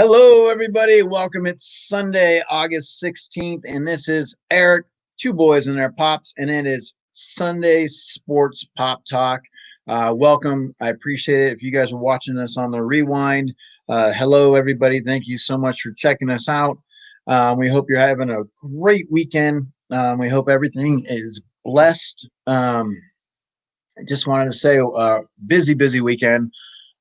Hello, everybody. Welcome. It's Sunday, August 16th, and this is Eric, two boys and their pops, and it is Sunday Sports Pop Talk. Welcome. I appreciate it. If you guys are watching this on the rewind, hello, everybody. Thank you so much for checking us out. We hope you're having a great weekend. We hope everything is blessed. I just wanted to say, busy weekend.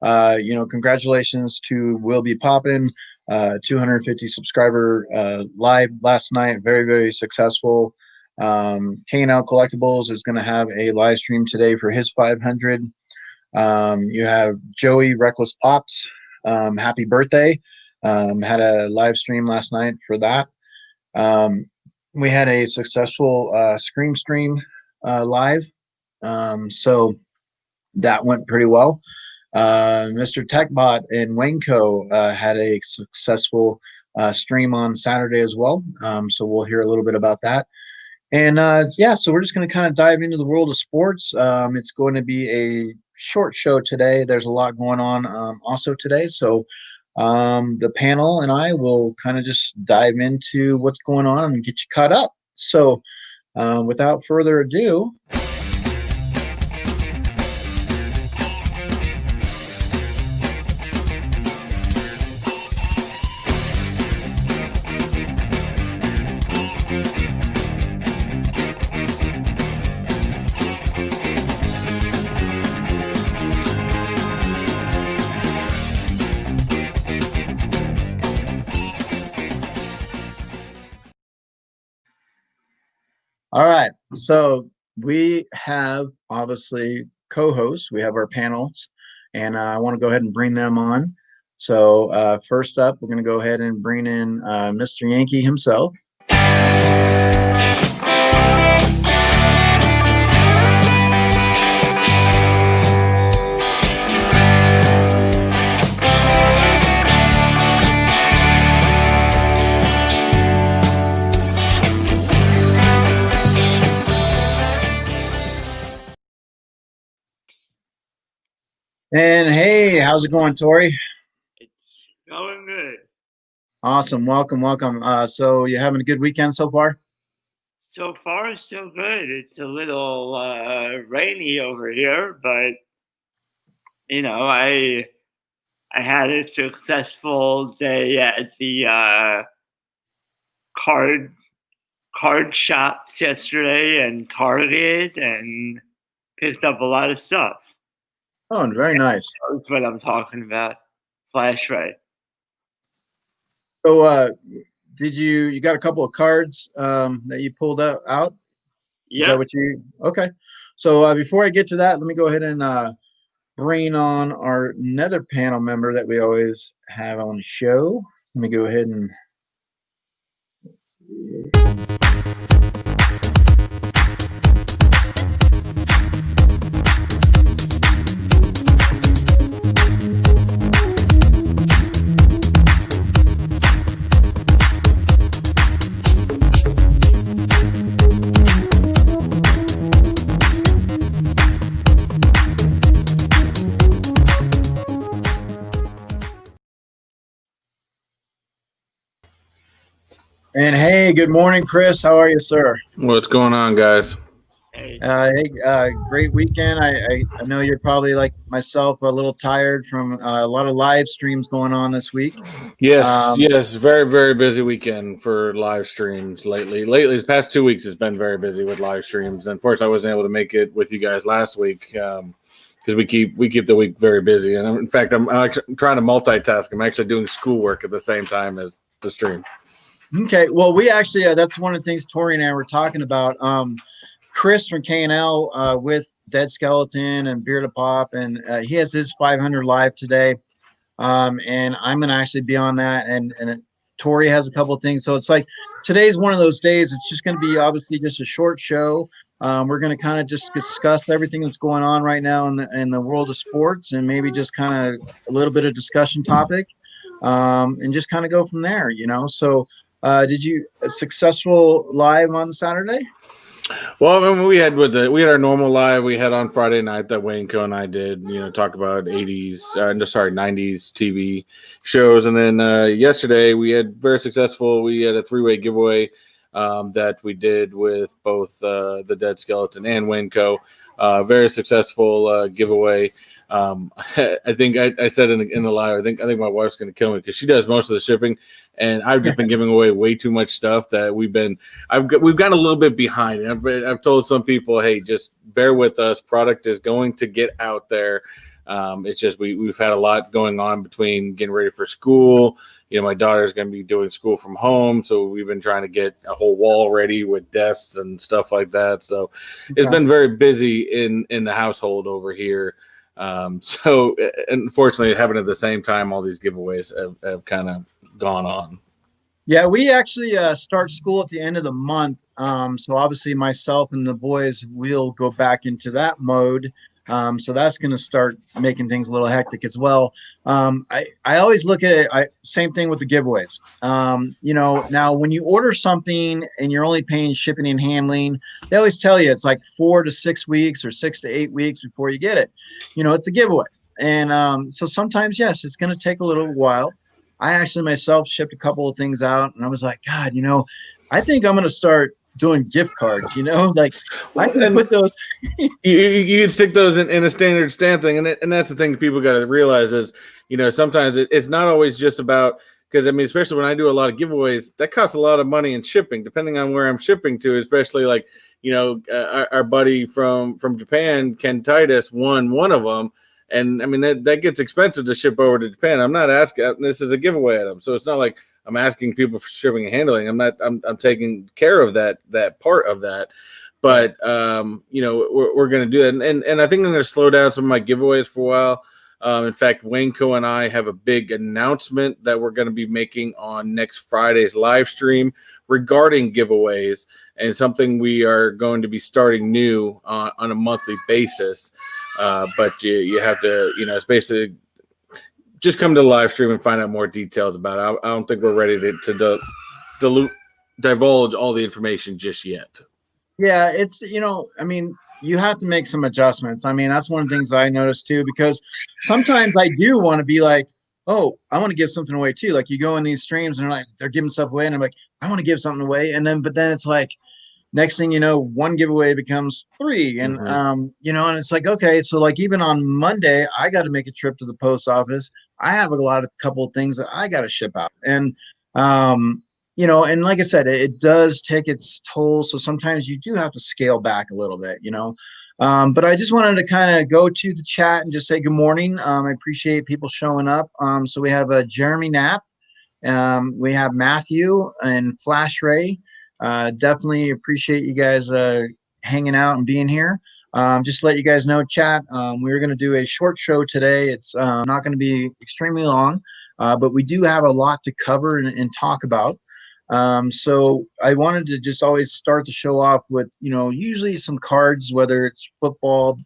Congratulations to Will Be Poppin', 250 subscriber live last night. Very successful. K&L Collectibles is going to have a live stream today for his 500. You have Joey Reckless Pops. Happy birthday. Had a live stream last night for that. We had a successful Scream stream live. So that went pretty well. Mr. Techbot and Wanko had a successful stream on Saturday as well. So we'll hear a little bit about that. And so we're just going to kind of dive into the world of sports. It's going to be a short show today. There's a lot going on also today. So the panel and I will kind of just dive into what's going on and get you caught up. So without further ado. All right, so we have obviously co-hosts. We have our panels, and I want to go ahead and bring them on. So first up, we're going to go ahead and bring in Mr. Yankee himself. And hey, how's it going, Tori? It's going good. Awesome. Welcome. So you having a good weekend so far? So far, so good. It's a little rainy over here, but I had a successful day at the card shops yesterday and Target, and picked up a lot of stuff. Oh, very nice. That's what I'm talking about. Flash Ray. So did you got a couple of cards that you pulled out? Yeah. Is that what you okay? So before I get to that, let me go ahead and bring on our another panel member that we always have on the show. Let me go ahead and let's see. And hey, good morning, Chris. How are you, sir? What's going on, guys? Hey. Great weekend. I know you're probably like myself, a little tired from a lot of live streams going on this week. Yes, very busy weekend for live streams lately. These past 2 weeks has been very busy with live streams. Unfortunately, I wasn't able to make it with you guys last week because we keep the week very busy. And in fact, I'm actually trying to multitask. I'm actually doing schoolwork at the same time as the stream. Okay, well, we actually that's one of the things Tori and I were talking about. Chris from K&L with Dead Skeleton and Bearded Pop, and he has his 500 live today, and I'm gonna actually be on that. And Tori has a couple of things, so it's like today's one of those days. It's just gonna be obviously just a short show. We're gonna kind of just discuss everything that's going on right now in the world of sports, and maybe just kind of a little bit of discussion topic, and just kind of go from there. So. Did you a successful live on Saturday? Well, I mean, we had our normal live we had on Friday night that Waynco and I did, talk about 80s, no, sorry, 90s TV shows, and then yesterday we had very successful. We had a 3-way giveaway that we did with both the Dead Skeleton and Waynco. Very successful giveaway. I think I said in the live. I think my wife's going to kill me because she does most of the shipping, and I've just been giving away way too much stuff that we've gotten a little bit behind. I've told some people, hey, just bear with us. Product is going to get out there. It's just we've had a lot going on between getting ready for school. My daughter's going to be doing school from home, so we've been trying to get a whole wall ready with desks and stuff like that. So it's been very busy in the household over here. So unfortunately, having at the same time, all these giveaways have kind of gone on. Yeah, we actually start school at the end of the month. So obviously myself and the boys will go back into that mode. So that's going to start making things a little hectic as well. I always look at it, same thing with the giveaways. Now when you order something and you're only paying shipping and handling, they always tell you it's like 4 to 6 weeks or 6 to 8 weeks before you get it. It's a giveaway. And so sometimes, yes, it's going to take a little while. I actually myself shipped a couple of things out and I was like, God, I think I'm going to start doing gift cards, like I can put those. you can stick those in a standard stamp thing. And that's the thing people got to realize is, sometimes it's not always just about, because I mean, especially when I do a lot of giveaways, that costs a lot of money in shipping, depending on where I'm shipping to, especially like, our buddy from Japan, Ken Titus, won one of them. And I mean, that gets expensive to ship over to Japan. I'm not asking, this is a giveaway item. So it's not like I'm asking people for shipping and handling. I'm taking care of that part of that. But, we're going to do that. And I think I'm going to slow down some of my giveaways for a while. In fact, Waynco and I have a big announcement that we're going to be making on next Friday's live stream regarding giveaways, and something we are going to be starting new on a monthly basis. But you have to, it's basically just come to the live stream and find out more details about it. I don't think we're ready to divulge all the information just yet. Yeah, it's, I mean, you have to make some adjustments. I mean, that's one of the things I noticed too, because sometimes I do want to be like, oh, I want to give something away too. Like you go in these streams and they're giving stuff away. And I'm like, I want to give something away. But then it's like, next thing you know, one giveaway becomes 3. And, and it's like, okay, so like even on Monday, I got to make a trip to the post office. I have a couple of things that I got to ship out. And, and like I said, it does take its toll. So sometimes you do have to scale back a little bit, but I just wanted to kind of go to the chat and just say good morning. I appreciate people showing up. So we have Jeremy Knapp. We have Matthew and Flash Ray. Definitely appreciate you guys hanging out and being here. Just to let you guys know, chat, we're going to do a short show today. It's not going to be extremely long, but we do have a lot to cover and talk about. So I wanted to just always start the show off with, usually some cards, whether it's football,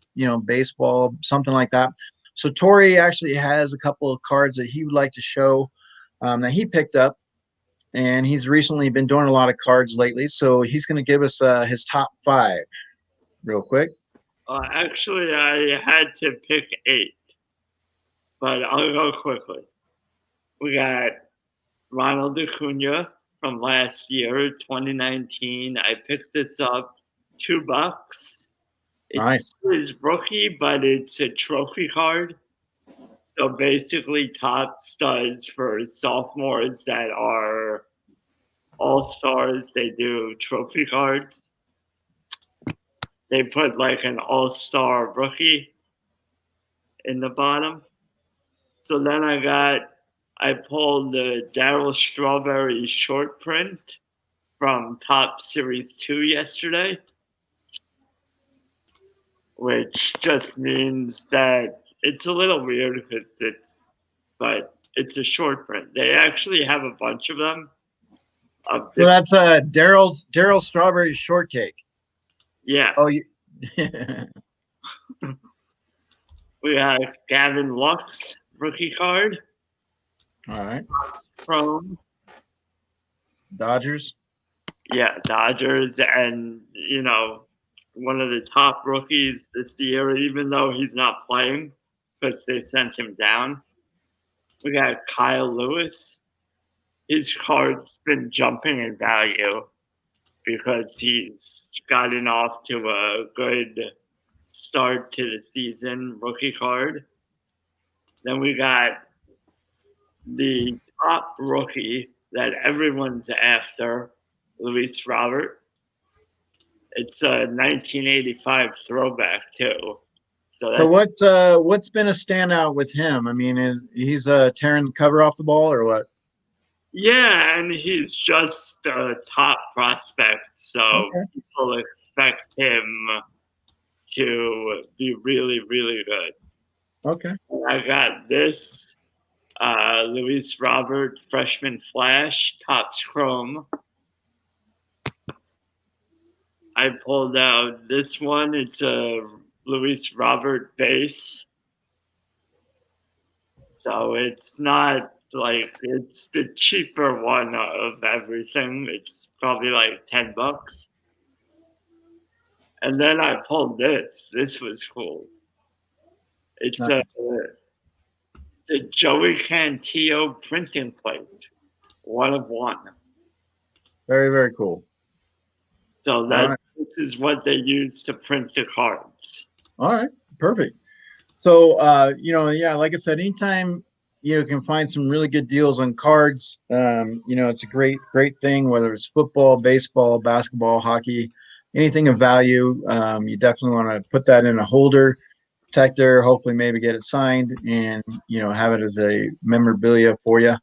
baseball, something like that. So Tori actually has a couple of cards that he would like to show that he picked up. And he's recently been doing a lot of cards lately. So he's going to give us his top 5 real quick. Actually, I had to pick 8, but I'll go quickly. We got Ronald Acuna from last year, 2019. I picked this up $2. Nice. It's his rookie, but it's a trophy card. So basically top studs for sophomores that are all-stars. They do trophy cards. They put like an all-star rookie in the bottom. So then I pulled the Darryl Strawberry short print from Top Series 2 yesterday, which just means that it's a little weird but it's a short print. They actually have a bunch of them. So that's Darryl Strawberry shortcake. Yeah. Oh, We have Gavin Lux rookie card. All right. From Dodgers. Yeah, Dodgers, and one of the top rookies this year, even though he's not playing because they sent him down. We got Kyle Lewis. His card's been jumping in value because he's gotten off to a good start to the season, rookie card. Then we got the top rookie that everyone's after, Luis Robert. It's a 1985 throwback too. So what's been a standout with him? I mean, he's tearing the cover off the ball or what? Yeah, and he's just a top prospect, so people expect him to be really, really good. Okay. I got this Luis Robert Freshman Flash Topps Chrome. I pulled out this one. It's a Luis Robert base. So it's not like it's the cheaper one of everything. It's probably like $10. And then I pulled this. This was cool. It's Nice. a Joey Cantillo printing plate, 1 of 1. Very, very cool. So this is what they use to print the cards. All right, perfect. So, like I said, anytime you can find some really good deals on cards, it's a great thing, whether it's football, baseball, basketball, hockey, anything of value. You definitely want to put that in a holder, protector, hopefully maybe get it signed and, have it as a memorabilia for you.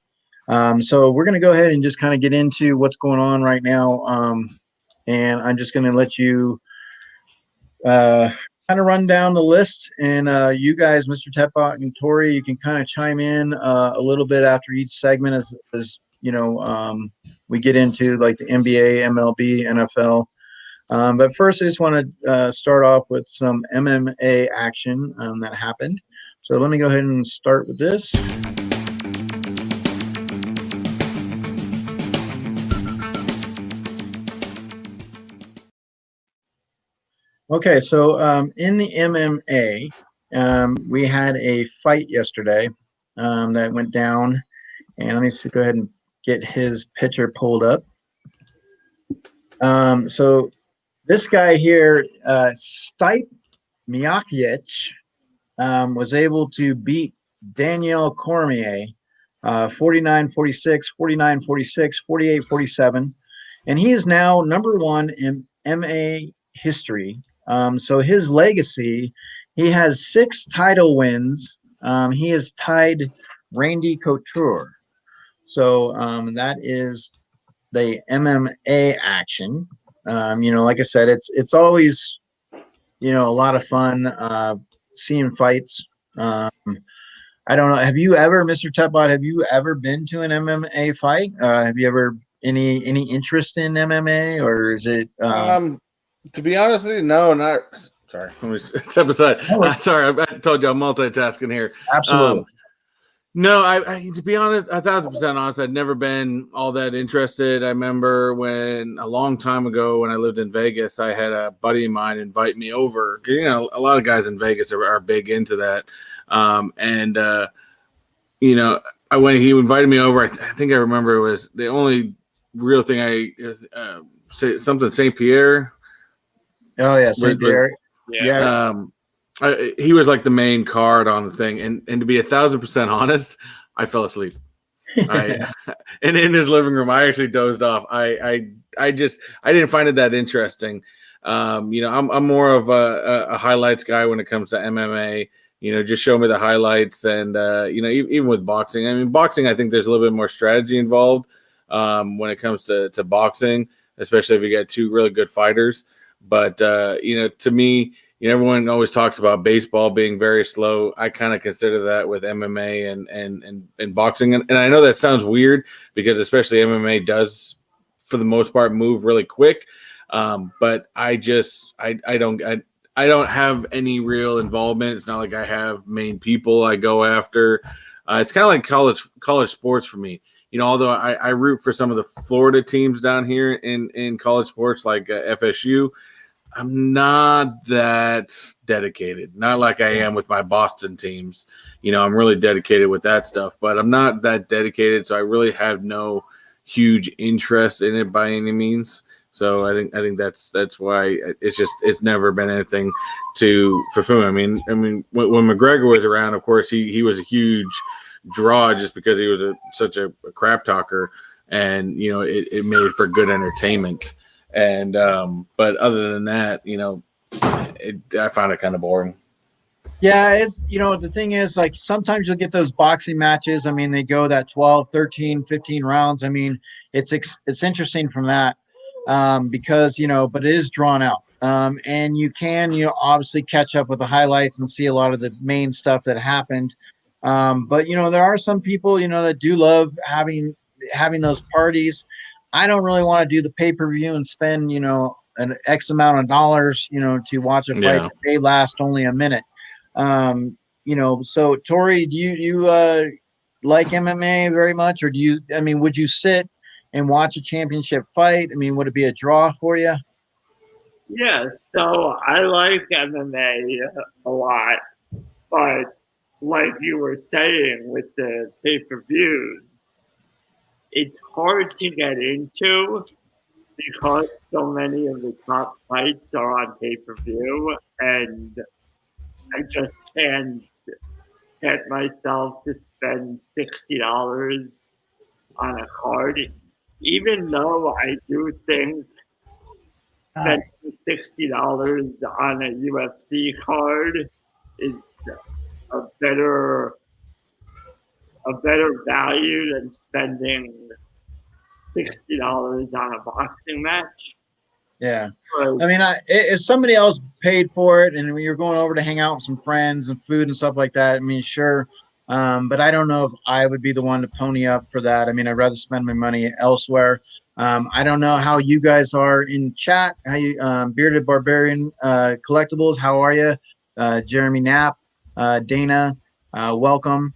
So we're going to go ahead and just kind of get into what's going on right now. And I'm just going to let you kind of run down the list, and you guys, Mr. Tepot and Tori, you can kind of chime in a little bit after each segment as we get into like the NBA, MLB, NFL. But first, I just want to start off with some MMA action that happened. So let me go ahead and start with this. Okay, so in the MMA, we had a fight yesterday that went down, and let me go ahead and get his picture pulled up. So this guy here, Stipe Miocic, was able to beat Daniel Cormier 49-46, 49-46, 48-47, and he is now number 1 in MMA history. So his legacy, he has 6 title wins. He has tied Randy Couture. So that is the MMA action. Like I said, it's always, a lot of fun seeing fights. I don't know. Have you ever, Mr. Tepbot, have you ever been to an MMA fight? Have you ever any interest in MMA, or is it? To be honest with you, no, not. Sorry, let me step aside. Sorry, I told you I'm multitasking here. Absolutely. No, I to be honest, 1,000% honest, I'd never been all that interested. I remember when a long time ago when I lived in Vegas, I had a buddy of mine invite me over. A lot of guys in Vegas are big into that. I went. He invited me over. I think I remember it was the only real thing say something St. Pierre. Oh yeah, St. Pierre. Yeah. He was like the main card on the thing, and to be 1,000% honest, I fell asleep. And in his living room, I actually dozed off. I didn't find it that interesting. I'm more of a highlights guy when it comes to MMA. Just show me the highlights, and even with boxing. I mean, boxing, I think there's a little bit more strategy involved when it comes to boxing, especially if you get 2 really good fighters. But to me, everyone always talks about baseball being very slow. I kind of consider that with MMA and boxing. And I know that sounds weird because especially MMA does, for the most part, move really quick. But I don't have any real involvement. It's not like I have main people I go after. It's kind of like college sports for me. although I root for some of the Florida teams down here in college sports like FSU, I'm not that dedicated. Not like I am with my Boston teams. I'm really dedicated with that stuff, but I'm not that dedicated, so I really have no huge interest in it by any means. So I think that's why it's never been anything to fulfill. I mean when McGregor was around, of course he was a huge draw just because he was such a crap talker, and it made for good entertainment. And but other than that, I found it kind of boring. Yeah, it's the thing is, like, sometimes you'll get those boxing matches. I mean, they go that 12, 13, 15 rounds. I mean, it's interesting from that, because but it is drawn out. And you can obviously catch up with the highlights and see a lot of the main stuff that happened. But there are some people that do love having those parties. I don't really want to do the pay-per-view and spend an X amount of dollars to watch a fight that may last only a minute. So Tori, do you like MMA very much, or would you sit and watch a championship fight? I mean, would it be a draw for you? Yeah, so I like MMA a lot, but like you were saying with the pay-per-views, it's hard to get into because so many of the top fights are on pay-per-view, and I just can't get myself to spend $60 on a card, even though I do think spending $60 on a UFC card is a better value than spending $60 on a boxing match. Yeah. But, I mean, if somebody else paid for it and you're going over to hang out with some friends and food and stuff like that, I mean, sure. But I don't know if I would be the one to pony up for that. I mean, I'd rather spend my money elsewhere. I don't know how you guys are in chat. How you, Bearded Barbarian Collectibles, how are you? Jeremy Knapp, Dana, welcome.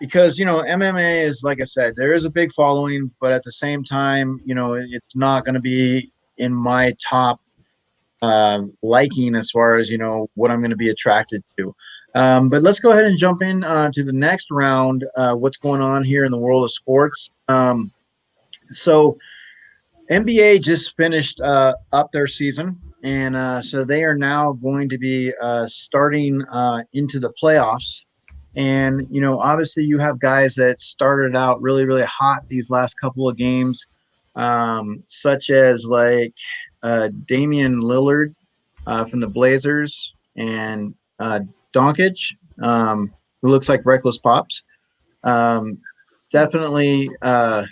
Because MMA is, like I said, there is a big following, but at the same time, it's not going to be in my top liking as far as what I'm going to be attracted to. But let's go ahead and jump in to the next round. What's going on here in the world of sports? So NBA just finished up their season, and so they are now going to be starting into the playoffs. And, obviously you have guys that started out really, really hot these last couple of games, such as like Damian Lillard from the Blazers and Doncic, who looks like Reckless Pops. Definitely, have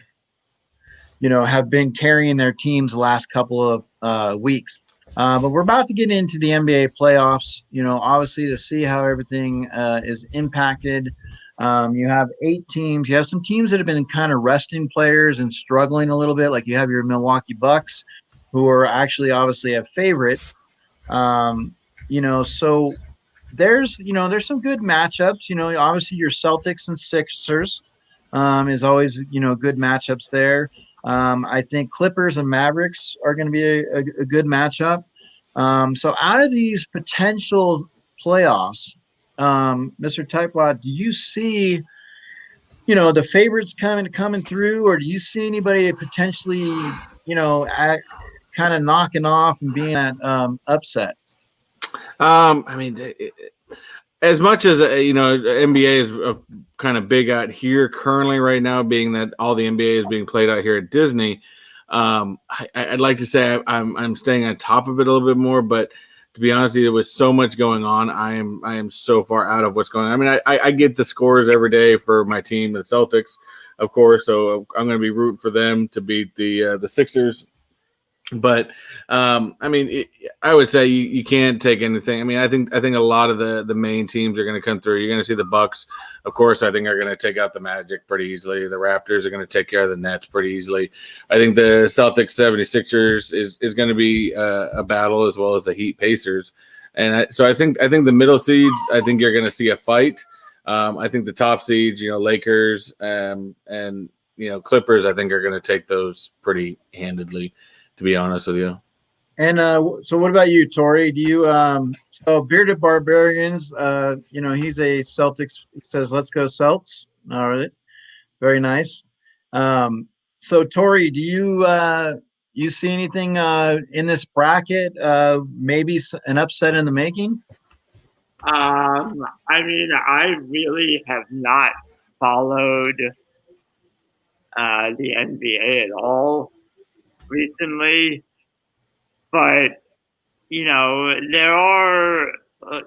been carrying their teams the last couple of weeks. But we're about to get into the NBA playoffs, obviously to see how everything is impacted. You have 8 teams. You have some teams that have been kind of resting players and struggling a little bit. Like you have your Milwaukee Bucks, who are actually obviously a favorite. So there's some good matchups. Obviously your Celtics and Sixers is always, good matchups there. I think Clippers and Mavericks are going to be a good matchup. So out of these potential playoffs, Mr. Typewad, do you see, the favorites coming through, or do you see anybody potentially, kind of knocking off and being that upset? As much as NBA is kind of big out here currently right now, being that all the NBA is being played out here at Disney, I'd like to say I'm staying on top of it a little bit more. But to be honest with you, with so much going on, I am so far out of what's going on. I mean, I get the scores every day for my team, the Celtics, of course. So I'm going to be rooting for them to beat the Sixers. But I would say you can't take anything. I mean, I think a lot of the main teams are going to come through. You're going to see the Bucks, of course. I think are going to take out the Magic pretty easily. The Raptors are going to take care of the Nets pretty easily. I think the Celtics 76ers is going to be a battle, as well as the Heat Pacers. And so I think the middle seeds, I think you're going to see a fight. I think the top seeds, Lakers and Clippers, I think are going to take those pretty handedly, to be honest with you. And so what about you, Tori? Do you so Bearded Barbarians, he's a Celtics, says let's go Celts. All right. Very nice. So Tori, do you see anything in this bracket? Maybe an upset in the making? I mean, I really have not followed the NBA at all recently, but there are, I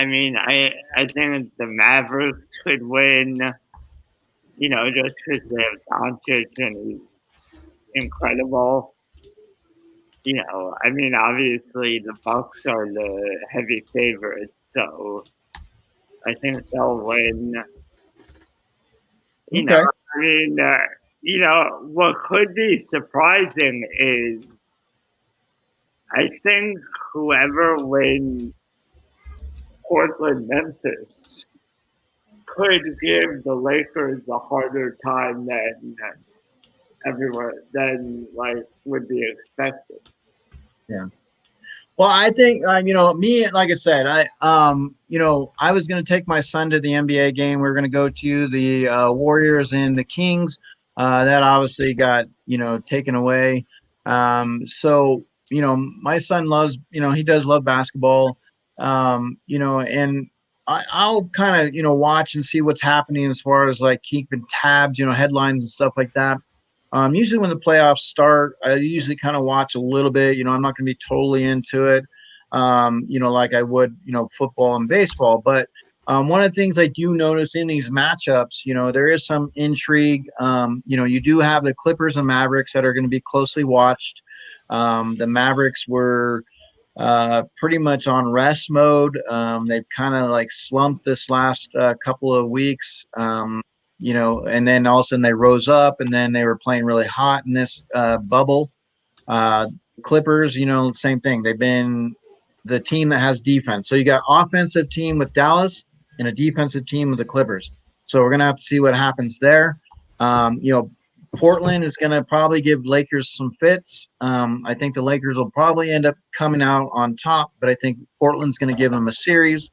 mean, I think the Mavericks could win, just because they have Doncic and he's incredible. I mean, obviously the Bucks are the heavy favorites, so I think they'll win. Okay. I mean, what could be surprising is I think whoever wins Portland Memphis could give the Lakers a harder time than would be expected. Yeah. Well, I think me, like I said, I was going to take my son to the NBA game. We are going to go to the Warriors and the Kings. That obviously got taken away. So my son loves he does love basketball. And I'll kind of watch and see what's happening as far as like keeping tabs, headlines and stuff like that. Usually when the playoffs start, I usually kind of watch a little bit. I'm not going to be totally into it, like I would, football and baseball. But one of the things I do notice in these matchups, there is some intrigue. You do have the Clippers and Mavericks that are going to be closely watched. The Mavericks were pretty much on rest mode. They've kind of like slumped this last couple of weeks. And then all of a sudden they rose up, and then they were playing really hot in this bubble. Clippers, same thing. They've been the team that has defense. So you got offensive team with Dallas and a defensive team with the Clippers. So we're gonna have to see what happens there. Portland is gonna probably give Lakers some fits. I think the Lakers will probably end up coming out on top, but I think Portland's gonna give them a series.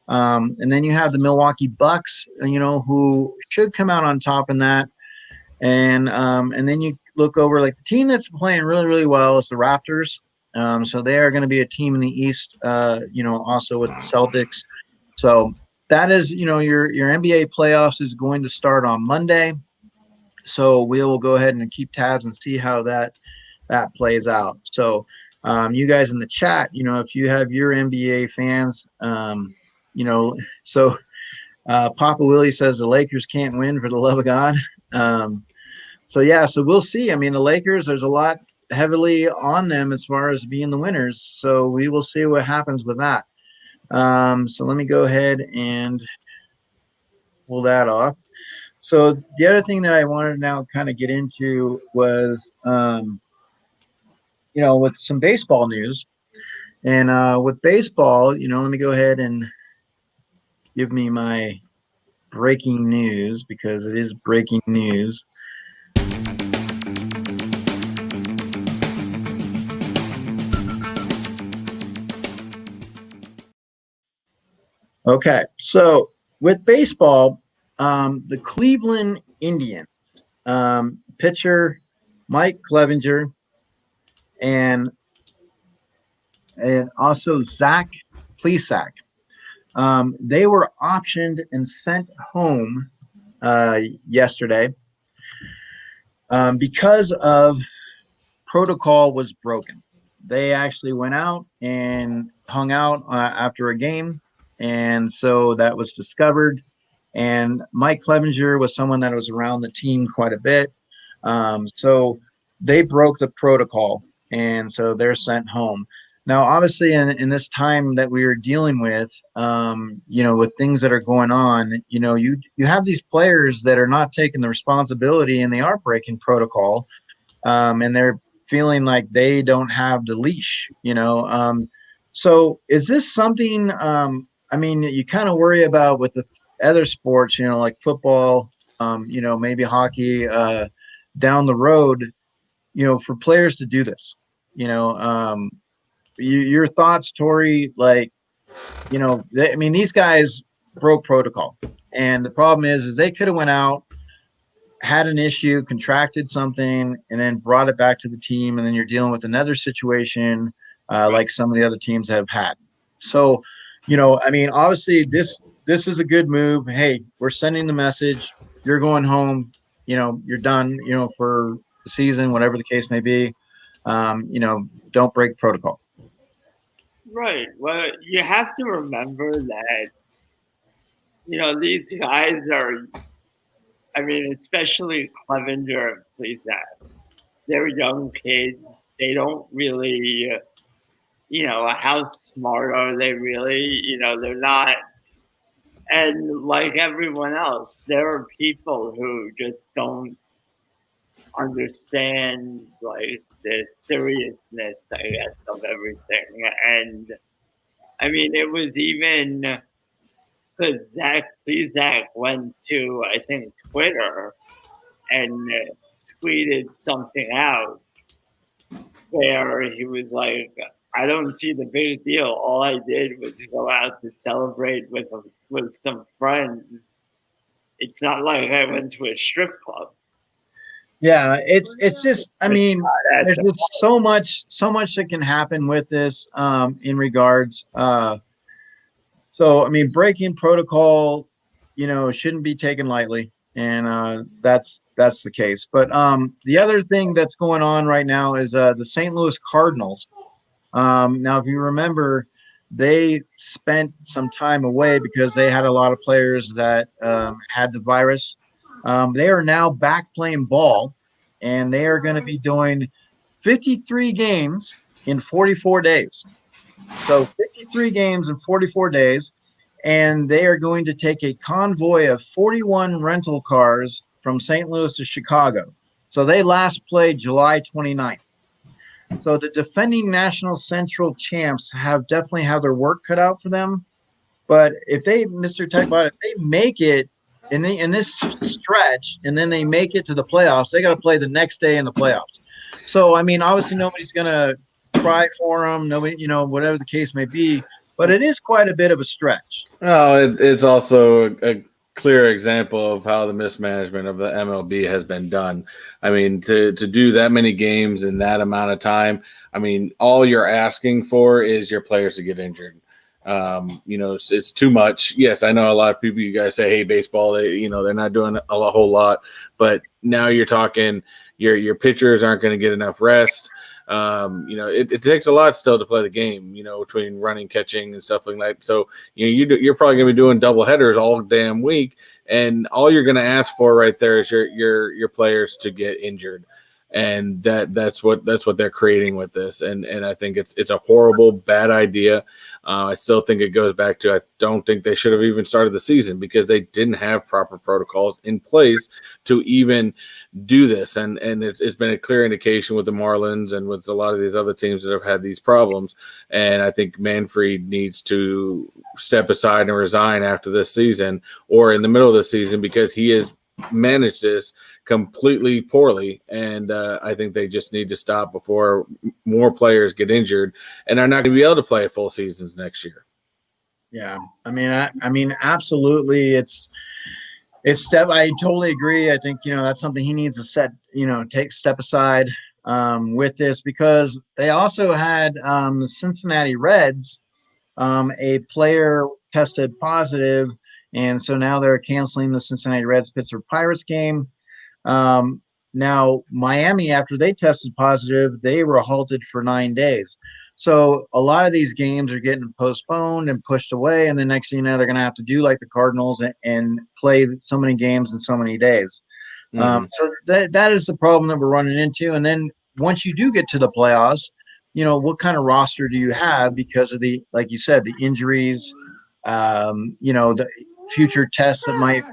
And then you have the Milwaukee Bucks, who should come out on top in that. And then you look over like the team that's playing really, really well is the Raptors. So they are going to be a team in the East, also with the Celtics. So that is, your NBA playoffs is going to start on Monday. So we will go ahead and keep tabs and see how that plays out. So you guys in the chat, if you have your NBA fans, so Papa Willie says the Lakers can't win for the love of God. So we'll see. I mean, the Lakers, there's a lot heavily on them as far as being the winners. So we will see what happens with that. So let me go ahead and pull that off. So the other thing that I wanted to now kind of get into was, with some baseball news. And with baseball, let me go ahead and give me my breaking news, because it is breaking news. Okay, so with baseball, the Cleveland Indians pitcher Mike Clevenger and also Zach Plesac, they were optioned and sent home yesterday because of protocol was broken. They actually went out and hung out after a game, and so that was discovered. And Mike Clevenger was someone that was around the team quite a bit. So they broke the protocol, and so they're sent home. Now, obviously, in this time that we are dealing with, with things that are going on, you have these players that are not taking the responsibility, and they are breaking protocol, and they're feeling like they don't have the leash. So is this something? I mean, you kind of worry about with the other sports, like football, maybe hockey, down the road, for players to do this. Your thoughts, Tori? Like, I mean, these guys broke protocol, and the problem is they could have went out, had an issue, contracted something, and then brought it back to the team, and then you're dealing with another situation like some of the other teams have had. So, I mean, obviously this is a good move. Hey, we're sending the message. You're going home. You're done. For the season, whatever the case may be. Don't break protocol. Right. Well, you have to remember that, these guys are, I mean, especially Clevenger and Plesac, they're young kids. They don't really, how smart are they really? They're not. And like everyone else, there are people who just don't understand like the seriousness, I guess, of everything. And I mean, it was even because Zach Plesac went to, I think, Twitter and tweeted something out where he was like, I don't see the big deal. All I did was go out to celebrate with some friends. It's not like I went to a strip club. Yeah, it's just, I mean, there's just so much that can happen with this in regards. So I mean, breaking protocol, shouldn't be taken lightly, and that's the case. But the other thing that's going on right now is the St. Louis Cardinals. Now, if you remember, they spent some time away because they had a lot of players that had the virus. They are now back playing ball, and they are going to be doing 53 games in 44 days. So 53 games in 44 days, and they are going to take a convoy of 41 rental cars from St. Louis to Chicago. So they last played July 29th. So the defending National Central champs definitely have their work cut out for them. But if they, Mr. Techbot, if they make it in this stretch and then they make it to the playoffs, they got to play the next day in the playoffs. So, I mean, obviously nobody's going to cry for them. Nobody, whatever the case may be. But it is quite a bit of a stretch. No, it's also a clear example of how the mismanagement of the MLB has been done. I mean, to do that many games in that amount of time, I mean, all you're asking for is your players to get injured. It's too much. Yes, I know a lot of people, you guys say, hey, baseball, they're not doing a whole lot, but now you're talking your pitchers aren't going to get enough rest. It takes a lot still to play the game, between running, catching, and stuff like that. So, you're probably going to be doing double headers all damn week, and all you're going to ask for right there is your players to get injured, and that's what they're creating with this. And I think it's a horrible, bad idea. I still think it goes back to, I don't think they should have even started the season because they didn't have proper protocols in place to even do this, and it's been a clear indication with the Marlins and with a lot of these other teams that have had these problems. And I think Manfred needs to step aside and resign after this season or in the middle of the season because he has managed this completely poorly. And I think they just need to stop before more players get injured and are not going to be able to play full seasons next year. Yeah, I mean, absolutely. I totally agree. I think, that's something he needs to take step aside with this, because they also had the Cincinnati Reds, a player tested positive, and so now they're canceling the Cincinnati Reds Pittsburgh Pirates game. Now Miami, after they tested positive, they were halted for 9 days. So a lot of these games are getting postponed and pushed away, and the next thing you know, they're going to have to do like the Cardinals and play so many games in so many days. So that is the problem that we're running into. And then once you do get to the playoffs, what kind of roster do you have because of like you said, the injuries, the future tests that might,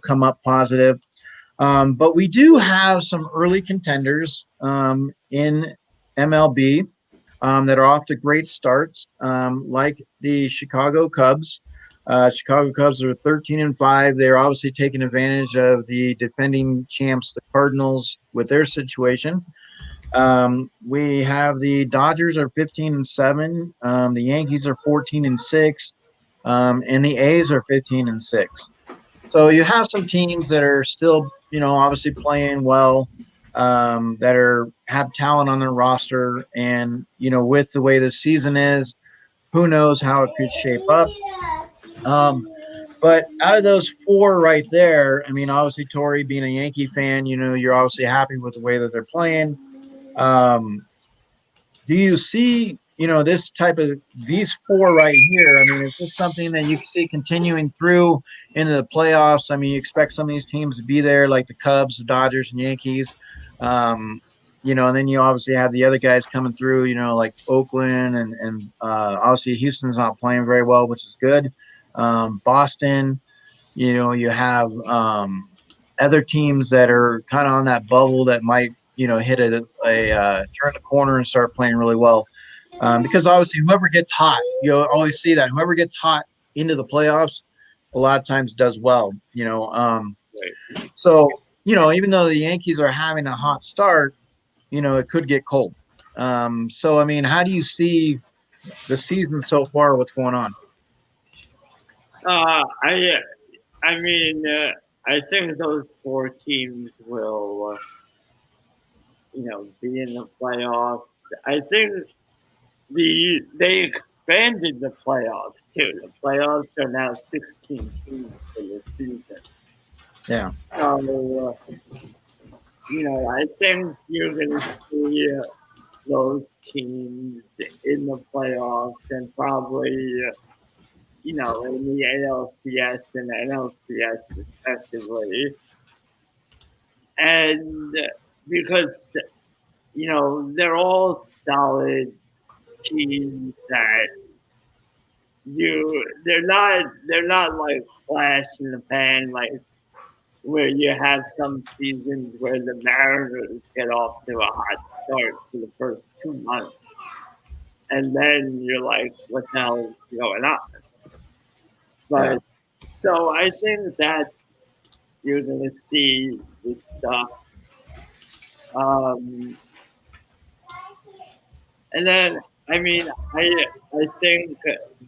come up positive. But we do have some early contenders in MLB. that are off to great starts, like the Chicago Cubs. Chicago Cubs are 13-5. They're obviously taking advantage of the defending champs, the Cardinals, with their situation. We have the Dodgers are 15-7. The Yankees are 14-6, and the A's are 15-6. So you have some teams that are still, obviously playing well, that have talent on their roster, and with the way the season is, who knows how it could shape up. But out of those four right there, I mean, obviously Tori being a Yankee fan, you're obviously happy with the way that they're playing. Do you see, this type of these four right here? I mean, is this something that you see continuing through into the playoffs? I mean, you expect some of these teams to be there, like the Cubs, the Dodgers, and Yankees. And then you obviously have the other guys coming through, like Oakland and obviously Houston's not playing very well, which is good. Boston, you have other teams that are kind of on that bubble that might, hit turn the corner and start playing really well. Because obviously whoever gets hot, you always see that whoever gets hot into the playoffs, a lot of times does well, Right. So, even though the Yankees are having a hot start, it could get cold. So, I mean, how do you see the season so far? What's going on? I mean, I think those four teams will, be in the playoffs. I think they expanded the playoffs too. The playoffs are now 16 teams for the season. Yeah. So, I think you're going to see those teams in the playoffs and probably, in the ALCS and NLCS respectively. And because, they're all solid teams that they're not like flash in the pan, like where you have some seasons where the Mariners get off to a hot start for the first 2 months, and then you're like, what the hell is going on? But so I think that's you're gonna see this stuff. And then I mean I think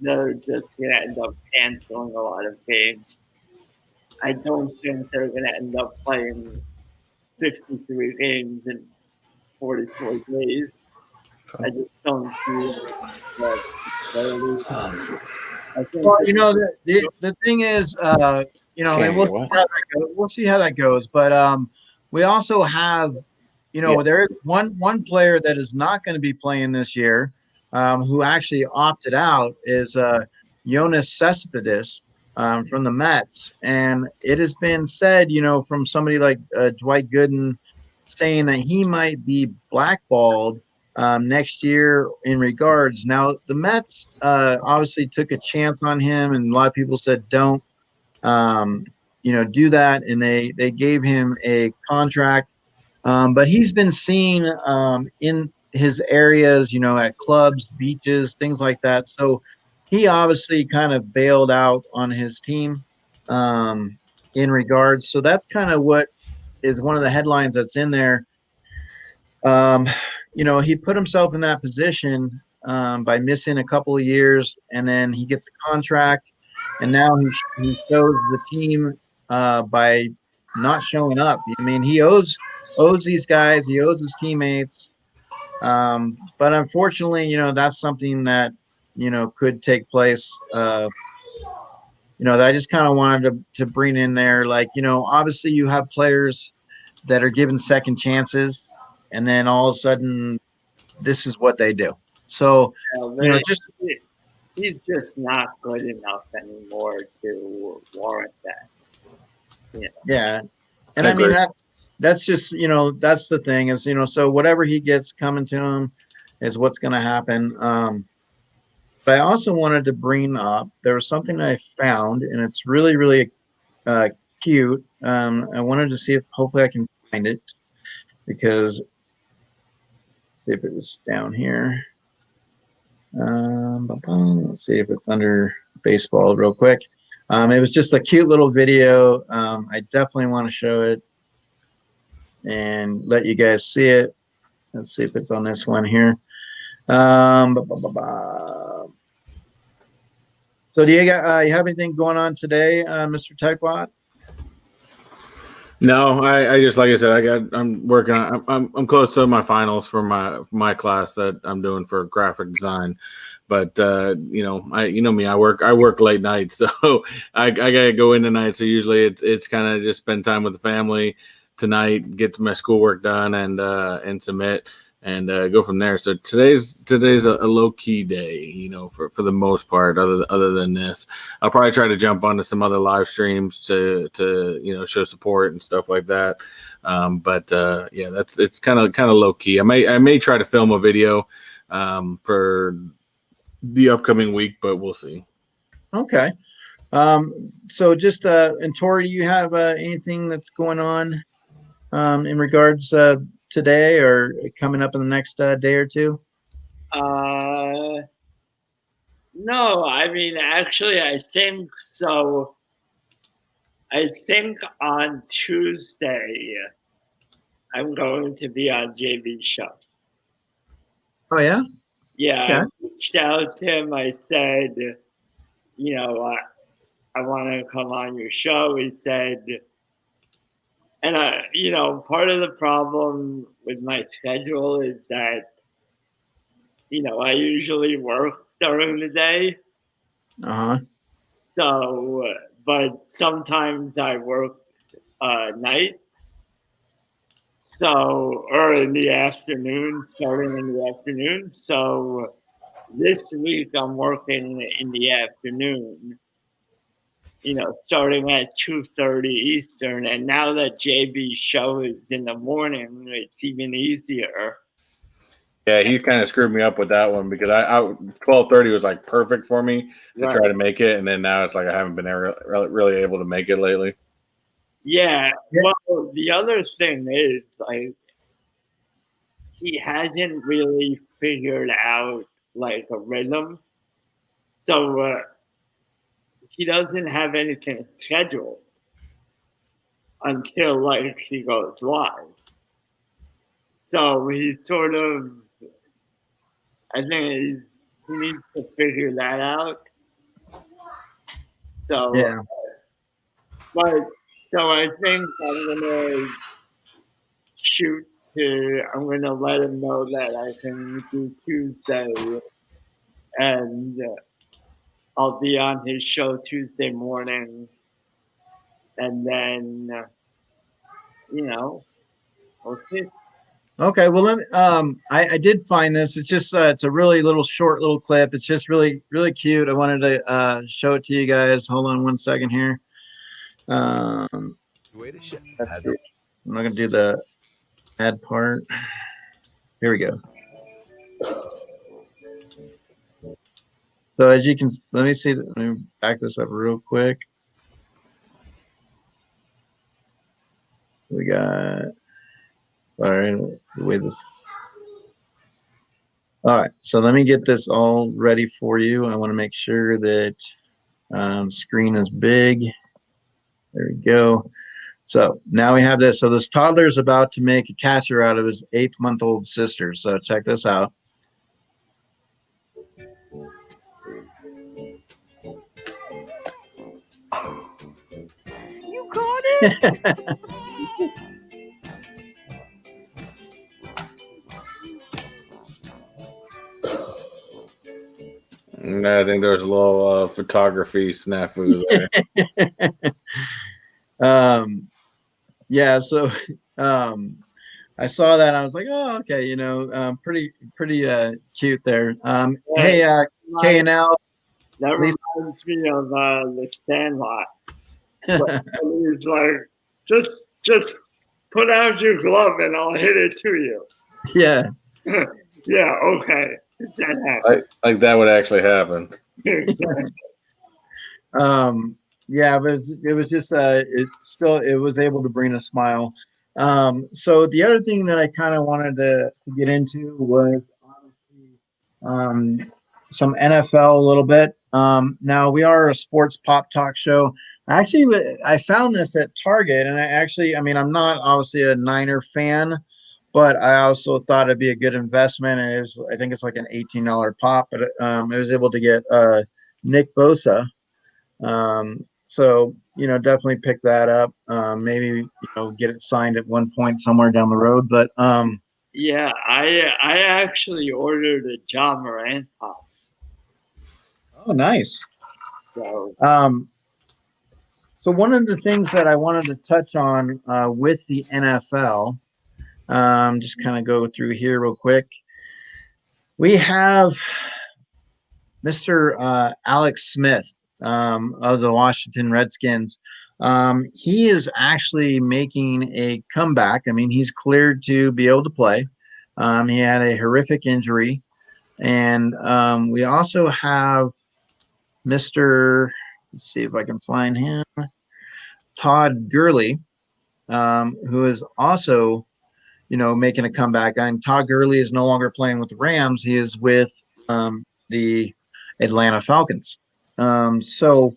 they're just gonna end up canceling a lot of games. I don't think they're gonna end up playing 53 games in 44 days. I just don't see that. I think Well, the thing is, and Can't what? we'll see how that goes. But we also have, there is one player that is not going to be playing this year, who actually opted out is Jonas Cespedes, from the Mets, and it has been said, from somebody like Dwight Gooden, saying that he might be blackballed next year in regards. Now, the Mets obviously took a chance on him, and a lot of people said don't, do that, and they gave him a contract. But he's been seen in his areas, at clubs, beaches, things like that. So he obviously kind of bailed out on his team in regards. So that's kind of what is one of the headlines that's in there. He put himself in that position by missing a couple of years, and then he gets a contract, and now he shows the team by not showing up. I mean, he owes these guys, he owes his teammates, but unfortunately, that's something that could take place. That I just kind of wanted to bring in there, like obviously you have players that are given second chances, and then all of a sudden this is what they do. So, just he's just not good enough anymore to warrant that. yeah. And I mean, that's just, that's the thing is, so whatever he gets coming to him is what's going to happen. But I also wanted to bring up, there was something that I found, and it's really, really cute. I wanted to see if hopefully I can find it, because see if it was down here. Let's see if it's under baseball real quick. It was just a cute little video. I definitely want to show it and let you guys see it. Let's see if it's on this one here. So do you have anything going on today, Mr. TechBot? No, I just, like I said, I'm working on, I'm close to my finals for my class that I'm doing for graphic design. But you know me, I work late nights, so I gotta go in tonight. So usually it's kind of just spend time with the family tonight, get my schoolwork done, and submit, and go from there. So today's a low key day, you know, for the most part. Other than this, I'll probably try to jump onto some other live streams to you know, show support and stuff like that. But yeah, it's kind of low key. I may try to film a video for the upcoming week, but we'll see. Okay. So just and Tori, do you have anything that's going on in regards today or coming up in the next day or two? No, I mean, actually, I think so. I think on Tuesday, I'm going to be on JB's show. Oh, yeah? Yeah, Okay. I reached out to him. I said, you know, I want to come on your show. He said, and you know, part of the problem with my schedule is that, you know, I usually work during the day. Uh-huh. So, but sometimes I work nights. So, or in the afternoon, starting in the afternoon. So this week I'm working in the afternoon, you know, starting at 2:30 Eastern. And now that JB's show is in the morning, it's even easier. Yeah, he kind of screwed me up with that one because I 12:30 was like perfect for me to try to make it, and then now it's like I haven't been really able to make it lately. Yeah. Well, the other thing is, like, he hasn't really figured out like a rhythm. So he doesn't have anything scheduled until like he goes live. So he sort of, I think he needs to figure that out. So, Yeah. but so I think I'm gonna shoot I'm gonna let him know that I can do Tuesday, and I'll be on his show Tuesday morning, and then you know, we'll see. Okay, well, let me, I did find this. It's just it's a really short little clip. It's just really cute. I wanted to show it to you guys. Hold on one second here. Let's see. I'm not gonna do the ad part. Here we go. So as you can, let me back this up real quick. We got, sorry, the way this. All right, so let me get this all ready for you. I want to make sure that screen is big. There we go. So now we have this. So this toddler is about to make a catcher out of his 8-month-old sister. So check this out. You caught it? I think there's a little photography snafu there. Yeah, so I saw that. I was like, oh, okay, you know, pretty cute there. Hey, K&L. That reminds me of the Sandlot. He's like, just put out your glove and I'll hit it to you. Yeah. Yeah, okay. Like that would actually happen. Yeah, but it was just it was able to bring a smile. So the other thing that I kind of wanted to get into was honestly some NFL a little bit. Now we are a sports pop talk show. I found this at Target, and I mean, I'm not obviously a Niner fan, but I also thought it'd be a good investment. I think it's like an $18 pop, but I was able to get Nick Bosa. So definitely pick that up. Maybe get it signed at one point somewhere down the road. But Yeah, I actually ordered a John Morant pop. oh, nice. So So one of the things that I wanted to touch on with the NFL, just kind of go through here real quick. We have Mr. Alex Smith of the Washington Redskins. He is actually making a comeback. I mean, he's cleared to be able to play. He had a horrific injury. And we also have Mr. Let's see if I can find him. Todd Gurley, who is also, making a comeback. And Todd Gurley is no longer playing with the Rams. He is with the Atlanta Falcons. So,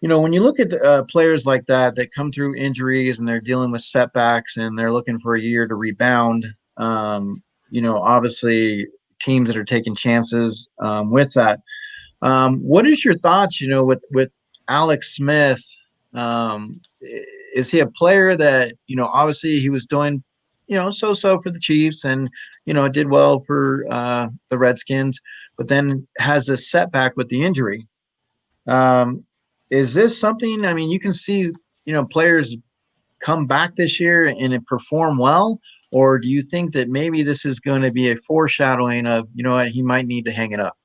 when you look at players like that come through injuries and they're dealing with setbacks and they're looking for a year to rebound, obviously teams that are taking chances with that. What is your thoughts, with Alex Smith? Is he a player that, obviously he was doing, so-so for the Chiefs and, did well for the Redskins, but then has a setback with the injury. Is this something, I mean, you can see, players come back this year and it perform well, or do you think that maybe this is going to be a foreshadowing of, he might need to hang it up?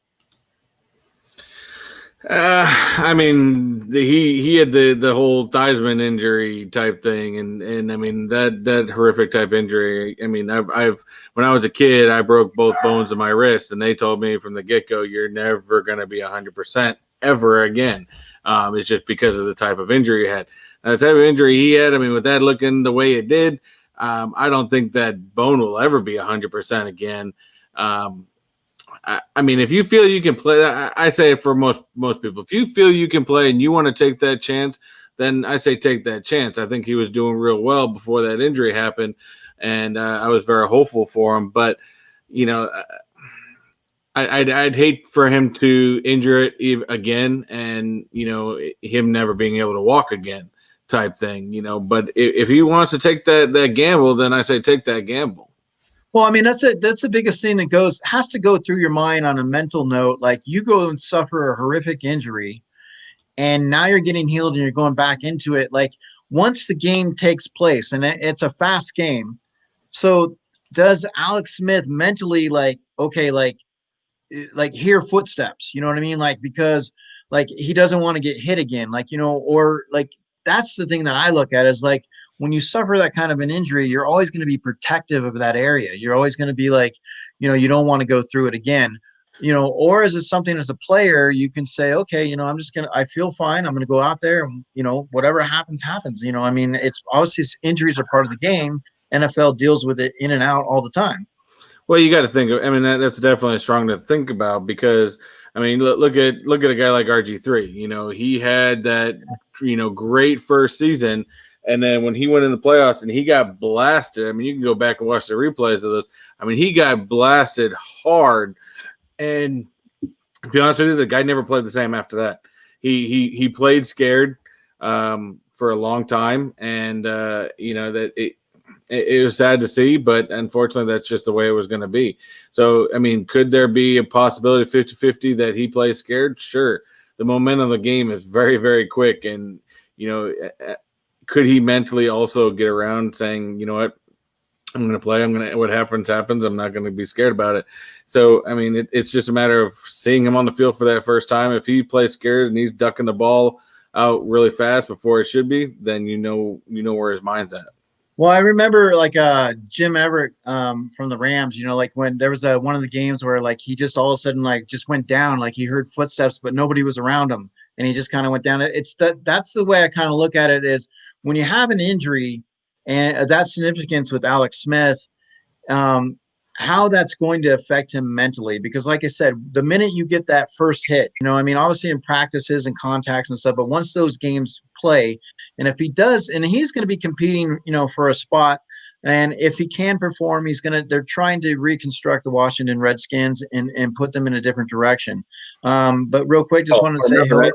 I mean, he had the whole Theismann injury type thing, and I mean that horrific type injury. I mean, I've when I was a kid, I broke both bones of my wrist, and they told me from the get go, you're never going to be 100% ever again. It's just because of the type of injury he had. The type of injury he had, I mean, with that looking the way it did, I don't think that bone will ever be 100% again. I mean, if you feel you can play, I say it for most people. If you feel you can play and you want to take that chance, then I say take that chance. I think he was doing real well before that injury happened, and I was very hopeful for him. But I'd hate for him to injure it again, and him never being able to walk again, type thing. But if he wants to take that gamble, then I say take that gamble. Well, I mean, that's the biggest thing that has to go through your mind on a mental note. Like you go and suffer a horrific injury and now you're getting healed and you're going back into it. Like once the game takes place and it's a fast game. So does Alex Smith mentally okay, like hear footsteps, you know what I mean? Like, because like he doesn't want to get hit again, or like that's the thing that I look at is like when you suffer that kind of an injury, you're always going to be protective of that area. You're always going to be like, you don't want to go through it again, or is it something as a player you can say, okay, I feel fine. I'm going to go out there and, whatever happens. I mean, it's obviously injuries are part of the game. NFL deals with it in and out all the time. Well, you got to think of. I mean, that's definitely strong to think about because I mean, look at a guy like RG3. He had that great first season, and then when he went in the playoffs and he got blasted. I mean, you can go back and watch the replays of this. I mean, he got blasted hard, and to be honest with you, the guy never played the same after that. He played scared for a long time, and that it was sad to see, but unfortunately, that's just the way it was going to be. So, I mean, could there be a possibility 50-50 that he plays scared? Sure. The momentum of the game is very, very quick. And, could he mentally also get around saying, you know what, I'm going to play. What happens. I'm not going to be scared about it. So, I mean, it's just a matter of seeing him on the field for that first time. If he plays scared and he's ducking the ball out really fast before it should be, then you know where his mind's at. Well, I remember Jim Everett from the Rams, like when there was one of the games where like he just all of a sudden just went down, like he heard footsteps, but nobody was around him. And he just kind of went down. That's the way I kind of look at it is when you have an injury and that significance with Alex Smith, how that's going to affect him mentally. Because like I said, the minute you get that first hit, I mean, obviously in practices and contacts and stuff, but once those games play, and if he does, and he's going to be competing, for a spot, and if he can perform, they're trying to reconstruct the Washington Redskins and put them in a different direction. But real quick, just wanted to say hello.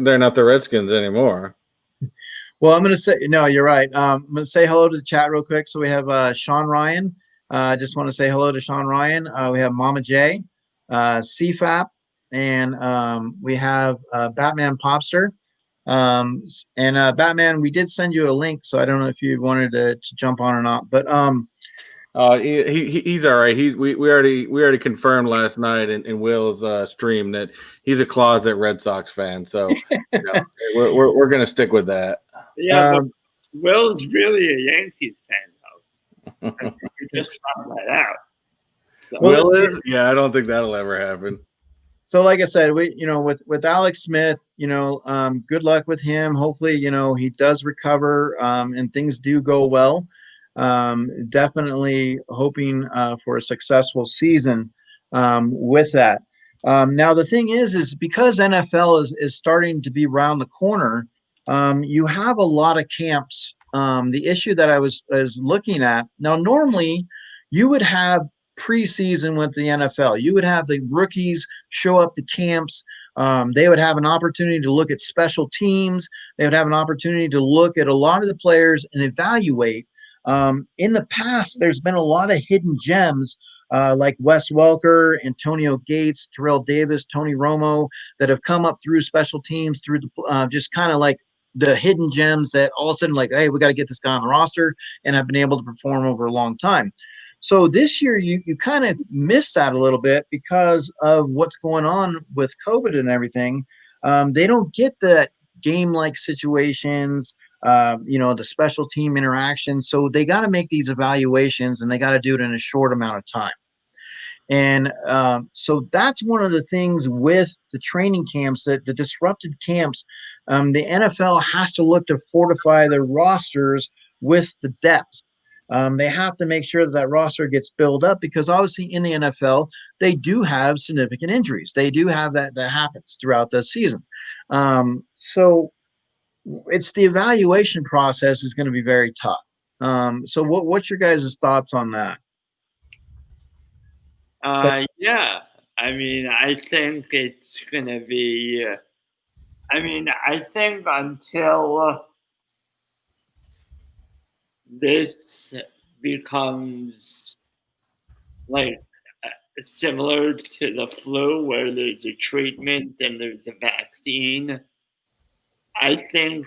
They're not the Redskins anymore. Well, I'm going to say, no, you're right. I'm going to say hello to the chat real quick. So we have Sean Ryan. Just want to say hello to Sean Ryan. We have Mama J, CFAP, and we have Batman Popster. And Batman, we did send you a link, so I don't know if you wanted to jump on or not. But he's all right. We already confirmed last night in Will's stream that he's a closet Red Sox fan. So we're gonna stick with that. Yeah, but Will's really a Yankees fan, though. I think you just found that out. So. Will is? Yeah, I don't think that'll ever happen. So, like I said, with Alex Smith, good luck with him. Hopefully, he does recover and things do go well. Definitely hoping for a successful season with that. Now, the thing is because NFL is starting to be around the corner, you have a lot of camps. The issue that I was looking at now, normally you would have preseason with the NFL. You would have the rookies show up to camps. They would have an opportunity to look at special teams. They would have an opportunity to look at a lot of the players and evaluate. In the past, there's been a lot of hidden gems like Wes Welker, Antonio Gates, Terrell Davis, Tony Romo that have come up through special teams, through the just kind of like the hidden gems that all of a sudden like, hey, we got to get this guy on the roster, and have been able to perform over a long time. So this year you kind of miss that a little bit because of what's going on with COVID and everything. They don't get the game-like situations, the special team interactions. So they got to make these evaluations, and they got to do it in a short amount of time. And so that's one of the things with the training camps, that the disrupted camps, the NFL has to look to fortify their rosters with the depth. They have to make sure that roster gets built up, because obviously in the NFL, they do have significant injuries. They do have that happens throughout the season. So it's the evaluation process is going to be very tough. So what's your guys' thoughts on that? Yeah, I mean, I think it's going to be, I think until this becomes like similar to the flu, where there's a treatment and there's a vaccine, I think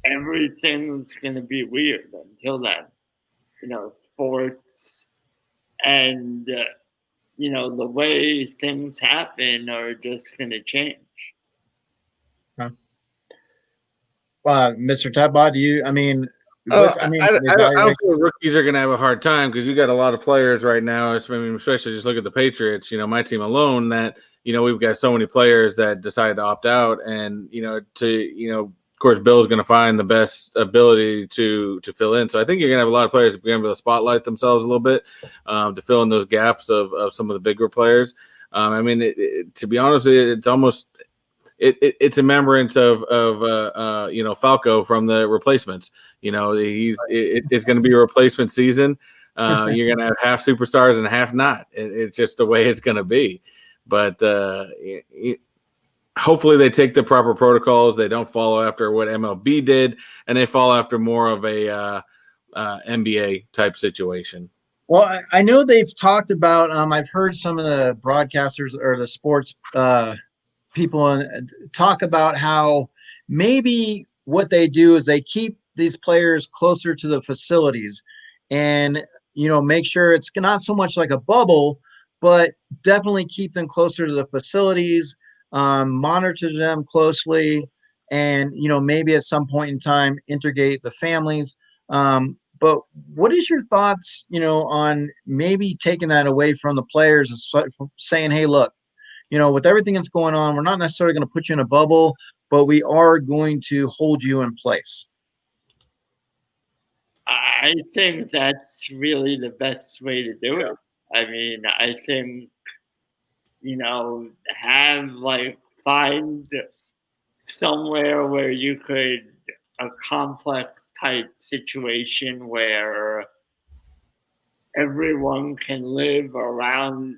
everything's going to be weird until then. Sports and, the way things happen are just going to change. Mr. Tabot, do you, I don't think rookies are going to have a hard time, because you got a lot of players right now. Especially just look at the Patriots. My team alone. That we've got so many players that decided to opt out, and of course, Bill's going to find the best ability to fill in. So I think you're going to have a lot of players who are going to be able to spotlight themselves a little bit to fill in those gaps of some of the bigger players. To be honest with you, it's almost. It's a remembrance of Falco from the Replacements. It's going to be a replacement season. You're going to have half superstars and half not. It's just the way it's going to be. But hopefully they take the proper protocols. They don't follow after what MLB did, and they follow after more of a NBA type situation. Well, I know they've talked about. I've heard some of the broadcasters or the sports people talk about how maybe what they do is they keep these players closer to the facilities, and make sure it's not so much like a bubble, but definitely keep them closer to the facilities, monitor them closely, and maybe at some point in time integrate the families. But what is your thoughts on maybe taking that away from the players and saying, hey, look, with everything that's going on, we're not necessarily going to put you in a bubble, but we are going to hold you in place? I think that's really the best way to do it. I mean, I think, find somewhere where you could, a complex type situation where everyone can live around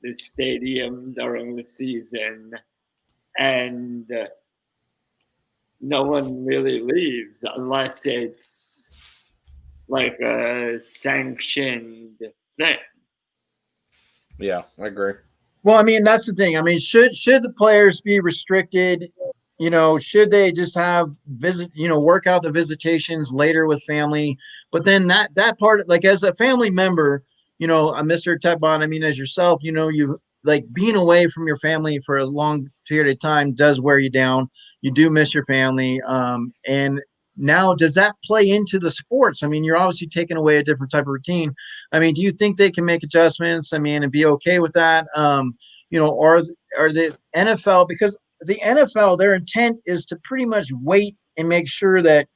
the stadium during the season and no one really leaves unless it's like a sanctioned thing. Yeah, I agree. Well, I mean, that's the thing. I mean, should the players be restricted? Should they just have work out the visitations later with family? But then that part, like as a family member, Mr. Tepbon, I mean, as yourself, you like being away from your family for a long period of time does wear you down. You do miss your family. And now does that play into the sports? I mean, you're obviously taking away a different type of routine. I mean, do you think they can make adjustments? I mean, and be okay with that? Or the NFL, because the NFL, their intent is to pretty much wait and make sure that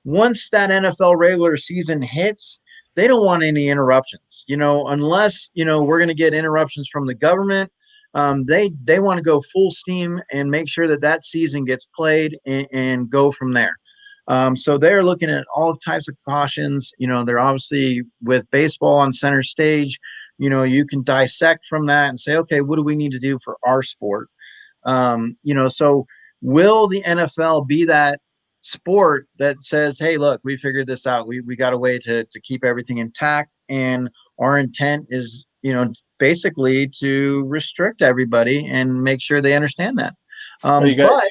once that NFL regular season hits, they don't want any interruptions, unless, we're going to get interruptions from the government. They want to go full steam and make sure that season gets played and go from there. So they're looking at all types of cautions. They're obviously with baseball on center stage. You can dissect from that and say, okay, what do we need to do for our sport? So will the NFL be that sport that says, hey, look, we figured this out. We got a way to keep everything intact. And our intent is, basically to restrict everybody and make sure they understand that. Well, you got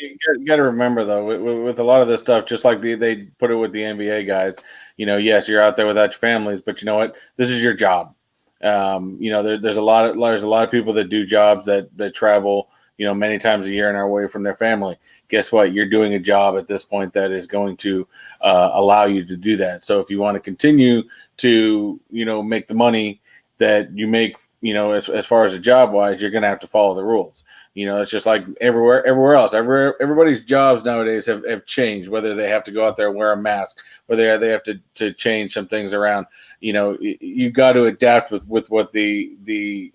to remember though, with a lot of this stuff, just like they put it with the NBA guys, yes, you're out there without your families, but you know what? This is your job. There's a lot of people that do jobs that travel, many times a year and are away from their family. Guess what? You're doing a job at this point that is going to allow you to do that. So if you want to continue to, make the money that you make, as far as a job wise, you're going to have to follow the rules. It's just like everywhere else. Everybody's jobs nowadays have changed, whether they have to go out there and wear a mask, whether they have to change some things around. You got to adapt with what the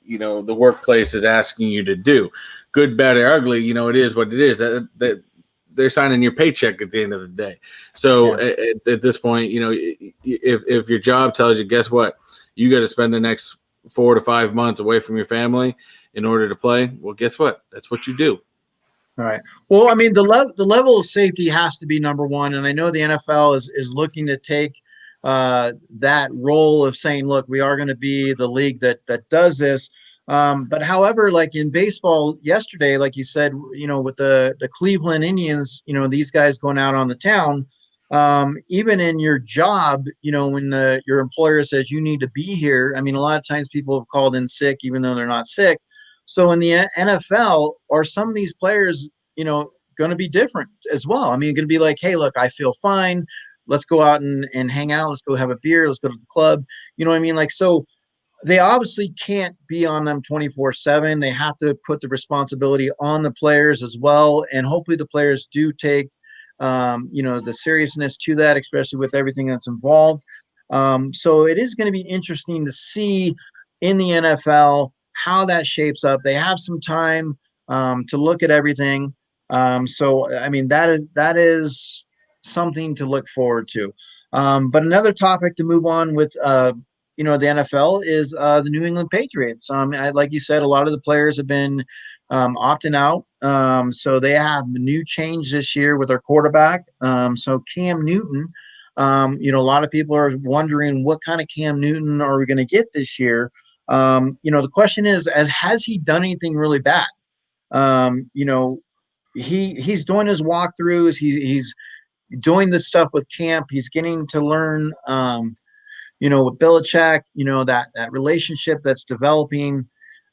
workplace is asking you to do. Good, bad, or ugly, it is what it is. That they're signing your paycheck at the end of the day. So at this point, if your job tells you, guess what, you got to spend the next 4 to 5 months away from your family in order to play. Well, guess what? That's what you do. All right. Well, I mean, the level of safety has to be number one, and I know the NFL is looking to take that role of saying, look, we are going to be the league that does this. But however, like in baseball yesterday, like you said, with the Cleveland Indians, these guys going out on the town, even in your job, when your employer says you need to be here, I mean, a lot of times people have called in sick, even though they're not sick. So in the NFL, are some of these players, going to be different as well? I mean, going to be like, hey, look, I feel fine. Let's go out and hang out. Let's go have a beer. Let's go to the club. You know what I mean? Like, so they obviously can't be on them 24/7. They have to put the responsibility on the players as well. And hopefully the players do take, the seriousness to that, especially with everything that's involved. So it is going to be interesting to see in the NFL how that shapes up. They have some time to look at everything. So, I mean, that is something to look forward to. But another topic to move on with, the NFL is the New England Patriots. Like you said, a lot of the players have been opting out. So they have a new change this year with their quarterback. So Cam Newton, a lot of people are wondering what kind of Cam Newton are we going to get this year? The question is, has he done anything really bad? He's doing his walkthroughs. He's doing this stuff with camp. He's getting to learn, with Belichick, that relationship that's developing.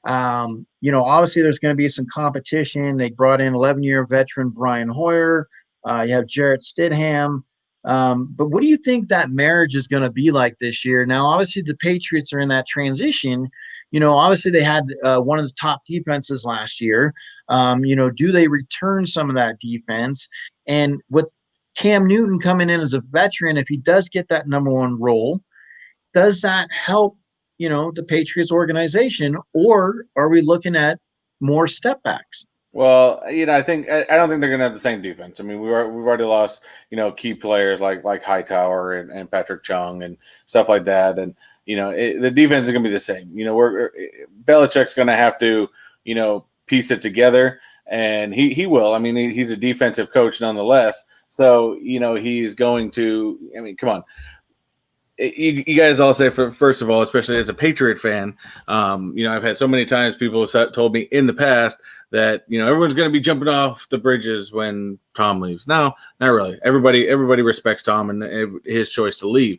Obviously there's going to be some competition. They brought in 11-year veteran Brian Hoyer. You have Jarrett Stidham. But what do you think that marriage is going to be like this year? Now, obviously the Patriots are in that transition. Obviously they had one of the top defenses last year. Do they return some of that defense? And what Cam Newton coming in as a veteran, if he does get that number one role, does that help, the Patriots organization, or are we looking at more step backs? Well, I don't think they're going to have the same defense. I mean, we've already lost, key players like Hightower and Patrick Chung and stuff like that, and the defense is going to be the same. Belichick's going to have to, piece it together, and he will. I mean, he's a defensive coach nonetheless, so he's going to. I mean, come on. You guys all say, first of all, especially as a Patriot fan, I've had so many times people have told me in the past that everyone's going to be jumping off the bridges when Tom leaves. No, not really. Everybody respects Tom and his choice to leave.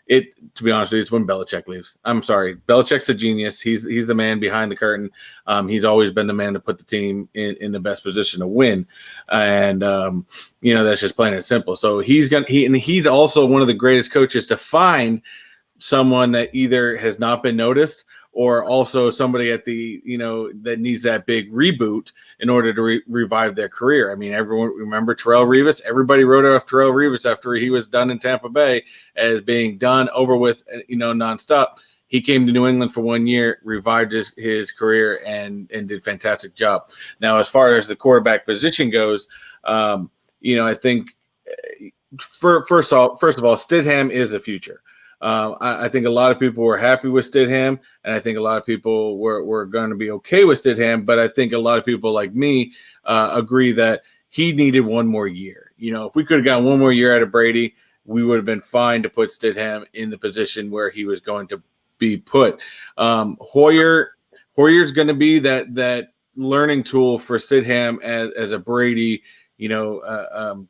To be honest with you, it's when Belichick leaves. I'm sorry, Belichick's a genius. He's the man behind the curtain. He's always been the man to put the team in the best position to win, and that's just plain and simple. So he's also one of the greatest coaches to find someone that either has not been noticed or also somebody at the that needs that big reboot in order to revive their career. I mean, everyone remember Terrell Revis. Everybody wrote off Terrell Revis after he was done in Tampa Bay as being done, over with, nonstop. He came to New England for 1 year, revived his career, and did a fantastic job. Now, as far as the quarterback position goes, I think first of all, Stidham is the future. I think a lot of people were happy with Stidham, and I think a lot of people were going to be okay with Stidham, but I think a lot of people like me agree that he needed one more year. If we could have gotten one more year out of Brady, we would have been fine to put Stidham in the position where he was going to be put. Hoyer's going to be that learning tool for Stidham as a Brady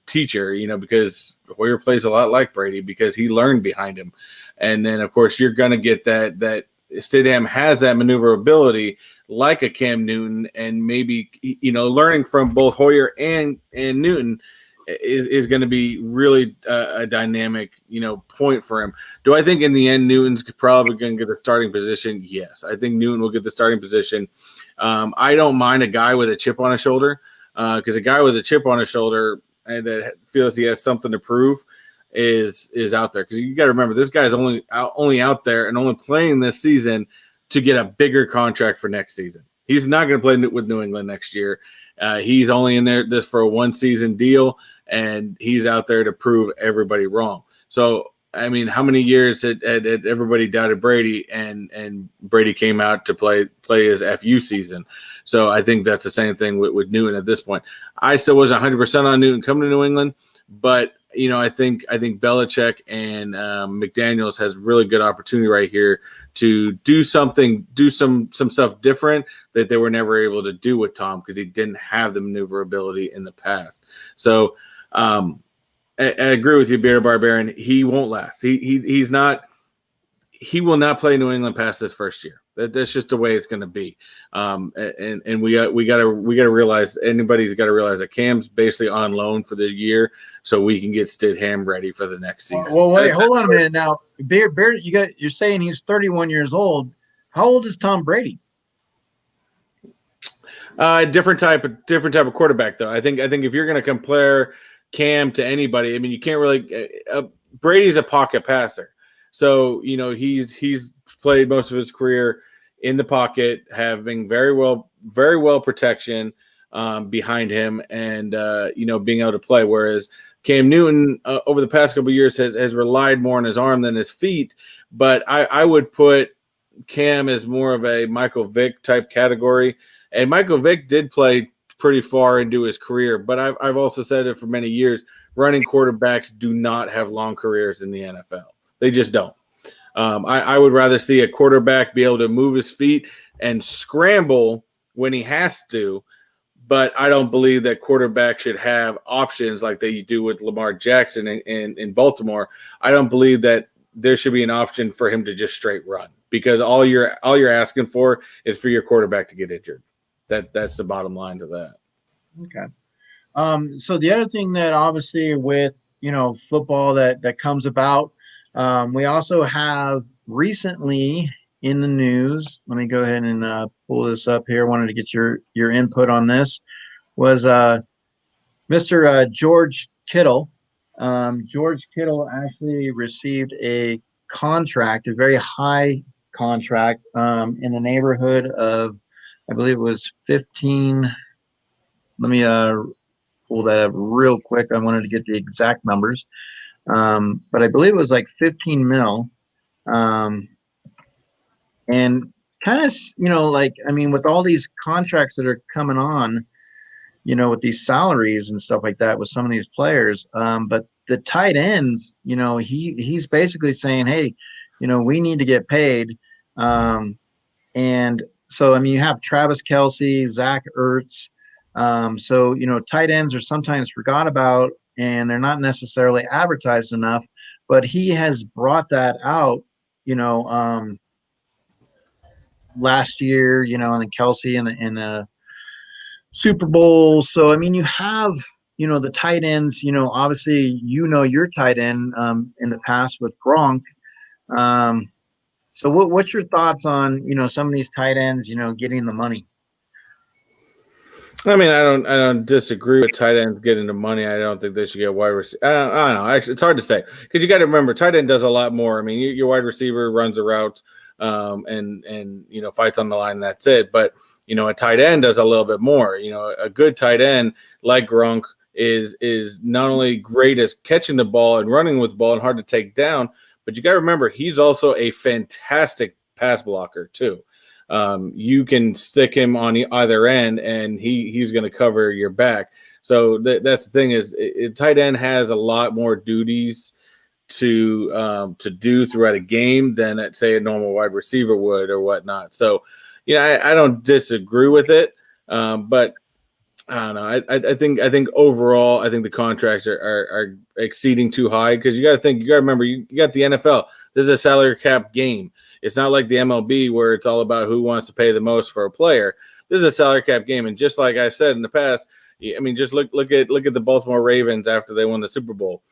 teacher, because Hoyer plays a lot like Brady because he learned behind him. And then, of course, you're going to get that Stidham has that maneuverability like a Cam Newton, and maybe, learning from both Hoyer and Newton is going to be really a dynamic, point for him. Do I think in the end Newton's probably going to get the starting position? Yes, I think Newton will get the starting position. I don't mind a guy with a chip on his shoulder. Because a guy with a chip on his shoulder and that feels he has something to prove is out there. Because you got to remember, this guy's only out there and only playing this season to get a bigger contract for next season. He's not going to play with New England next year. He's only in there this for a 1-season deal, and he's out there to prove everybody wrong. So, I mean, how many years had everybody doubted Brady, and Brady came out to play his FU season? So I think that's the same thing with Newton at this point. I still wasn't 100% on Newton coming to New England, but I think Belichick and McDaniels has really good opportunity right here to do some stuff different that they were never able to do with Tom because he didn't have the maneuverability in the past. So I agree with you, Bearded Barbarian. He won't last. He's not. He will not play New England past this first year. That's just the way it's going to be. And we got to realize, anybody's got to realize that Cam's basically on loan for the year, so we can get Stidham ready for the next season. Well, wait, hold on a minute now. Beard, you're saying he's 31 years old. How old is Tom Brady? Different type of quarterback, though. I think if you're going to compare Cam to anybody, I mean, you can't really. Brady's a pocket passer. So, he's played most of his career in the pocket, having very well protection behind him and, being able to play. Whereas Cam Newton over the past couple of years has relied more on his arm than his feet. But I would put Cam as more of a Michael Vick type category. And Michael Vick did play pretty far into his career. But I've also said it for many years, running quarterbacks do not have long careers in the NFL. They just don't. I would rather see a quarterback be able to move his feet and scramble when he has to, but I don't believe that quarterbacks should have options like they do with Lamar Jackson in Baltimore. I don't believe that there should be an option for him to just straight run, because all you're asking for is for your quarterback to get injured. That's the bottom line to that. Okay. So the other thing that obviously with football that comes about. We also have recently in the news, let me go ahead and pull this up here. Wanted to get your input on this, was Mr. George Kittle George Kittle actually received a contract, a very high contract, in the neighborhood of, I believe it was 15. Let me pull that up real quick. I wanted to get the exact numbers, but I believe it was like 15 mil. Um, and kind of, like, I mean, with all these contracts that are coming on, with these salaries and stuff like that with some of these players. But the tight ends, he's basically saying, hey, we need to get paid. And so, I mean, you have Travis Kelsey, Zach Ertz. So, tight ends are sometimes forgot about and they're not necessarily advertised enough, but he has brought that out, last year, and then Kelsey in Super Bowl. So, I mean, you have, the tight ends, obviously, your tight end in the past with Gronk. So what's your thoughts on, some of these tight ends, getting the money? I mean, I don't disagree with tight ends getting the money. I don't think they should get wide receiver. I don't know. Actually, it's hard to say because you got to remember, tight end does a lot more. I mean, your wide receiver runs a route, and fights on the line. And that's it. But a tight end does a little bit more. A good tight end like Gronk is not only great as catching the ball and running with the ball and hard to take down, but you got to remember he's also a fantastic pass blocker too. You can stick him on either end, and he's going to cover your back. So that's the thing is, tight end has a lot more duties to do throughout a game than say a normal wide receiver would or whatnot. So, I don't disagree with it, but I don't know. I think overall, I think the contracts are exceeding too high because you got to remember, you got the NFL. This is a salary cap game. It's not like the MLB where it's all about who wants to pay the most for a player. This is a salary cap game, and just like I've said in the past, I mean, just look at the Baltimore Ravens after they won the Super Bowl.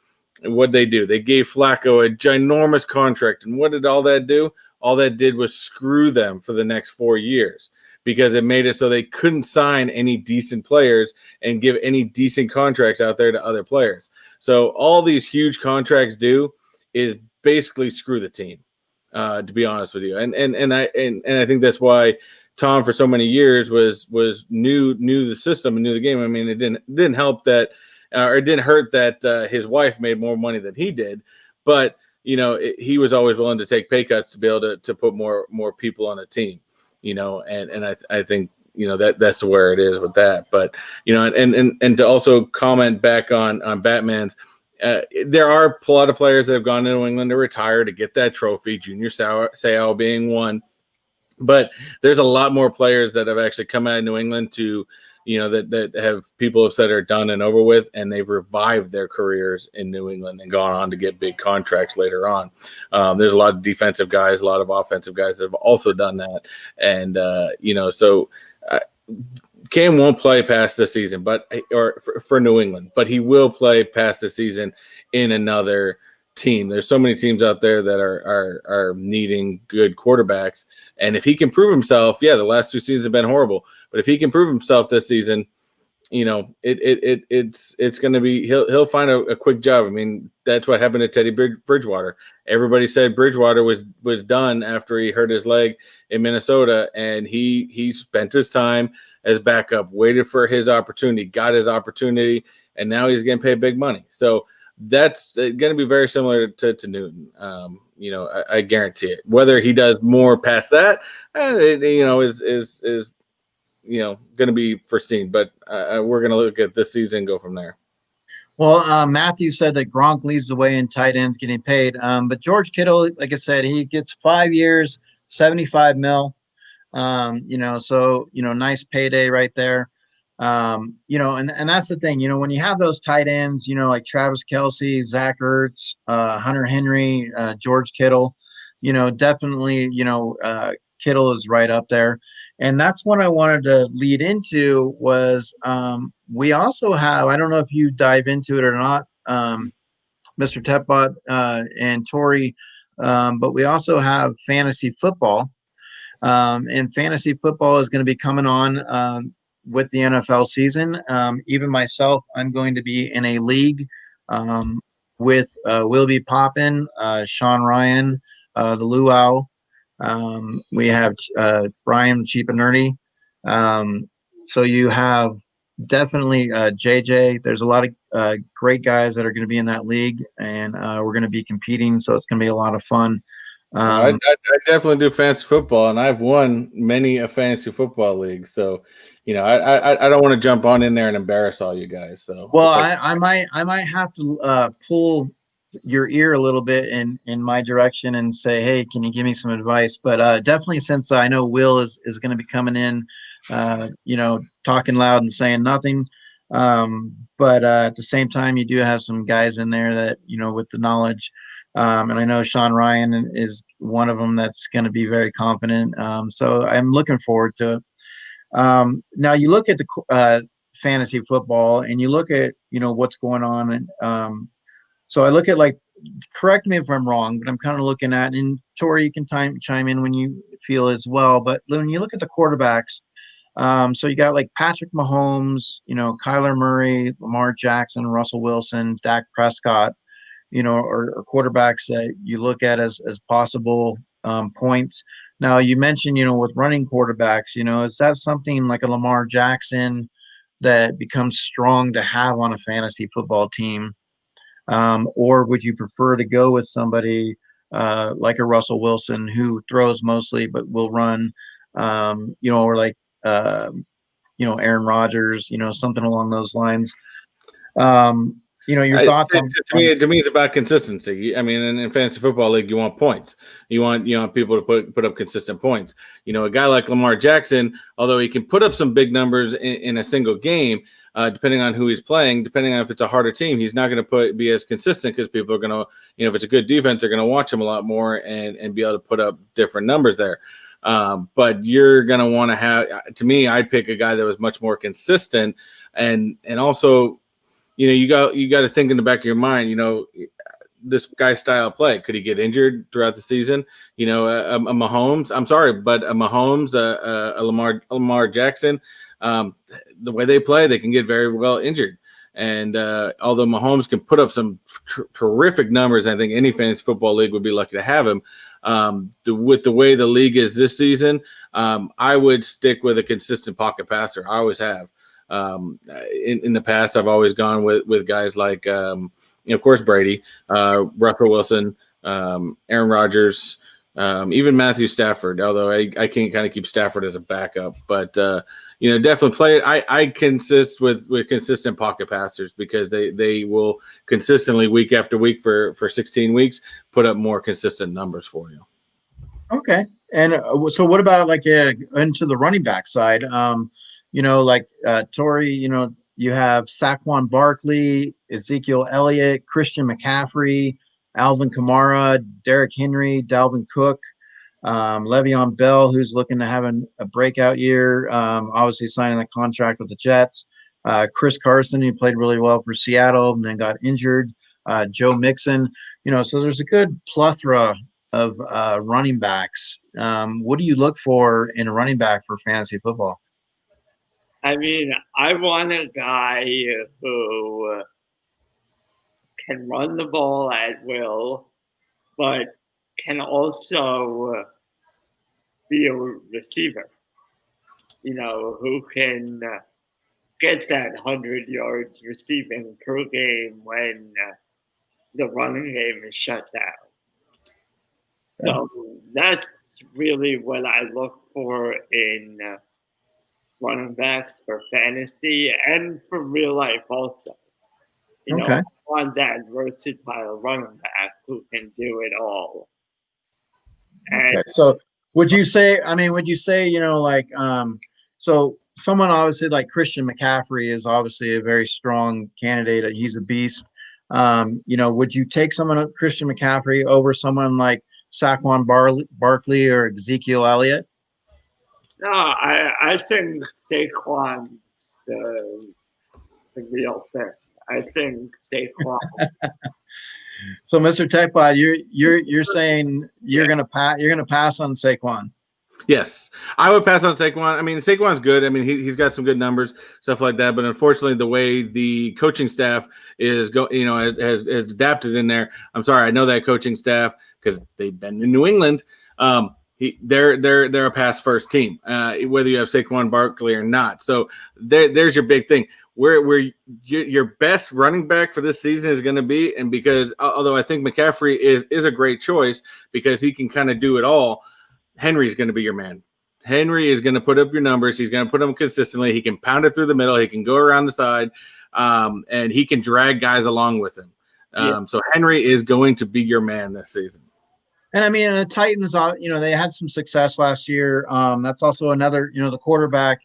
And what they do? They gave Flacco a ginormous contract, and what did all that do? All that did was screw them for the next 4 years because it made it so they couldn't sign any decent players and give any decent contracts out there to other players. So all these huge contracts do is basically screw the team. To be honest with you, and I think that's why Tom for so many years was knew the system and knew the game. I mean, it didn't help that, or it didn't hurt that his wife made more money than he did, but he was always willing to take pay cuts to be able to put more people on the team. And I think that's where it is with that. But and to also comment back on Batman's. There are a lot of players that have gone to New England to retire to get that trophy, Junior Seau being one. But there's a lot more players that have actually come out of New England to, that have people have said are done and over with, and they've revived their careers in New England and gone on to get big contracts later on. There's a lot of defensive guys, a lot of offensive guys that have also done that. And, so Cam won't play past the season, for New England, but he will play past the season in another team. There's so many teams out there that are needing good quarterbacks, and if he can prove himself, the last 2 seasons have been horrible, but if he can prove himself this season, it's going to be he'll find a quick job. I mean, that's what happened to Teddy Bridgewater. Everybody said Bridgewater was done after he hurt his leg in Minnesota, and he spent his time as backup, waited for his opportunity, got his opportunity, and now he's getting paid big money. So that's going to be very similar to Newton. I guarantee it. Whether he does more past that, is going to be foreseen. But we're going to look at this season and go from there. Well, Matthew said that Gronk leads the way in tight ends getting paid. But George Kittle, like I said, he gets 5 years, 75 mil. So, nice payday right there. And that's the thing, when you have those tight ends, like Travis Kelsey, Zach Ertz, Hunter Henry, George Kittle, definitely, Kittle is right up there. And that's what I wanted to lead into was, we also have, I don't know if you dive into it or not, Mr. Tepbot, and Tori, but we also have fantasy football. And fantasy football is going to be coming on with the NFL season. Even myself, I'm going to be in a league with Will Be Poppin', Sean Ryan, the Luau. We have Brian Cheap and Nerdy. So you have definitely JJ. There's a lot of great guys that are going to be in that league, and we're going to be competing. So it's going to be a lot of fun. I definitely do fantasy football, and I've won many a fantasy football league. So, I don't want to jump on in there and embarrass all you guys. So, well, I might have to pull your ear a little bit in my direction and say, hey, can you give me some advice? But definitely, since I know Will is going to be coming in, talking loud and saying nothing. But at the same time, you do have some guys in there that, with the knowledge. And I know Sean Ryan is one of them that's going to be very confident. So I'm looking forward to it. Now you look at the fantasy football and you look at, what's going on. And so I look at, like, correct me if I'm wrong, but I'm kind of looking at, and Tori, you can chime in when you feel as well. But when you look at the quarterbacks, so you got like Patrick Mahomes, Kyler Murray, Lamar Jackson, Russell Wilson, Dak Prescott, or quarterbacks that you look at as possible points. Now you mentioned, with running quarterbacks, is that something like a Lamar Jackson that becomes strong to have on a fantasy football team? Or would you prefer to go with somebody like a Russell Wilson who throws mostly but will run, or like, Aaron Rodgers, something along those lines? Your thoughts on to me, it's about consistency. I mean, in fantasy football league, you want points. You want people to put up consistent points. A guy like Lamar Jackson, although he can put up some big numbers in a single game, depending on who he's playing, depending on if it's a harder team, he's not going to be as consistent because people are going to, if it's a good defense, they're going to watch him a lot more and be able to put up different numbers there. But you're going to want to have, to me, I'd pick a guy that was much more consistent and also, you got to think in the back of your mind, this guy's style of play. Could he get injured throughout the season? A Mahomes, I'm sorry, but a Mahomes, a Lamar Jackson, the way they play, they can get very well injured. And although Mahomes can put up some terrific numbers, I think any fantasy football league would be lucky to have him. With the way the league is this season, I would stick with a consistent pocket passer. I always have. In the past, I've always gone with guys like, of course, Brady, Russell Wilson, Aaron Rodgers, even Matthew Stafford, although I can kind of keep Stafford as a backup. But, definitely play it. I consist with consistent pocket passers because they will consistently week after week for 16 weeks put up more consistent numbers for you. Okay. And so what about like into the running back side? Like Tori, you have Saquon Barkley, Ezekiel Elliott, Christian McCaffrey, Alvin Kamara, Derrick Henry, Dalvin Cook, Le'Veon Bell, who's looking to have a breakout year, obviously signing a contract with the Jets. Chris Carson, who played really well for Seattle and then got injured. Joe Mixon, so there's a good plethora of running backs. What do you look for in a running back for fantasy football? I mean, I want a guy who can run the ball at will, but can also be a receiver, who can get that 100 yards receiving per game when the running game is shut down. So that's really what I look for in running backs for fantasy and for real life also. I want that versatile running back who can do it all. And so would you say, so someone obviously like Christian McCaffrey is obviously a very strong candidate. He's a beast. Would you take someone like Christian McCaffrey over someone like Saquon Barkley or Ezekiel Elliott? No, I think Saquon's the real thing. I think Saquon. So, Mr. Techbot, you're saying you're gonna pass on Saquon? Yes, I would pass on Saquon. I mean, Saquon's good. I mean, he's got some good numbers, stuff like that. But unfortunately, the way the coaching staff is has adapted in there. I'm sorry, I know that coaching staff because they've been in New England. They're a pass first team, whether you have Saquon Barkley or not. So there's your big thing. Where your best running back for this season is going to be, and because although I think McCaffrey is a great choice because he can kind of do it all. Henry's going to be your man. Henry is going to put up your numbers. He's going to put them consistently. He can pound it through the middle. He can go around the side, and he can drag guys along with him. So Henry is going to be your man this season. And I mean, the Titans, they had some success last year. That's also another, the quarterback,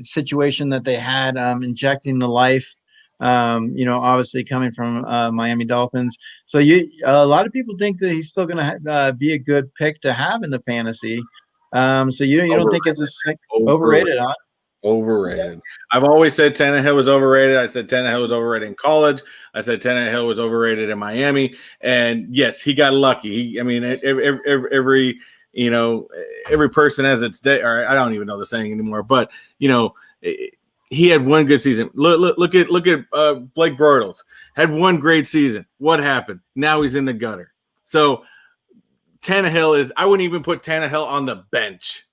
situation that they had, injecting the life. Obviously coming from Miami Dolphins. So a lot of people think that he's still going to be a good pick to have in the fantasy. So you don't think it's overrated, huh? Overrated. I've always said Tannehill was overrated. I said Tannehill was overrated in college. I said Tannehill was overrated in Miami. And yes, he got lucky. Every person has its day. Or I don't even know the saying anymore. But he had one good season. Look at Blake Bortles. Had one great season. What happened? Now he's in the gutter. So Tannehill I wouldn't even put Tannehill on the bench.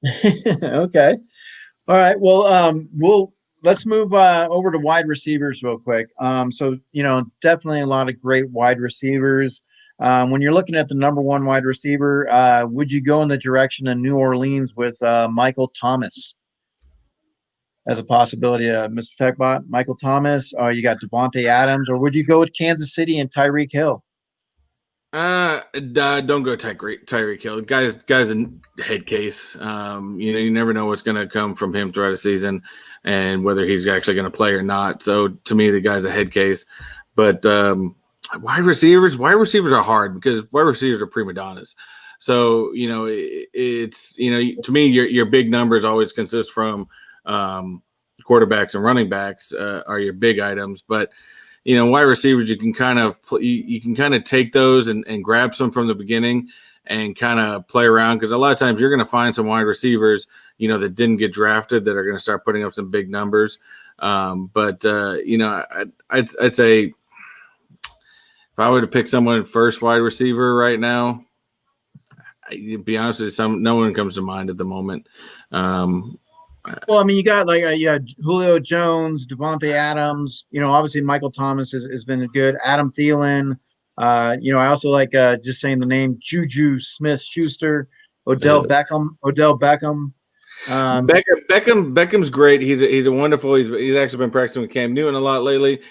Okay. All right. Well, let's move over to wide receivers real quick. So definitely a lot of great wide receivers. When you're looking at the number one wide receiver, would you go in the direction of New Orleans with Michael Thomas as a possibility? Mr. Techbot, Michael Thomas, or you got Devontae Adams, or would you go with Kansas City and Tyreek Hill? Don't go Tyreek Hill. Guy's a head case. You never know what's going to come from him throughout the season and whether he's actually going to play or not. So to me, the guy's a head case. But wide receivers are hard because wide receivers are prima donnas. So it's to me your big numbers always consist from quarterbacks and running backs are your big items, but wide receivers, you can kind of take those and grab some from the beginning and kind of play around because a lot of times you're going to find some wide receivers, that didn't get drafted that are going to start putting up some big numbers. I'd say if I were to pick someone first wide receiver right now, to be honest with you, no one comes to mind at the moment. Well, I mean, you got Julio Jones, Devontae Adams. Obviously Michael Thomas has been good. Adam Thielen. I also like just saying the name Juju Smith-Schuster, Odell Beckham. Beckham's great. He's a wonderful. He's actually been practicing with Cam Newton a lot lately.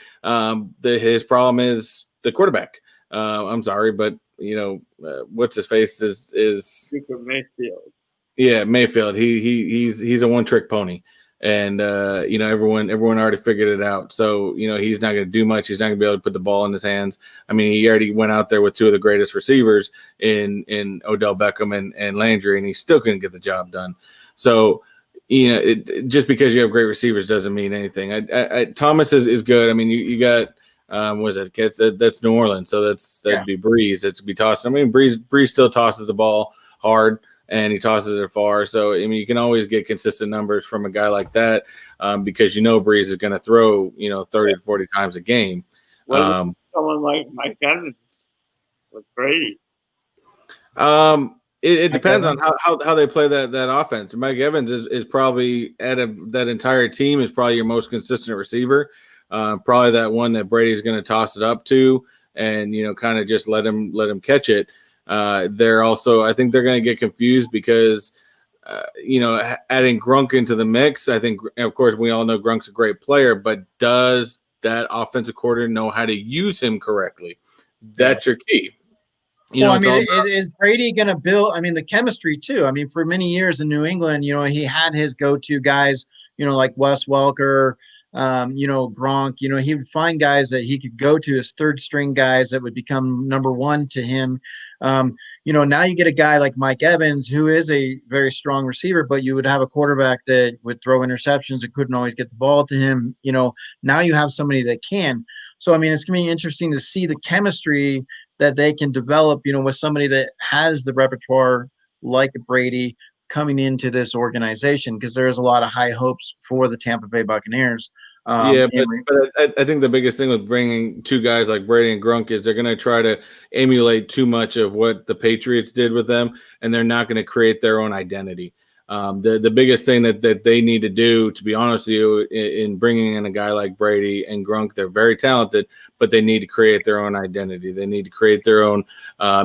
His problem is the quarterback. I'm sorry, but what's his face is Super Mayfield. Yeah, Mayfield. He's a one-trick pony, and everyone already figured it out. So he's not going to do much. He's not going to be able to put the ball in his hands. I mean, he already went out there with two of the greatest receivers in Odell Beckham and Landry, and he's still going to get the job done. So just because you have great receivers doesn't mean anything. Thomas is good. I mean, you got that's New Orleans, so that'd be Breeze. It's be tossing. I mean, Breeze still tosses the ball hard. And he tosses it far. So, I mean, you can always get consistent numbers from a guy like that because Breeze is going to throw, 30 to 40 times a game. Someone like Mike Evans with Brady? It depends on how they play that offense. Mike Evans is probably that entire team is probably your most consistent receiver. Probably that one that Brady's going to toss it up to and, kind of just let him catch it. They're also, I think they're going to get confused because, adding Grunk into the mix, I think, of course, we all know Grunk's a great player, but does that offensive coordinator know how to use him correctly? That's your key. Is Brady going to build, the chemistry too? I mean, for many years in New England, he had his go-to guys, like Wes Welker, Gronk, he would find guys that he could go to as third string guys that would become number one to him. Now you get a guy like Mike Evans, who is a very strong receiver, but you would have a quarterback that would throw interceptions and couldn't always get the ball to him. Now you have somebody that can. So, it's going to be interesting to see the chemistry that they can develop, with somebody that has the repertoire like Brady coming into this organization, because there's a lot of high hopes for the Tampa Bay Buccaneers. But I think the biggest thing with bringing two guys like Brady and Gronk is they're going to try to emulate too much of what the Patriots did with them, and they're not going to create their own identity. The biggest thing that they need to do, to be honest with you, in bringing in a guy like Brady and Gronk, they're very talented, but they need to create their own identity. They need to create their own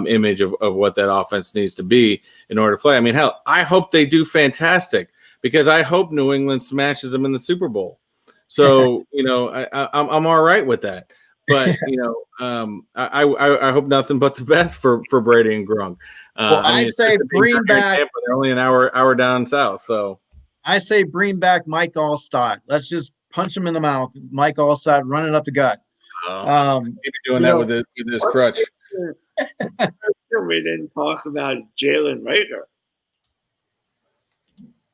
image of what that offense needs to be in order to play. Hell, I hope they do fantastic, because I hope New England smashes them in the Super Bowl. So, I'm all right with that. But, I hope nothing but the best for Brady and Gronk. I say bring back. Tampa, they're only an hour down south. So I say bring back Mike Allstott. Let's just punch him in the mouth. Mike Allstott, run it up the gut. Maybe doing that with his crutch. We didn't talk about Jalen Rager.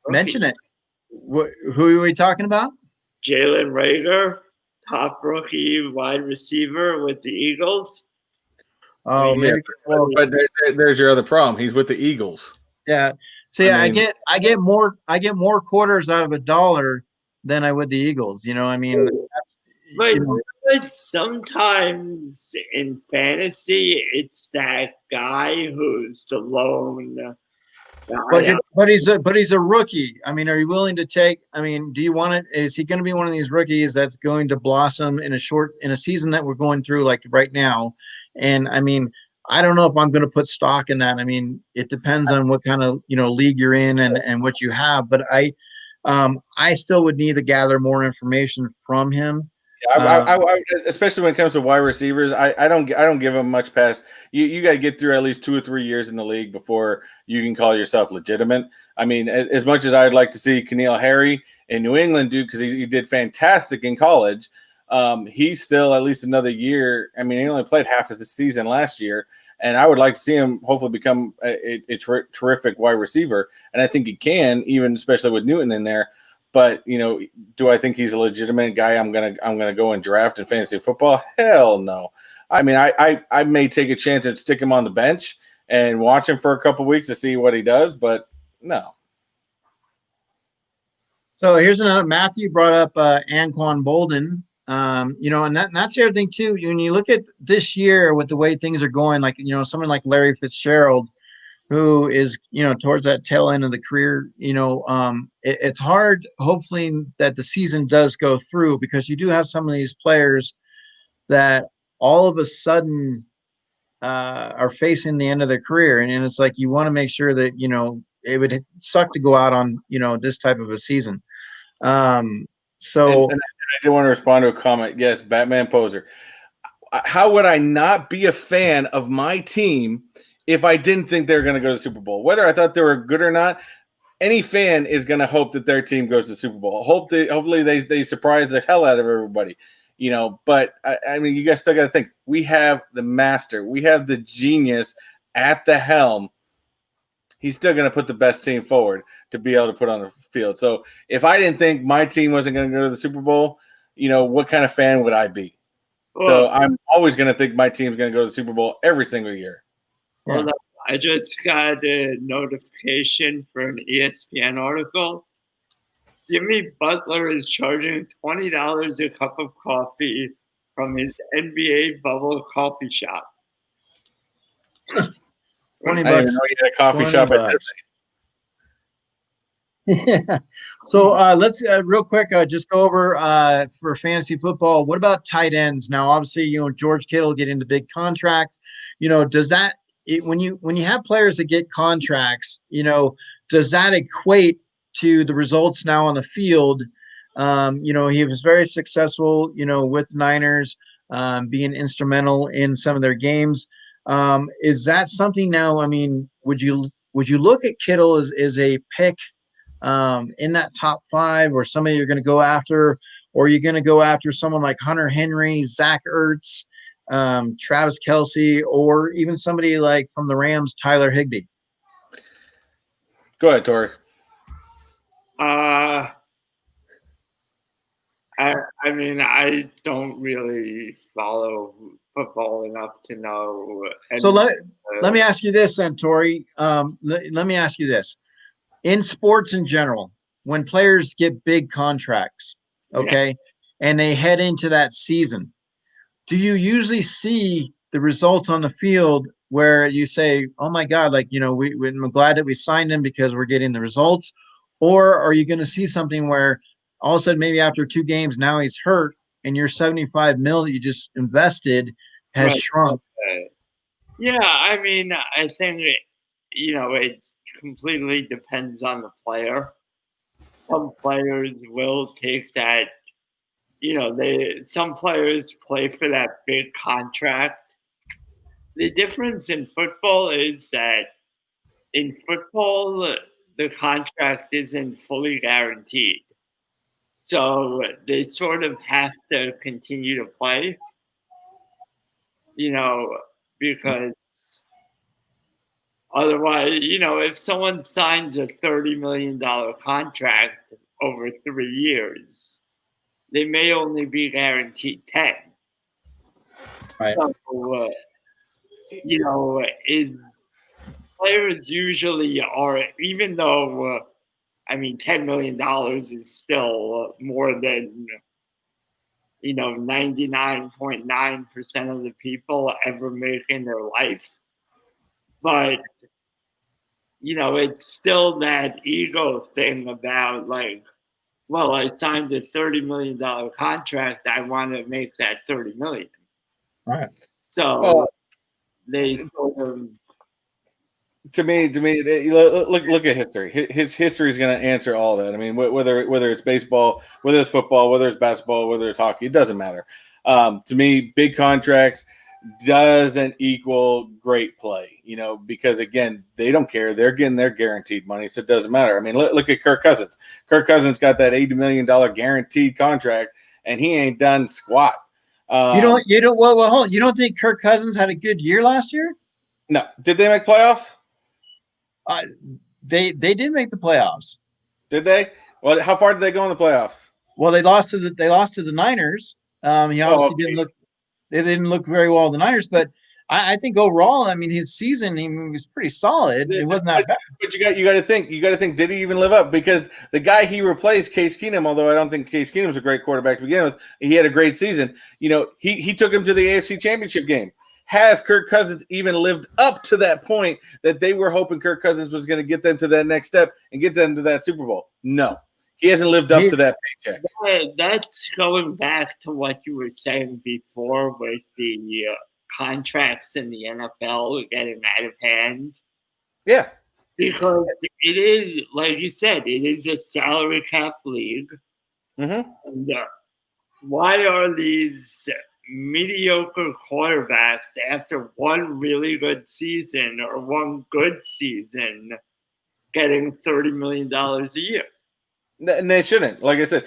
Mention it. Who are we talking about? Jalen Rager, top rookie wide receiver with the Eagles. Oh, maybe. But there's your other problem. He's with the Eagles. Yeah. See, I get more quarters out of $1 than I would the Eagles. But sometimes in fantasy, it's that guy who's the lone. But he's a rookie. Are you willing to take? Do you want it? Is he going to be one of these rookies that's going to blossom in a season that we're going through like right now? And I don't know if I'm going to put stock in that. It depends on what kind of league you're in and what you have. But I still would need to gather more information from him. I especially when it comes to wide receivers, I don't give them much pass. You got to get through at least 2 or 3 years in the league before you can call yourself legitimate. As much as I'd like to see N'Keal Harry in New England do, because he did fantastic in college, he's still at least another year. He only played half of the season last year, and I would like to see him hopefully become a terrific wide receiver, and I think he can, even especially with Newton in there. But do I think he's a legitimate guy I'm gonna go and draft in fantasy football? Hell no. I may take a chance and stick him on the bench and watch him for a couple weeks to see what he does, but no. So here's another. Matthew brought up Anquan Bolden. And that's the other thing too. When you look at this year with the way things are going, like someone like Larry Fitzgerald, who is towards that tail end of the career, it's hard, hopefully, that the season does go through, because you do have some of these players that all of a sudden are facing the end of their career, and it's like you want to make sure that it would suck to go out on this type of a season. So and I do want to respond to a comment. Yes, Batman Poser. How would I not be a fan of my team if I didn't think they were going to go to the Super Bowl? Whether I thought they were good or not, any fan is going to hope that their team goes to the Super Bowl. Hopefully they surprise the hell out of everybody. But you guys still got to think, we have the master, we have the genius at the helm. He's still going to put the best team forward to be able to put on the field. So if I didn't think my team wasn't going to go to the Super Bowl, what kind of fan would I be? Well, so I'm always going to think my team's going to go to the Super Bowl every single year. Well, I just got a notification for an ESPN article. Jimmy Butler is charging $20 a cup of coffee from his NBA bubble coffee shop. $20. I didn't know you had a coffee shop at Yeah. So let's real quick just go over for fantasy football. What about tight ends? Now, obviously, George Kittle getting the big contract. Does that when you have players that get contracts, does that equate to the results now on the field? He was very successful, with the Niners, being instrumental in some of their games. Is that something now? Would you look at Kittle as a pick in that top 5, or somebody you're going to go after, or are you going to go after someone like Hunter Henry, Zach Ertz, Travis Kelce, or even somebody like from the Rams, Tyler Higbee? Go ahead, Tori. I mean, I don't really follow football enough to know. So let me ask you this then, Tori. Let me ask you this. In sports in general, when players get big contracts, okay, and they head into that season, do you usually see the results on the field where you say, oh my God, like, we're glad that we signed him because we're getting the results? Or are you going to see something where all of a sudden, maybe after 2 games, now he's hurt and your 75 mil that you just invested has shrunk? Okay. Yeah, I mean, I think, it completely depends on the player. Some players will take that, some players play for that big contract. The difference in football is that in football, the contract isn't fully guaranteed. So they sort of have to continue to play, because otherwise, if someone signs a $30 million contract over 3 years, they may only be guaranteed 10. Right. So, is players usually are, even though, $10 million is still more than, 99.9% of the people ever make in their life. But, it's still that ego thing about like, well, I signed a $30 million contract. I want to make that 30 million. Right. So they sort of. To me, look at history. His history is going to answer all that. I mean, whether it's baseball, whether it's football, whether it's basketball, whether it's hockey, it doesn't matter. To me, big contracts doesn't equal great play. Because again, they don't care. They're getting their guaranteed money, so it doesn't matter. I mean, look at Kirk Cousins. Kirk Cousins got that $80 million guaranteed contract, and he ain't done squat. Well, hold on. You don't think Kirk Cousins had a good year last year? No. Did they make playoffs? They did make the playoffs. Did they? Well, how far did they go in the playoffs? Well, they lost to the Niners. He obviously didn't look very well in the Niners, but I think overall, I mean, his season he was pretty solid. It wasn't that bad. But you got to think. Did he even live up? Because the guy he replaced, Case Keenum, although I don't think Case Keenum's a great quarterback to begin with, he had a great season. He took him to the AFC Championship game. Has Kirk Cousins even lived up to that point that they were hoping Kirk Cousins was going to get them to that next step and get them to that Super Bowl? No, he hasn't lived up to that paycheck. That's going back to what you were saying before with the contracts in the NFL getting out of hand. Yeah. Because it is, like you said, it is a salary cap league. Mm-hmm. And why are these mediocre quarterbacks after one really good season or one good season getting $30 million a year? And they shouldn't. Like I said,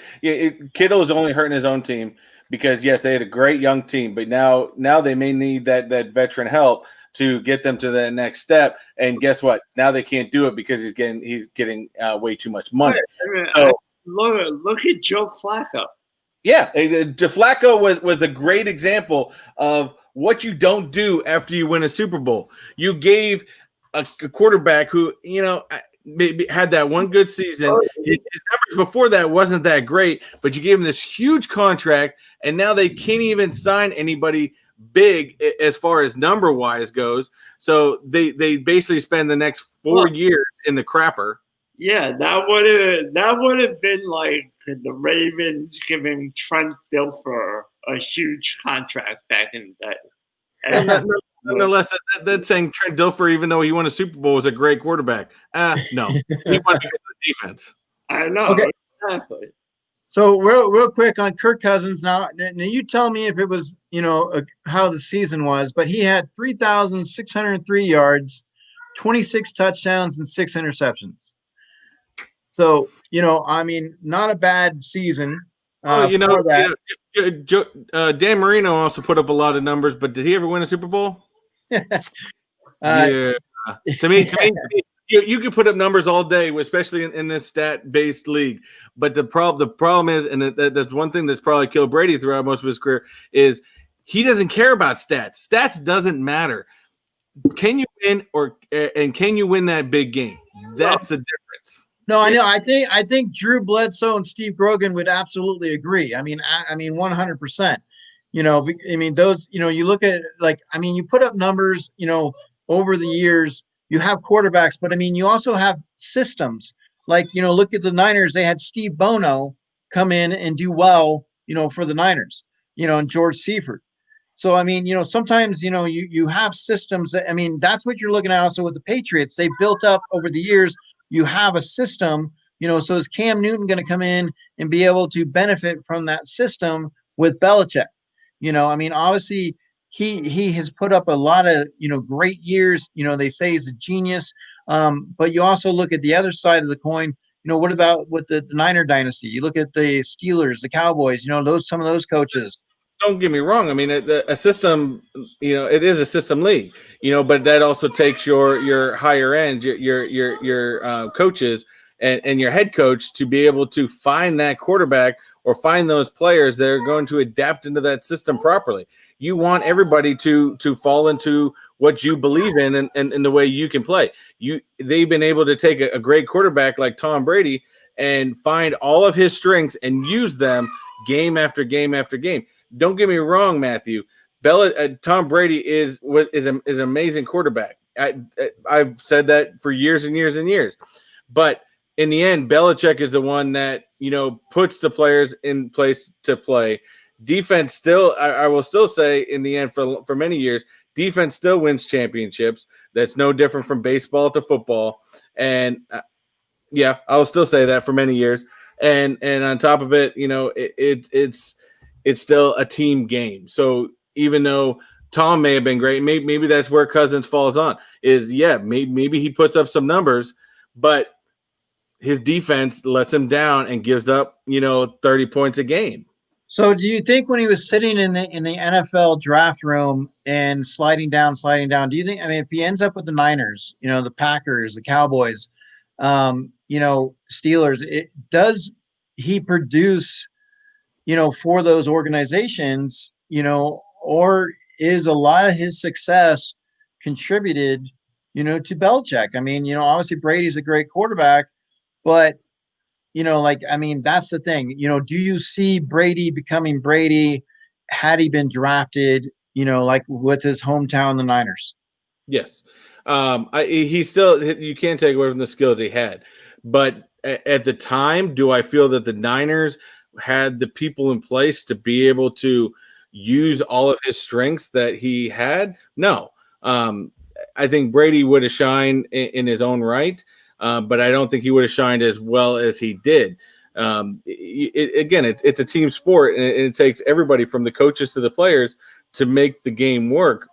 Kittle is only hurting his own team because, yes, they had a great young team, but now they may need that veteran help to get them to the next step. And guess what? Now they can't do it because he's getting way too much money. Look at Joe Flacco. Yeah, Flacco was the great example of what you don't do after you win a Super Bowl. You gave a quarterback who, maybe had that one good season. His numbers before that wasn't that great, but you gave him this huge contract, and now they can't even sign anybody big as far as number-wise goes. So they basically spend the next 4 years in the crapper. Yeah, that would have been like the Ravens giving Trent Dilfer a huge contract back in the day. And nonetheless, that's saying Trent Dilfer, even though he won a Super Bowl, was a great quarterback. No, he won because of the defense. I know. Okay. Exactly. So real quick on Kirk Cousins. Now you tell me if it was, how the season was, but he had 3,603 yards, 26 touchdowns, and 6 interceptions. So, not a bad season. Oh, for that. Dan Marino also put up a lot of numbers, but did he ever win a Super Bowl? Yeah. To me, you can put up numbers all day, especially in this stat-based league. But the problem is, and that's one thing that's probably killed Brady throughout most of his career, is he doesn't care about stats. Stats doesn't matter. Can you win and can you win that big game? That's the difference. No, I know. I think Drew Bledsoe and Steve Grogan would absolutely agree. I mean, 100%. You know, I mean, those, you know, you look at like, I mean, you put up numbers, you know, over the years, you have quarterbacks, but I mean, you also have systems. Like, you know, look at the Niners. They had Steve Bono come in and do well, you know, for the Niners, you know, and George Seifert. So I mean, you know, sometimes you know you have systems that I mean that's what you're looking at also with the Patriots. They built up over the years. You have a system, you know. So is Cam Newton going to come in and be able to benefit from that system with Belichick? You know, I mean, obviously he has put up a lot of you know great years. You know, they say he's a genius, but you also look at the other side of the coin. You know, what about with the Niner dynasty? You look at the Steelers, the Cowboys. You know, those some of those coaches. Don't get me wrong. I mean, a system, you know, it is a system league, you know, but that also takes your higher end, your coaches and your head coach to be able to find that quarterback or find those players that are going to adapt into that system properly. You want everybody to fall into what you believe in and the way you can play. They've been able to take a great quarterback like Tom Brady and find all of his strengths and use them game after game after game. Don't get me wrong, Matthew. Tom Brady is an amazing quarterback. I've said that for years and years and years. But in the end, Belichick is the one that you know puts the players in place to play. Defense still, I will still say, in the end, for many years, defense still wins championships. That's no different from baseball to football. And yeah, I'll still say that for many years. And on top of it, you know, it's still a team game. So even though Tom may have been great, maybe that's where Cousins falls on. Maybe he puts up some numbers, but his defense lets him down and gives up, you know, 30 points a game. So do you think when he was sitting in the NFL draft room and sliding down, do you think I mean if he ends up with the Niners, you know, the Packers, the Cowboys, you know, Steelers, does he produce you know, for those organizations, you know, or is a lot of his success contributed, you know, to Belichick? I mean, you know, obviously Brady's a great quarterback, but you know, like I mean, that's the thing. You know, do you see Brady becoming Brady had he been drafted, you know, like with his hometown, the Niners? Yes. He still, you can't take away from the skills he had. But at the time, do I feel that the Niners had the people in place to be able to use all of his strengths that he had? No. I think Brady would have shined in his own right, but I don't think he would have shined as well as he did. It's a team sport, and it takes everybody from the coaches to the players to make the game work.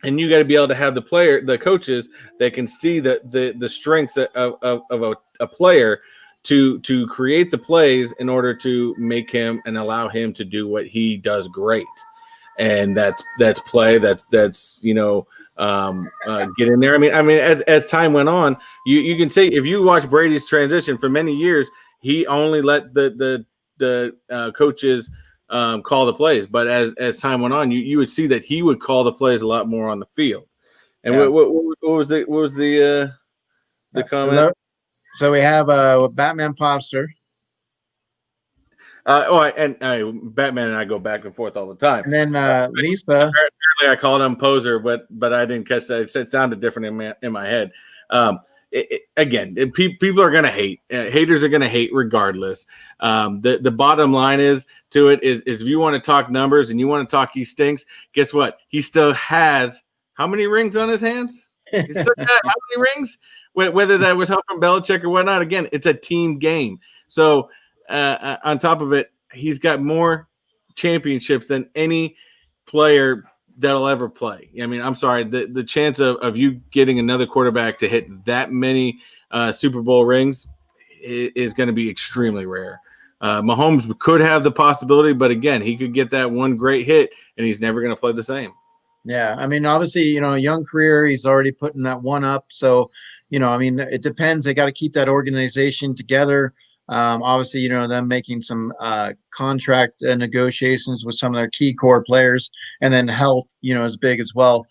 And you got to be able to have the coaches that can see the strengths of a player to create the plays in order to make him and allow him to do what he does great. And that's play. That's you know get in there. I mean, as time went on, you can see if you watch Brady's transition for many years, he only let the coaches call the plays. But as time went on, you would see that he would call the plays a lot more on the field. And yeah. what was the comment? So we have Batman Popster. Batman and I go back and forth all the time. And then Lisa. Apparently I called him poser, but I didn't catch that. It sounded different in my head. People are going to hate. Haters are going to hate regardless. The bottom line is if you want to talk numbers and you want to talk he stinks, guess what? He still has how many rings on his hands? He still got how many rings? Whether that was help from Belichick or whatnot, again, it's a team game. So on top of it, he's got more championships than any player that'll ever play. I mean, I'm sorry, the chance of you getting another quarterback to hit that many Super Bowl rings is going to be extremely rare. Mahomes could have the possibility, but again, he could get that one great hit, and he's never going to play the same. Yeah, I mean, obviously, young career, he's already putting that one up. So, I mean, it depends. They got to keep that organization together. Obviously, them making some contract negotiations with some of their key core players, and then health, is big as well.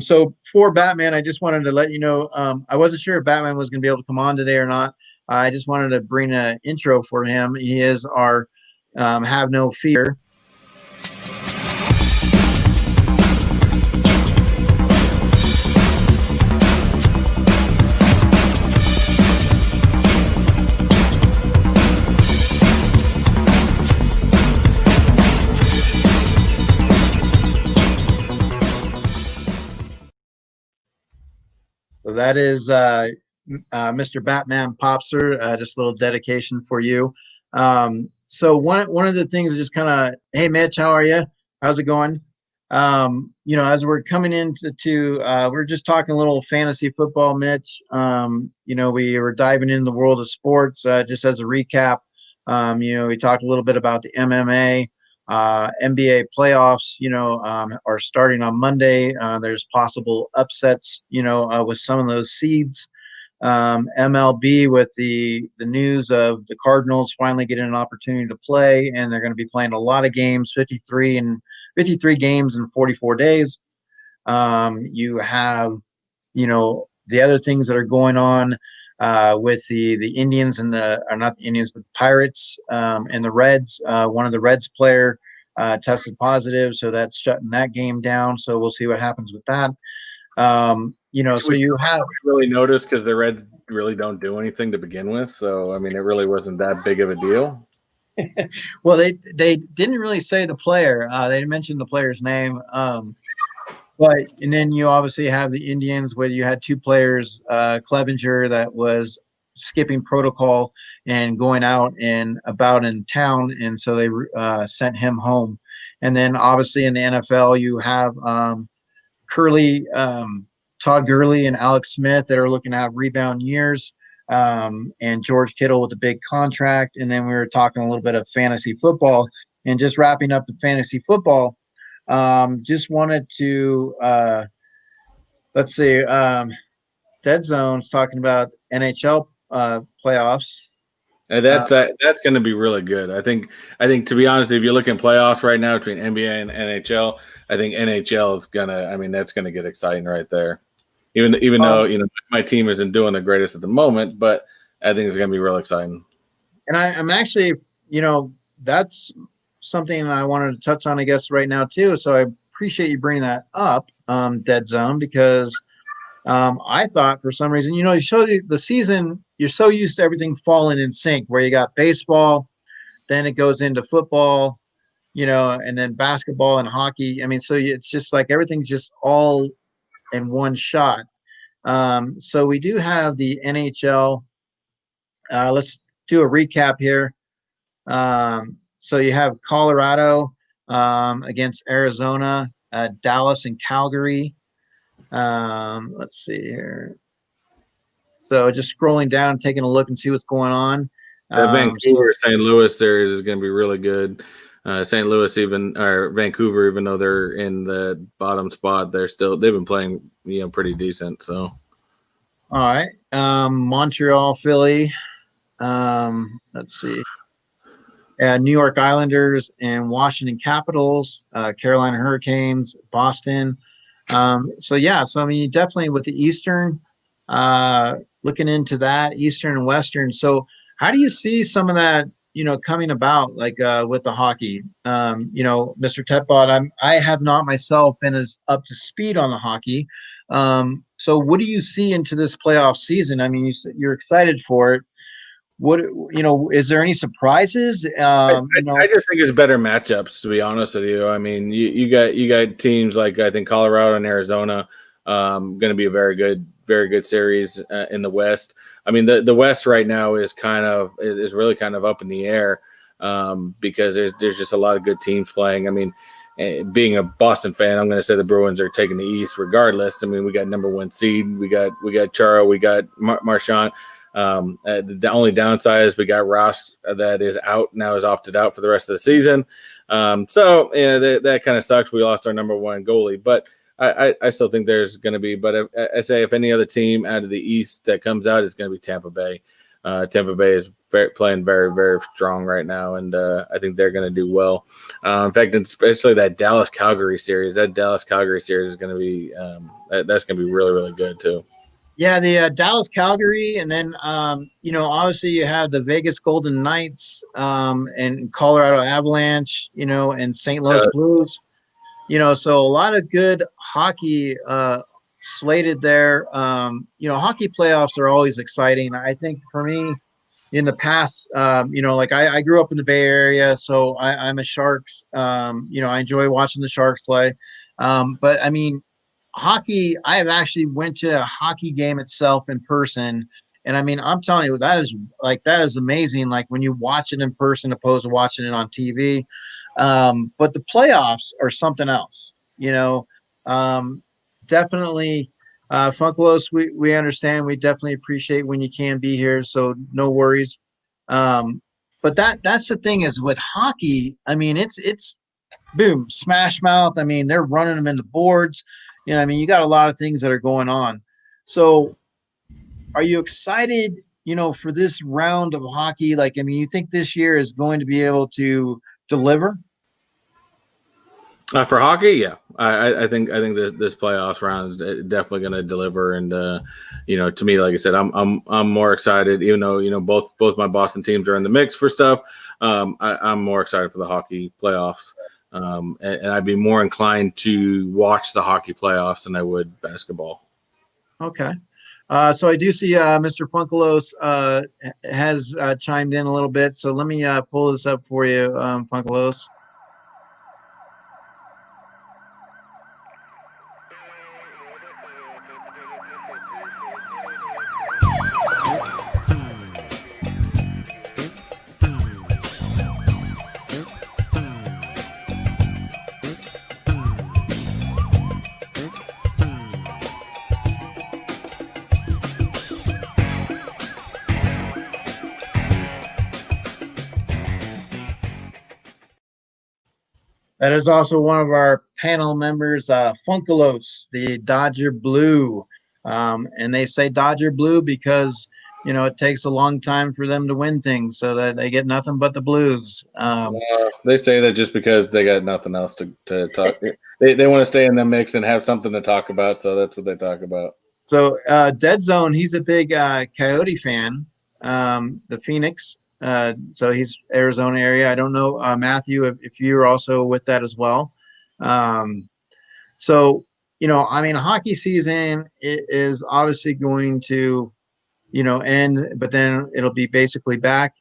So for Batman, I just wanted to let you know, I wasn't sure if Batman was going to be able to come on today or not. I just wanted to bring an intro for him. He is our Have No Fear. So that is Mr. Batman Popster. Just a little dedication for you. So one of the things is just kind of, hey Mitch, how are you? How's it going? As we're coming into we're just talking a little fantasy football, Mitch. We were diving into the world of sports. Just as a recap, we talked a little bit about the MMA. NBA playoffs, are starting on Monday. There's possible upsets, with some of those seeds. MLB with the news of the Cardinals finally getting an opportunity to play, and they're going to be playing a lot of games, 53 games in 44 days. You have, the other things that are going on with the Indians and not the Indians, but the Pirates and the Reds. One of the Reds player tested positive, so that's shutting that game down. So we'll see what happens with that. So you have really noticed because the Reds really don't do anything to begin with. So I mean, it really wasn't that big of a deal. Well, they didn't really say the player. They didn't mention the player's name. And then you obviously have the Indians where you had two players, Clevenger that was skipping protocol and going out and about in town, and so they sent him home. And then obviously in the NFL you have Todd Gurley and Alex Smith that are looking to have rebound years, and George Kittle with a big contract. And then we were talking a little bit of fantasy football, and just wrapping up the fantasy football. Just wanted to let's see. Dead Zone's talking about NHL playoffs. And that's going to be really good. I think to be honest, if you're looking playoffs right now between NBA and NHL, I think NHL is gonna. I mean, that's going to get exciting right there. Even though my team isn't doing the greatest at the moment, but I think it's going to be real exciting. And I'm actually, that's something I wanted to touch on, I guess, right now too. So I appreciate you bringing that up, Dead Zone, because I thought for some reason, you show the season, you're so used to everything falling in sync, where you got baseball, then it goes into football, and then basketball and hockey. I mean, so it's just like everything's just all in one shot. So we do have the NHL. Let's do a recap here. So you have Colorado against Arizona, Dallas and Calgary. Let's see here. So just scrolling down, taking a look and see what's going on. The Vancouver St. Louis series is going to be really good. St. Louis Vancouver, even though they're in the bottom spot, they've been playing pretty decent. So all right. Montreal, Philly. Let's see. New York Islanders and Washington Capitals, Carolina Hurricanes, Boston. So I mean, definitely with the Eastern, looking into that Eastern and Western. So how do you see some of that, coming about, like with the hockey? Mr. Tetbot, I have not myself been as up to speed on the hockey. So what do you see into this playoff season? I mean, you're excited for it. What is there any surprises? I just think it's better matchups, to be honest with you. I mean, you got teams like, I think, Colorado and Arizona going to be a very good series in the West. I mean, the West right now is really kind of up in the air because there's just a lot of good teams playing. I mean, being a Boston fan, I'm going to say the Bruins are taking the East regardless. I mean, we got number one seed, we got Chara, we got Marchand. The only downside is we got Ross that is out now, is opted out for the rest of the season. So that kind of sucks. We lost our number one goalie, but I still think there's going to be. But I'd say if any other team out of the East that comes out, it's going to be Tampa Bay. Tampa Bay is playing very, very strong right now, and I think they're going to do well. In fact, especially that Dallas-Calgary series. That Dallas-Calgary series is going to be that's going to be really, really good too. Yeah, the Dallas Calgary, and then obviously you have the Vegas Golden Knights, and Colorado Avalanche, and St. Louis Blues. So a lot of good hockey slated there. Hockey playoffs are always exciting. I think for me, in the past, like I grew up in the Bay Area, so I'm a Sharks. I enjoy watching the Sharks play. But I mean, hockey, I have actually went to a hockey game itself in person. And I mean, I'm telling you, that is amazing. Like when you watch it in person opposed to watching it on TV. But the playoffs are something else, definitely. Funkelos, we understand. We definitely appreciate when you can be here. So no worries. But that's the thing is with hockey, I mean, it's boom, smash mouth. I mean, they're running them in the boards. I mean, you got a lot of things that are going on. So are you excited, for this round of hockey? Like, I mean, you think this year is going to be able to deliver? For hockey, yeah, I think this playoffs round is definitely going to deliver, and to me, like I said, I'm more excited, even though both my Boston teams are in the mix for stuff. I'm more excited for the hockey playoffs, and I'd be more inclined to watch the hockey playoffs than I would basketball. Okay, so I do see Mr. Funkelos has chimed in a little bit, so let me pull this up for you, Funkelos. That is also one of our panel members, Funkelos, the Dodger Blue. And they say Dodger Blue because, it takes a long time for them to win things, so that they get nothing but the blues. They say that just because they got nothing else to talk. They want to stay in the mix and have something to talk about, so that's what they talk about. So Dead Zone, he's a big Coyote fan, the Phoenix. So he's Arizona area. I don't know, Matthew, if you're also with that as well. So, I mean, hockey season is obviously going to, end, but then it'll be basically back.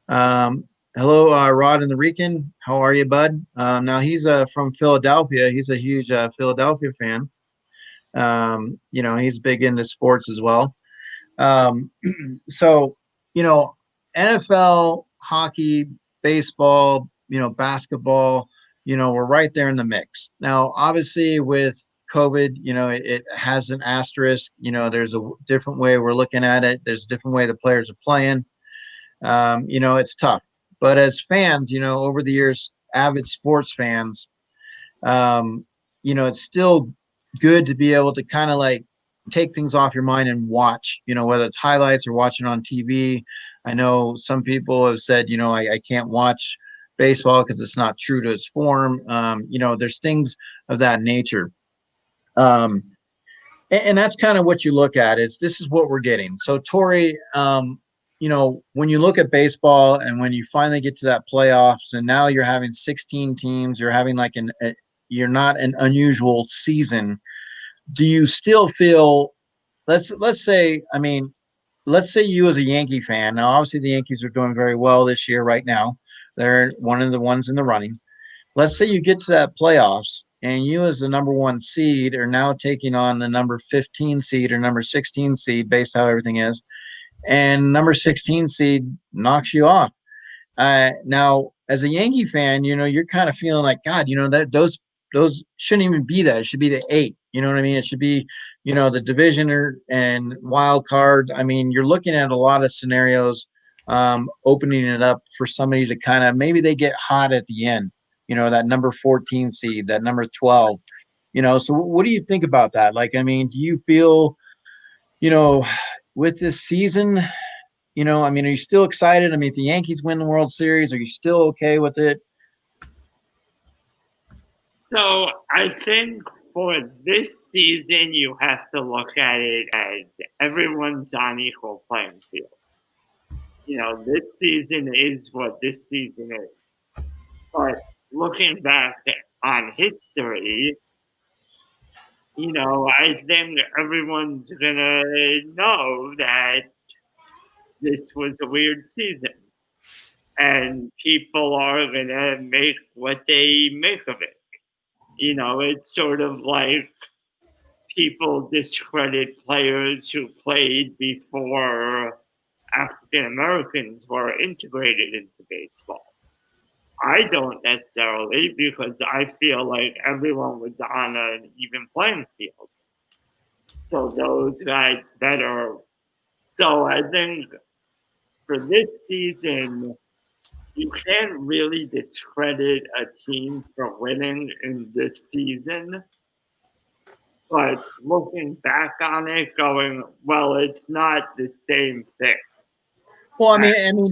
Hello, Rod and the Rican. How are you, bud? Now he's from Philadelphia. He's a huge Philadelphia fan. He's big into sports as well. So, NFL, hockey, baseball, basketball, we're right there in the mix. Now, obviously with COVID, it has an asterisk, there's a different way we're looking at it. There's a different way the players are playing. It's tough, but as fans, over the years, avid sports fans, it's still good to be able to kind of like take things off your mind and watch, whether it's highlights or watching on TV. I know some people have said, I can't watch baseball because it's not true to its form. There's things of that nature. And that's kind of what you look at this is what we're getting. So Tori, when you look at baseball and when you finally get to that playoffs and now you're having 16 teams, you're having like you're not an unusual season. Do you still feel, let's say you as a Yankee fan, now obviously the Yankees are doing very well this year right now. They're one of the ones in the running. Let's say you get to that playoffs and you as the number 1 seed are now taking on the number 15 seed or number 16 seed based how everything is. And number 16 seed knocks you off. Now, as a Yankee fan, you're kind of feeling like, God, that those shouldn't even be that. It should be the 8. You know what I mean? It should be, the division and wild card. I mean, you're looking at a lot of scenarios, opening it up for somebody to kind of maybe they get hot at the end. That number 14 seed, that number 12. So what do you think about that? Like, I mean, do you feel, with this season, I mean, are you still excited? I mean, if the Yankees win the World Series, are you still okay with it? So I think for this season, you have to look at it as everyone's on equal playing field. This season is what this season is. But looking back on history, I think everyone's gonna know that this was a weird season, and people are gonna make what they make of it. It's sort of like people discredit players who played before African Americans were integrated into baseball. I don't necessarily, because I feel like everyone was on an even playing field. So those guys better. So I think for this season, you can't really discredit a team for winning in this season. But looking back on it, going, well, it's not the same thing. Well,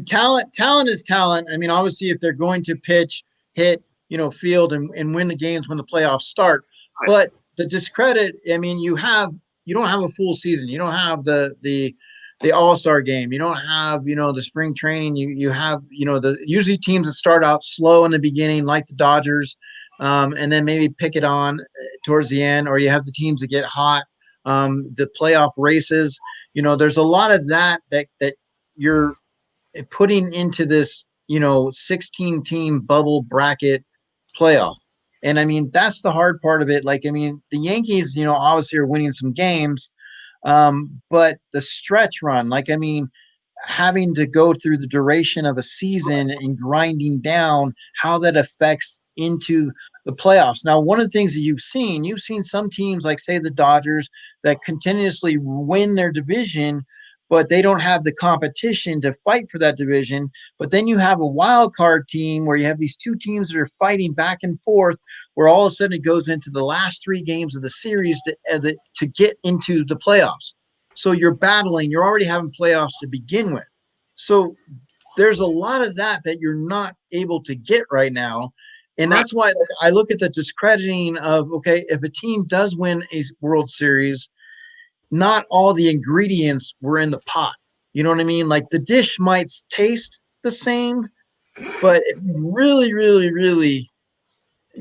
talent is talent. I mean, obviously, if they're going to pitch, hit, field and win the games when the playoffs start. But the discredit, I mean, you don't have a full season. You don't have the All-Star game. You don't have, the spring training. You have, usually teams that start out slow in the beginning, like the Dodgers, and then maybe pick it on towards the end, or you have the teams that get hot, the playoff races. There's a lot of that you're putting into this, 16 team bubble bracket playoff. And I mean, that's the hard part of it. Like, I mean, the Yankees, obviously are winning some games, but the stretch run, like, I mean, having to go through the duration of a season and grinding down, how that affects into the playoffs. Now, one of the things that you've seen some teams like, say, the Dodgers, that continuously win their division, but they don't have the competition to fight for that division. But then you have a wild card team where you have these two teams that are fighting back and forth, where all of a sudden it goes into the last 3 games of the series to get into the playoffs. So you're battling, you're already having playoffs to begin with. So there's a lot of that you're not able to get right now. And that's why I look at the discrediting of, okay, if a team does win a World Series, not all the ingredients were in the pot. You know what I mean? Like, the dish might taste the same, but if you really, really, really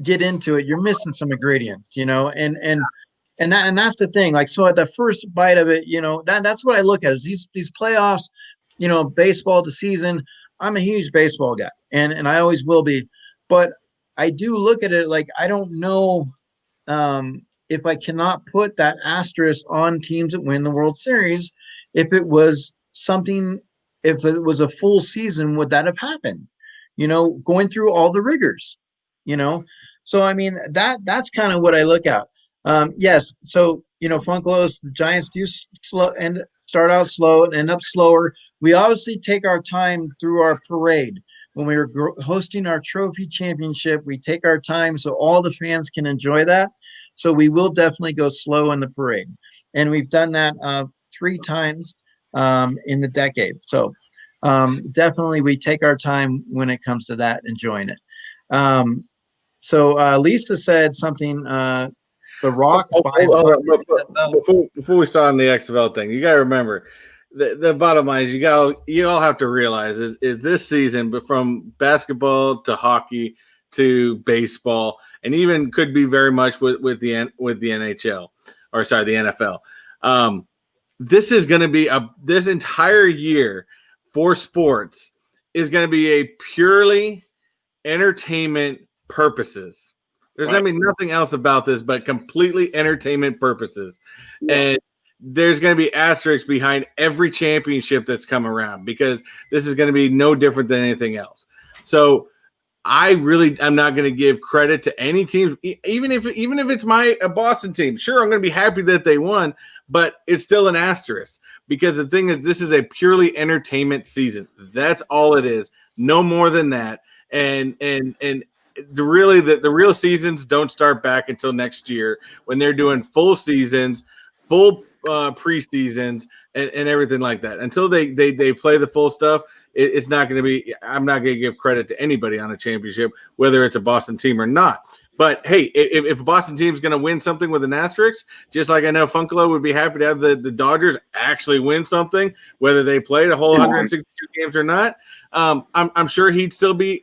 get into it, you're missing some ingredients, and that's the thing. Like, so at the first bite of it, that's what I look at is these playoffs, baseball, the season. I'm a huge baseball guy, and I always will be, but I do look at it like, I don't know, if I cannot put that asterisk on teams that win the World Series. If it was a full season, would that have happened? Going through all the rigors, So I mean, that's kind of what I look at. Yes. So, Funklos, the Giants do slow and start out slow and end up slower. We obviously take our time through our parade. When we were hosting our trophy championship, we take our time so all the fans can enjoy that. So we will definitely go slow in the parade. And we've done that 3 times in the decade. So definitely we take our time when it comes to that, enjoying it. So Lisa said something, The Rock. Before we start on the XFL thing, you got to remember, the bottom line is you all have to realize is this season, but from basketball to hockey to baseball, and even could be very much with the NHL, or sorry, the NFL. This is going to be this entire year for sports is going to be a purely entertainment purposes. There's going to be nothing else about this but completely entertainment purposes. Yeah. And there's going to be asterisks behind every championship that's come around, because this is going to be no different than anything else. So I'm not going to give credit to any team, even if it's a Boston team. Sure, I'm going to be happy that they won, but it's still an asterisk because the thing is, this is a purely entertainment season. That's all it is, no more than that. And the real seasons don't start back until next year when they're doing full seasons, full preseasons, and everything like that. Until they play the full stuff, it's not going to be. I'm not going to give credit to anybody on a championship, whether it's a Boston team or not. But hey, if a Boston team is going to win something with an asterisk, just like I know Funkalo would be happy to have the Dodgers actually win something, whether they played a whole 162 games or not, I'm sure he'd still be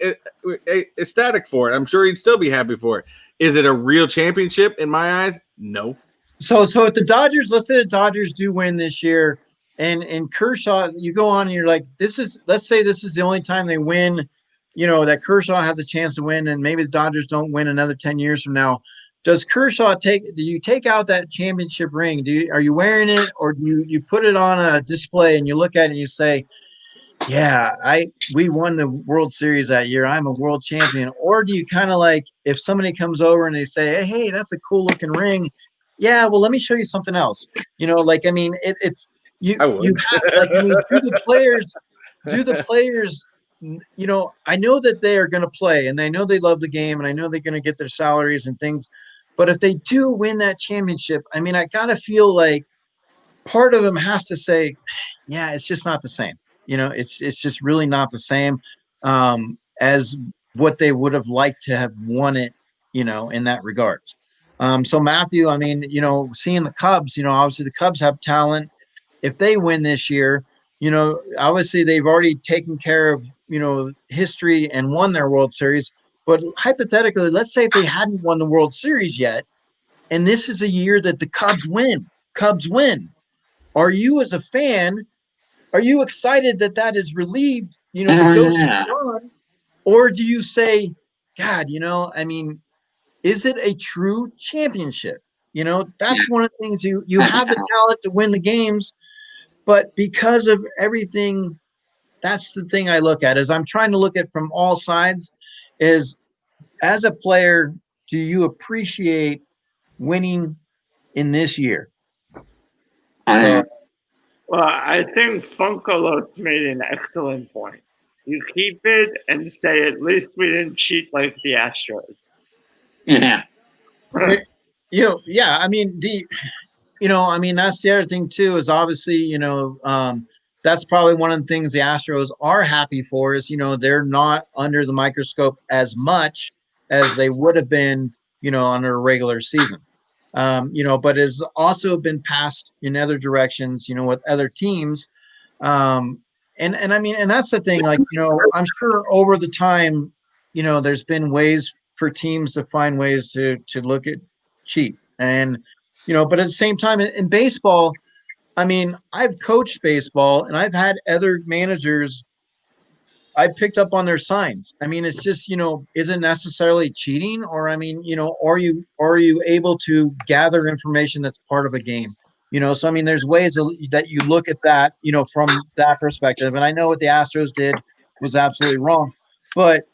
ecstatic for it. I'm sure he'd still be happy for it. Is it a real championship in my eyes? No. So if the Dodgers, let's say the Dodgers do win this year, and Kershaw, you go on and you're like, let's say this is the only time they win, that Kershaw has a chance to win, and maybe the Dodgers don't win another 10 years from now. Does Kershaw do you take out that championship ring? Are you wearing it, or do you put it on a display and you look at it and you say, yeah, we won the World Series that year, I'm a world champion? Or do you kind of like, if somebody comes over and they say, hey, that's a cool looking ring, yeah, well, let me show you something else. I mean, it's you I would. you have, I mean, do the players, I know that they are going to play, and I know they love the game, and I know they're going to get their salaries and things, but if they do win that championship, I mean, I gotta feel like part of them has to say, yeah, it's just not the same. It's just really not the same as what they would have liked to have won it, in that regards. So Matthew, I mean, seeing the Cubs, obviously the Cubs have talent. If they win this year, obviously they've already taken care of, history and won their World Series. But hypothetically, let's say if they hadn't won the World Series yet, and this is a year that the Cubs win. Are you, as a fan, are you excited that is relieved, the ghost is gone? Or do you say, God, I mean, is it a true championship? That's one of the things you have the talent to win the games, but because of everything, that's the thing I look at, is I'm trying to look at from all sides, is as a player, do you appreciate winning in this year? Well, I think Funkalos made an excellent point. You keep it and say, at least we didn't cheat like the Astros. Yeah. Yeah. I mean, that's the other thing too, is obviously, that's probably one of the things the Astros are happy for, is, they're not under the microscope as much as they would have been, under a regular season. But it's also been passed in other directions, with other teams. And I mean, and that's the thing, like, I'm sure over the time, there's been ways for teams to find ways to look at cheat. And, but at the same time in baseball, I mean, I've coached baseball and I've had other managers, I picked up on their signs. I mean, it's just, isn't necessarily cheating, or, I mean, are you able to gather information that's part of a game? So I mean, there's ways that you look at that, from that perspective. And I know what the Astros did was absolutely wrong, but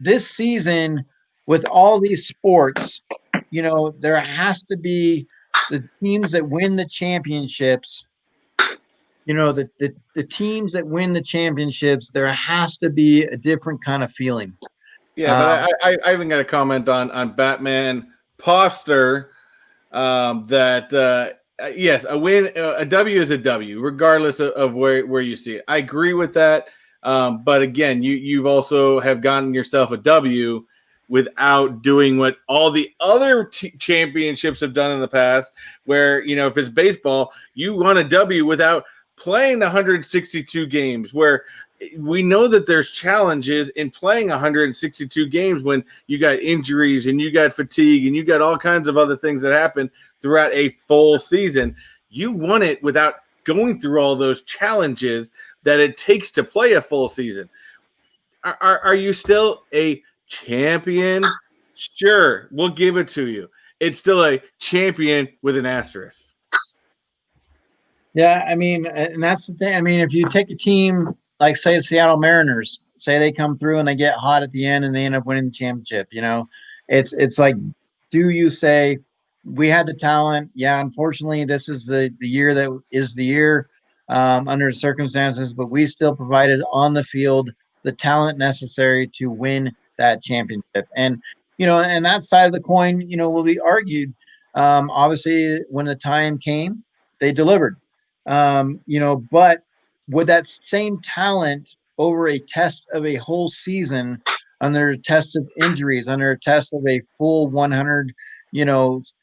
this season with all these sports, there has to be the teams that win the championships. The teams that win the championships, there has to be a different kind of feeling. Yeah, but I even got a comment on Batman Poster that yes, a win, a W is a W, regardless of where you see it. I agree with that, but again, you've also have gotten yourself a W without doing what all the other championships have done in the past, where, if it's baseball, you won a W without playing the 162 games, where we know that there's challenges in playing 162 games when you got injuries and you got fatigue and you got all kinds of other things that happen throughout a full season. You won it without going through all those challenges that it takes to play a full season. Are you still a champion? Sure, we'll give it to you. It's still a champion with an asterisk. Yeah, I mean, and that's the thing. I mean, if you take a team like, say, the Seattle Mariners, say they come through and they get hot at the end and they end up winning the championship. It's like, do you say we had the talent? Yeah, unfortunately, this is the year that is the year under the circumstances, but we still provided on the field the talent necessary to win that championship. And that side of the coin, will be argued. Obviously, when the time came, they delivered. But would that same talent over a test of a whole season, under a test of injuries, under a test of a full 100,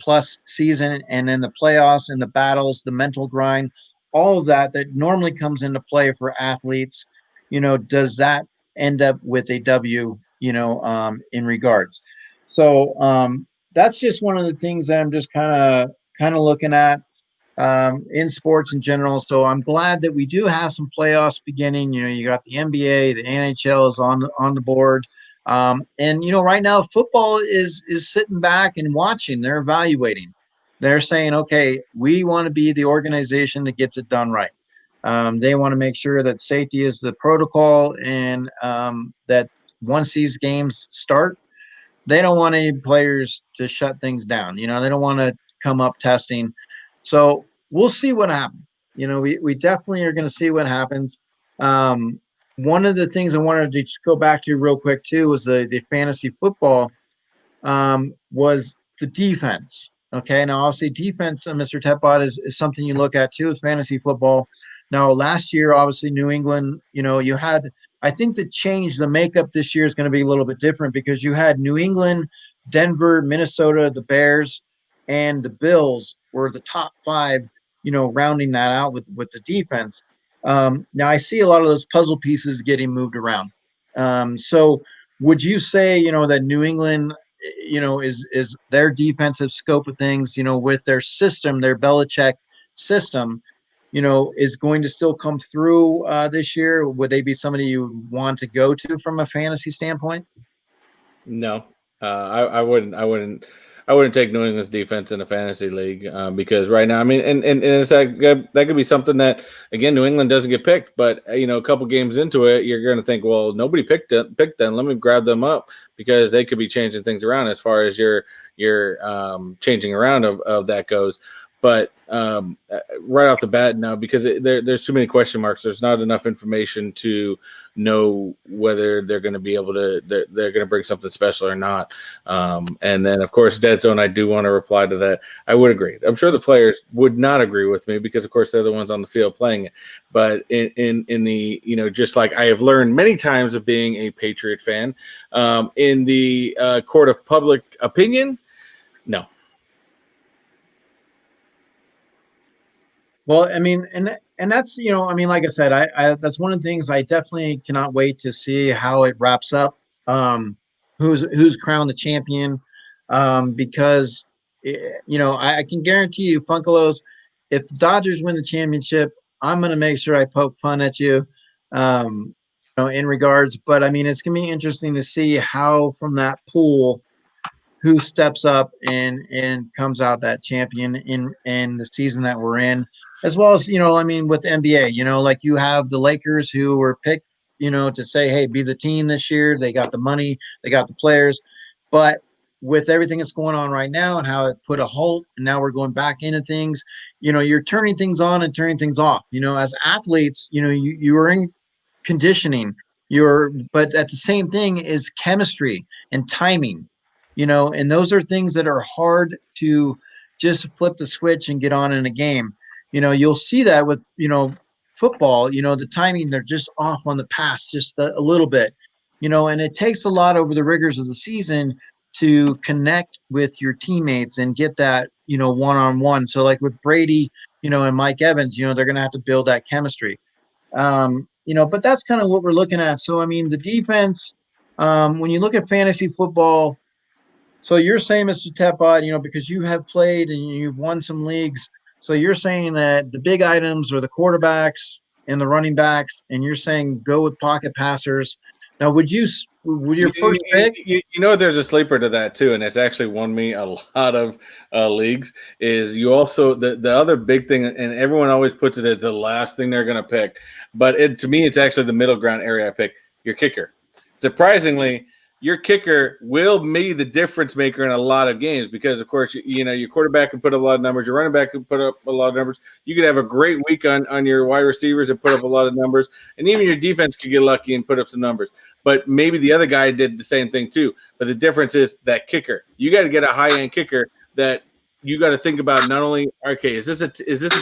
plus season, and then the playoffs and the battles, the mental grind, all of that normally comes into play for athletes, does that end up with a W, in regards? So that's just one of the things that I'm just kind of looking at in sports in general. So I'm glad that we do have some playoffs beginning. You got the NBA, the NHL is on the board, and right now football is sitting back and watching. They're evaluating. They're saying, okay, we want to be the organization that gets it done right. They want to make sure that safety is the protocol, and that once these games start, they don't want any players to shut things down. They don't want to come up testing. So we'll see what happens. We definitely are going to see what happens. One of the things I wanted to just go back to real quick too was the fantasy football, was the defense. Okay, now obviously defense, Mr. Tepot, is something you look at too with fantasy football. Now last year, obviously New England, you had, I think the makeup this year is going to be a little bit different because you had New England, Denver, Minnesota, the Bears, and the Bills were the top five, rounding that out with the defense. Now I see a lot of those puzzle pieces getting moved around. So would you say, that New England, is their defensive scope of things, with their system, their Belichick system, is going to still come through this year? Would they be somebody you want to go to from a fantasy standpoint? No, I wouldn't. I wouldn't take New England's defense in a fantasy league because right now, I mean, and it's that could be something that, again, New England doesn't get picked, but a couple games into it, you're going to think, well, nobody picked them. Let me grab them up because they could be changing things around as far as your changing around of that goes. But right off the bat, no, because there's too many question marks. There's not enough information to know whether they're going to be able to, they're going to bring something special or not. And then, of course, Dead Zone, I do want to reply to that. I would agree. I'm sure the players would not agree with me because, of course, they're the ones on the field playing it. But in the, just like I have learned many times of being a Patriot fan, in the court of public opinion, no. Well, I mean, and that's, like I said, I that's one of the things I definitely cannot wait to see how it wraps up. Who's crowned the champion? Because I can guarantee you, Funkalos, if the Dodgers win the championship, I'm going to make sure I poke fun at you, in regards. But I mean, it's going to be interesting to see how from that pool, who steps up and comes out that champion in the season that we're in, as well as with the NBA, like you have the Lakers who were picked, to say, hey, be the team this year. They got the money, they got the players, but with everything that's going on right now and how it put a halt, and now we're going back into things, you're turning things on and turning things off. As athletes, you are in conditioning, but at the same thing is chemistry and timing, and those are things that are hard to just flip the switch and get on in a game. You'll see that with, football, the timing, they're just off on the pass just a little bit, and it takes a lot over the rigors of the season to connect with your teammates and get that, one-on-one. So like with Brady, and Mike Evans, they're going to have to build that chemistry. But that's kind of what we're looking at. So, I mean, the defense, when you look at fantasy football, so you're saying, Mr. Tepot, because you have played and you've won some leagues, so you're saying that the big items are the quarterbacks and the running backs, and you're saying go with pocket passers. Now, would your first pick? There's a sleeper to that too, and it's actually won me a lot of leagues. Is you also the other big thing, and everyone always puts it as the last thing they're going to pick, but to me, it's actually the middle ground area I pick. your kicker. Surprisingly, your kicker will be the difference maker in a lot of games because, of course, your quarterback can put up a lot of numbers. Your running back can put up a lot of numbers. You could have a great week on your wide receivers and put up a lot of numbers. And even your defense could get lucky and put up some numbers. But maybe the other guy did the same thing too. But the difference is that kicker. You got to get a high-end kicker that you got to think about not only, okay, is this a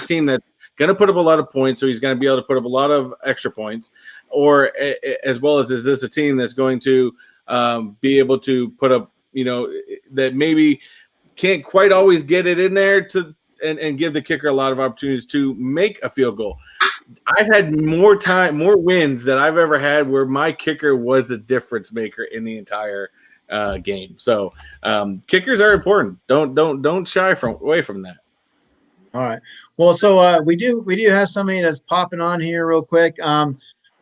team that's going to put up a lot of points, so he's going to be able to put up a lot of extra points, or as well as is this a team that's going to be able to put up, that maybe can't quite always get it in there and give the kicker a lot of opportunities to make a field goal. I've had more wins that I've ever had where my kicker was the difference maker in the entire game. So kickers are important. Don't shy away from that. All right. Well, so we do have somebody that's popping on here real quick.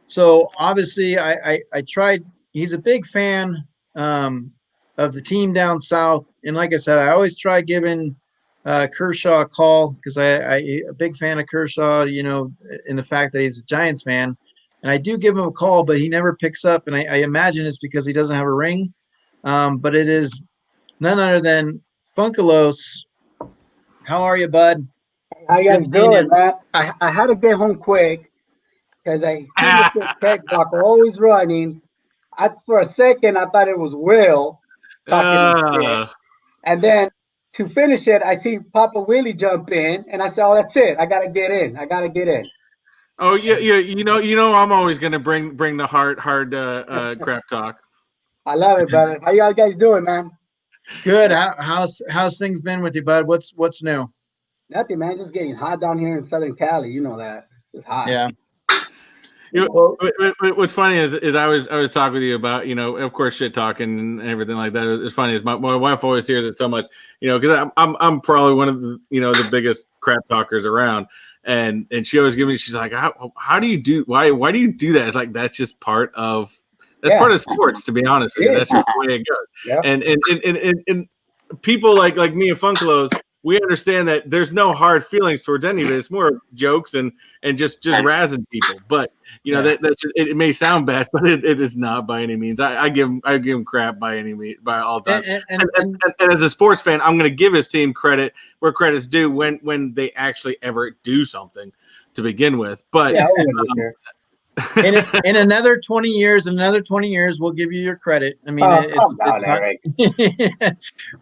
So obviously I tried. He's a big fan of the team down south, and like I said, I always try giving Kershaw a call because I a big fan of Kershaw. In the fact that he's a Giants fan, and I do give him a call, but he never picks up, and I imagine it's because he doesn't have a ring. But it is none other than Funkalos. How are you, bud? How you guys Good seeing doing, you. man? I had to get home quick because I see Mr. Tech Blocker always running. For a second, I thought it was Will talking shit. And then to finish it, I see Papa Willie jump in, and I said, "Oh, that's it. I gotta get in. Oh yeah. I'm always gonna bring the hard crap talk. I love it, brother. How y'all guys doing, man? Good. How's things been with you, bud? What's new? Nothing, man. Just getting hot down here in Southern Cali. You know that it's hot. Yeah. What's funny is I was talking with you about, of course, shit talking and everything like that. It's funny is my wife always hears it so much, because I'm probably one of the the biggest crap talkers around, and she always gives me, she's like, how do you do why do you do that? It's like that's just part of part of sports, to be honest with you. That's just the way it goes. Yeah. And people like me and Funkalos, we understand that there's no hard feelings towards any of it. It's more jokes and just razzing people. But that's just, it may sound bad, but it is not by any means. I give him crap by all time. And as a sports fan, I'm going to give his team credit where credit's due when they actually ever do something to begin with. But in another 20 years, we'll give you your credit. I mean, it's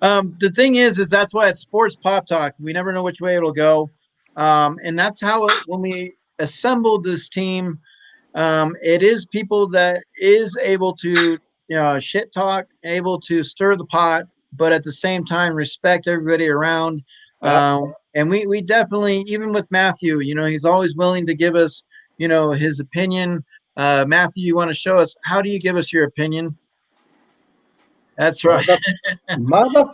not. The thing is that's why it's sports pop talk. We never know which way it'll go, and that's how when we assembled this team, it is people that is able to shit talk, able to stir the pot, but at the same time respect everybody around. And we definitely, even with Matthew, he's always willing to give us his opinion. Matthew, you want to show us, how do you give us your opinion? That's right. Mother.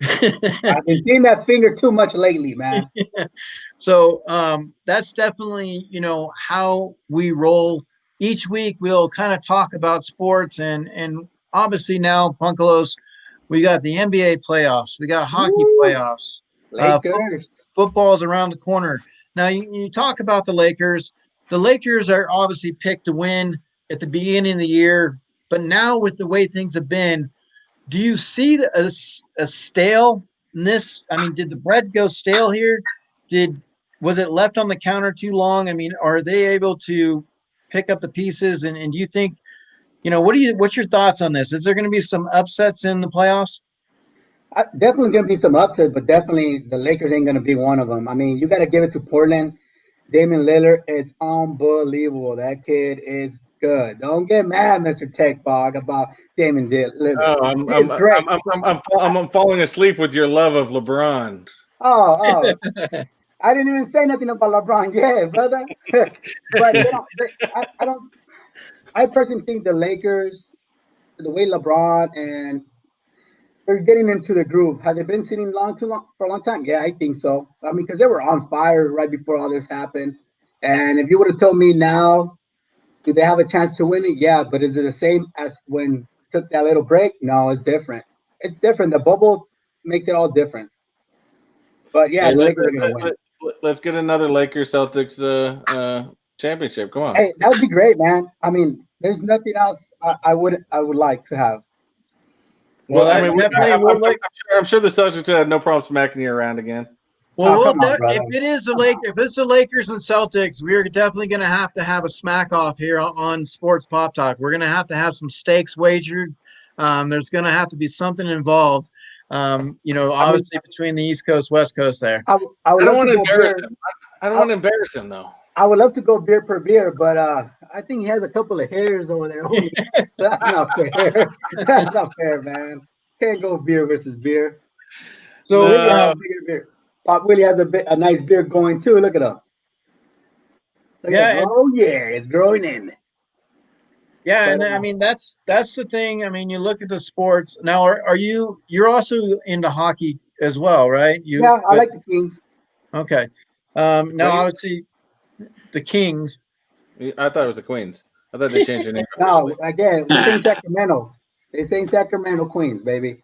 I've been seeing that finger too much lately, man. So that's definitely, how we roll. Each week we'll kind of talk about sports, and obviously now, Punkalos, we got the NBA playoffs. We got hockey playoffs. Lakers. Football's around the corner. Now, you talk about the Lakers. The Lakers are obviously picked to win at the beginning of the year, but now with the way things have been, do you see a staleness? I mean, did the bread go stale here? Was it left on the counter too long? I mean, are they able to pick up the pieces? And do you think, what's your thoughts on this? Is there going to be some upsets in the playoffs? Definitely going to be some upsets, but definitely the Lakers ain't going to be one of them. I mean, you got to give it to Portland. Damian Lillard is unbelievable. That kid is good. Don't get mad, Mr. Tech Bog, about Damian Lillard. Oh, great. I'm falling asleep with your love of LeBron. Oh. I didn't even say nothing about LeBron yet, brother. But I personally think the Lakers, the way LeBron and they're getting into the groove. Have they been sitting for a long time? Yeah, I think so. I mean, because they were on fire right before all this happened. And if you would have told me now, do they have a chance to win it? Yeah, but is it the same as when took that little break? No, it's different. It's different. The bubble makes it all different. But yeah, the Lakers are going to win. Let's get another Lakers Celtics championship. Come on. Hey, that would be great, man. I mean, There's nothing else I would like to have. Well, I that mean, definitely will like. I'm sure the Celtics have no problem smacking you around again. Well, Oh, come on, if brother. it is if it's the Lakers and Celtics, we're definitely going to have a smack off here on Sports Pop Talk. We're going to have some stakes wagered. There's going to have to be something involved. Obviously between the East Coast, West Coast there. I would I don't love want to to go embarrass beer. him. I don't want to embarrass him though. I would love to go beer per beer, but I think he has a couple of hairs over there. That's not fair. That's not fair, man. Can't go beer versus beer. So Willie has bigger beer. Pop Willie has a nice beard going too. Look at him. Look at him. Oh yeah, it's growing in. Yeah, But, and I mean that's the thing. I mean, you look at the sports now. You're also into hockey as well, right? yeah, I like the Kings. Okay. Now obviously the Kings. I thought it was the Queens. I thought they changed their name. No, again, we're saying Sacramento. They're saying Sacramento Queens, baby.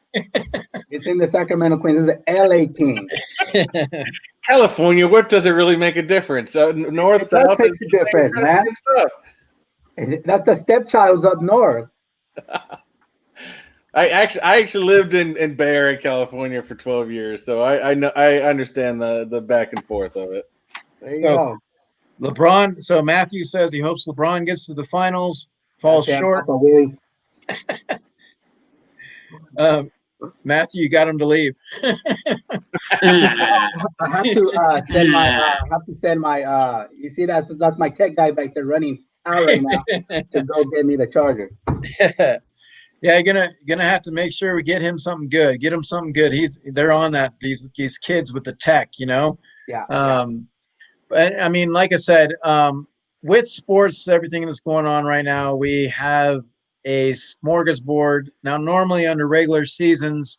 It's in the Sacramento Queens. It's the LA Kings. California, what does it really make a difference? North, It does south, make a difference, man. Stuff. That's the stepchild's up north. I actually lived in Bay Area, California for 12 years, so I know I understand the back and forth of it. There you go. LeBron. So Matthew says he hopes LeBron gets to the finals, falls short. Matthew, you got him to leave. I have to send my you see that's my tech guy back there running out right now to go get me the charger. Yeah, you're gonna have to make sure we get him something good. Get him something good. They're on that, these kids with the tech, Yeah. But I mean, like I said, with sports, everything that's going on right now, we have a smorgasbord. Now, normally under regular seasons,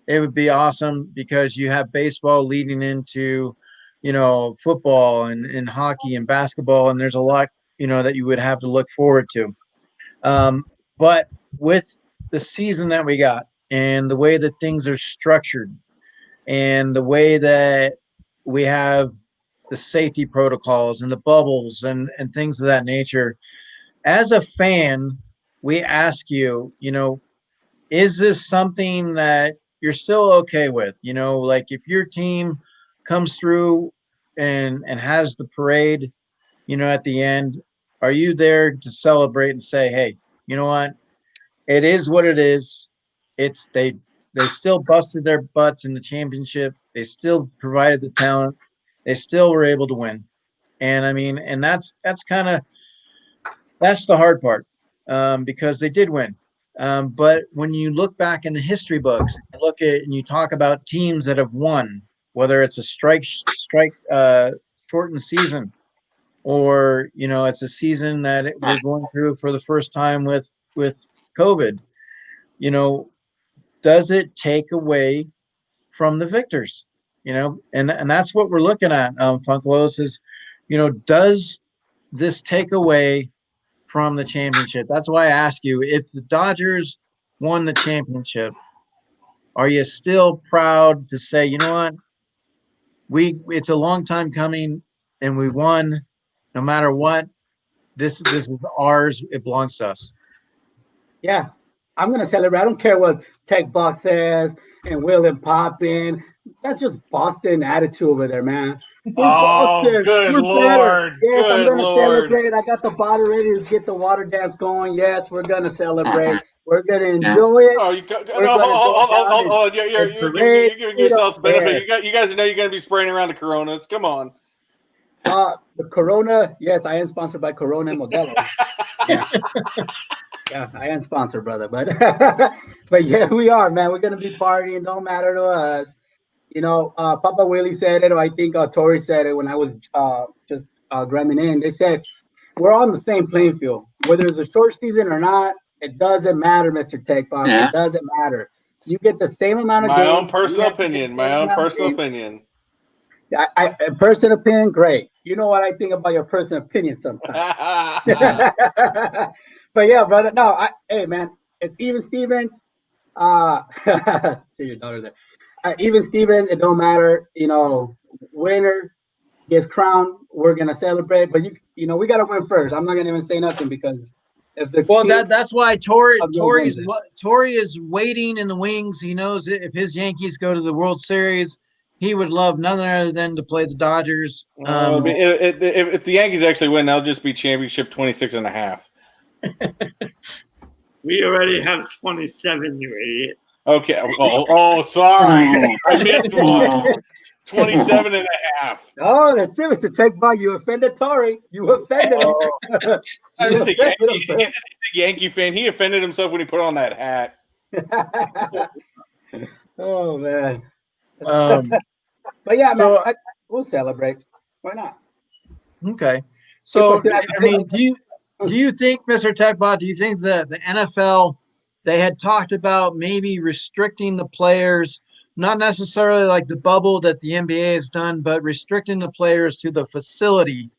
it would be awesome because you have baseball leading into, football and hockey and basketball, and there's a lot, that you would have to look forward to. But with the season that we got and the way that things are structured and the way that we have the safety protocols and the bubbles and things of that nature, as a fan, we ask you, is this something that you're still okay with? Like if your team comes through and has the parade, at the end, are you there to celebrate and say, hey, you know what? It is what it is. It's they still busted their butts in the championship. They still provided the talent. They still were able to win. And I mean, and that's the hard part, because they did win. But when you look back in the history books, and you talk about teams that have won, whether it's a strike shortened season, or it's a season that we're going through for the first time with COVID. Does it take away from the victors? And that's what we're looking at. Funkelos is, does this take away from the championship? That's why I ask you, if the Dodgers won the championship, are you still proud to say, you know what, it's a long time coming and we won, no matter what, this is ours, it belongs to us? Yeah, I'm gonna celebrate. I don't care what Tech Box says and Will and Poppin. That's just Boston attitude over there, man. We're Boston. Good We're Lord. Better. Yes, I'm Good gonna Lord. celebrate. I got the bottle ready to get the water dance going. Yes, we're gonna celebrate. We're gonna enjoy it. Oh, hold on. You're giving yourself the benefit. You guys know you're going to be spraying around the Coronas. Come on. The Corona. Yes, I am sponsored by Corona and Modelo. Yeah. Yeah, I am sponsored, brother, but but yeah, we are, man. We're gonna be partying. Don't matter to us. Papa Willie said it, or I think Tori said it when I was just grabbing in. They said we're on the same playing field, whether it's a short season or not. It doesn't matter, Mr. Tech Box. It doesn't matter. You get the same amount of games. My own personal opinion. I personal opinion, great. You know what I think about your personal opinion sometimes. But yeah, brother. No, hey man, it's even Stevens. See your daughter there. Even Stevens, it don't matter. Winner gets crowned. We're gonna celebrate, but we gotta win first. I'm not gonna even say nothing because If the Well, team that's why Tori of those wins Tori is waiting in the wings. He knows that if his Yankees go to the World Series, he would love none other than to play the Dodgers. If the Yankees actually win, they'll just be championship 26 and a half. We already have 27, you idiot. Okay. Sorry. I missed one. 27 and a half. Oh, that's it, Mr. Tech Bug. You offended Tori. You offended him. I'm You just a offended him, Yankee, sir. he's a Yankee fan. He offended himself when he put on that hat. Oh man. Um, But yeah, man, so we'll celebrate. Why not? okay. So Because I mean, do you think, Mr. Techbot, do you think that the NFL they had talked about maybe restricting the players, not necessarily like the bubble that the NBA has done, but restricting the players to the facility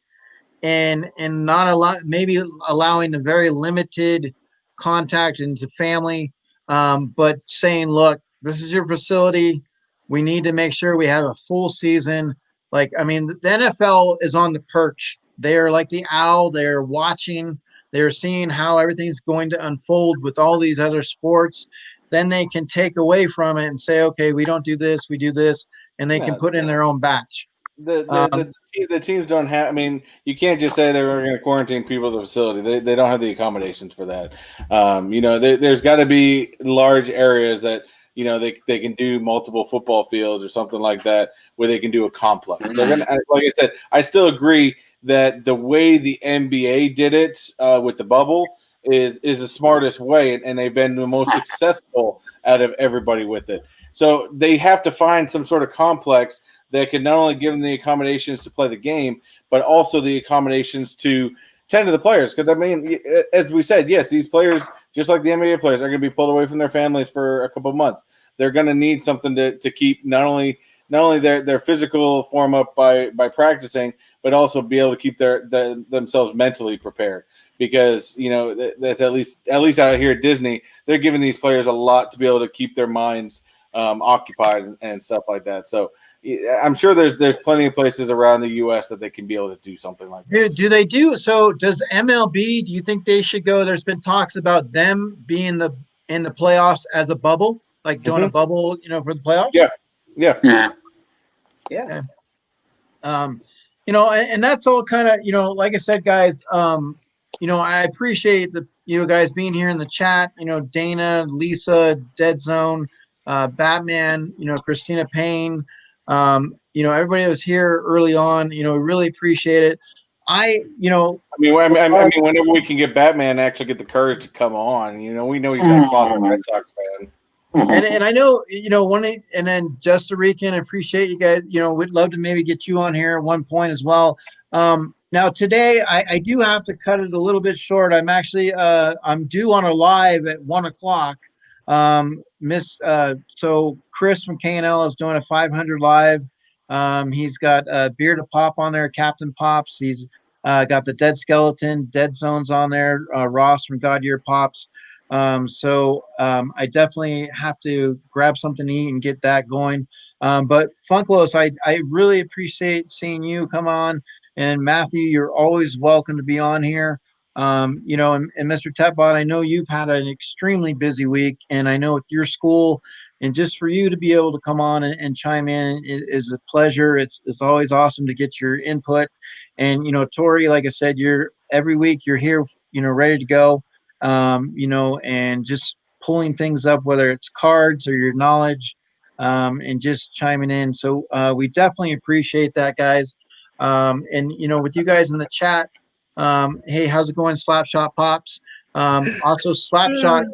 and not allow maybe allowing a very limited contact into family, but saying, look, this is your facility. We need to make sure we have a full season. Like, I mean, the NFL is on the perch. They're like the owl. They're watching. They're seeing how everything's going to unfold with all these other sports. Then they can take away from it and say, okay, we don't do this, we do this, and they can put in their own batch. The teams don't have. I mean, you can't just say they're going to quarantine people at the facility. They don't have the accommodations for that. There's got to be large areas that they can do multiple football fields or something like that where they can do a complex. They're gonna, like I said, I still agree that the way the NBA did it with the bubble is the smartest way, and they've been the most successful out of everybody with it. So they have to find some sort of complex that can not only give them the accommodations to play the game, but also the accommodations to tend to the players. Because, I mean, as we said, yes, these players, just like the NBA players, are going to be pulled away from their families for a couple of months. They're going to need something to keep not only their physical form up by practicing, but also be able to keep themselves mentally prepared. Because that's at least out here at Disney, they're giving these players a lot to be able to keep their minds occupied and stuff like that. So I'm sure there's plenty of places around the U.S. that they can be able to do something like this. Do they do so? Does MLB? Do you think they should go? There's been talks about them being in the playoffs as a bubble, like doing a bubble, for the playoffs. Yeah. And that's all kind of, like I said, guys. I appreciate the guys being here in the chat. Dana, Lisa, Dead Zone, Batman. Christina Payne. Everybody that was here early on, we really appreciate it. I mean, whenever we can get Batman to actually get the courage to come on, we know he's a Boston Red Sox fan. And I know, and then Just Rican, I appreciate you guys. We'd love to maybe get you on here at one point as well. Now today I do have to cut it a little bit short. I'm actually I'm due on a live at 1:00. So Chris from KNL is doing a 500 live. He's got Beer to Pop on there, Captain Pops. He's got the Dead Skeleton, Dead Zones on there, Ross from God Year Pops. So I definitely have to grab something to eat and get that going. But Funklos, I really appreciate seeing you come on. And Matthew, you're always welcome to be on here. And Mr. Tepbot, I know you've had an extremely busy week, and I know with your school, and just for you to be able to come on and chime in is a pleasure. It's always awesome to get your input. And Tori, like I said, every week you're here, ready to go. And just pulling things up, whether it's cards or your knowledge, and just chiming in. So we definitely appreciate that, guys. And with you guys in the chat, hey, how's it going, Slapshot Pops? Also Slapshot,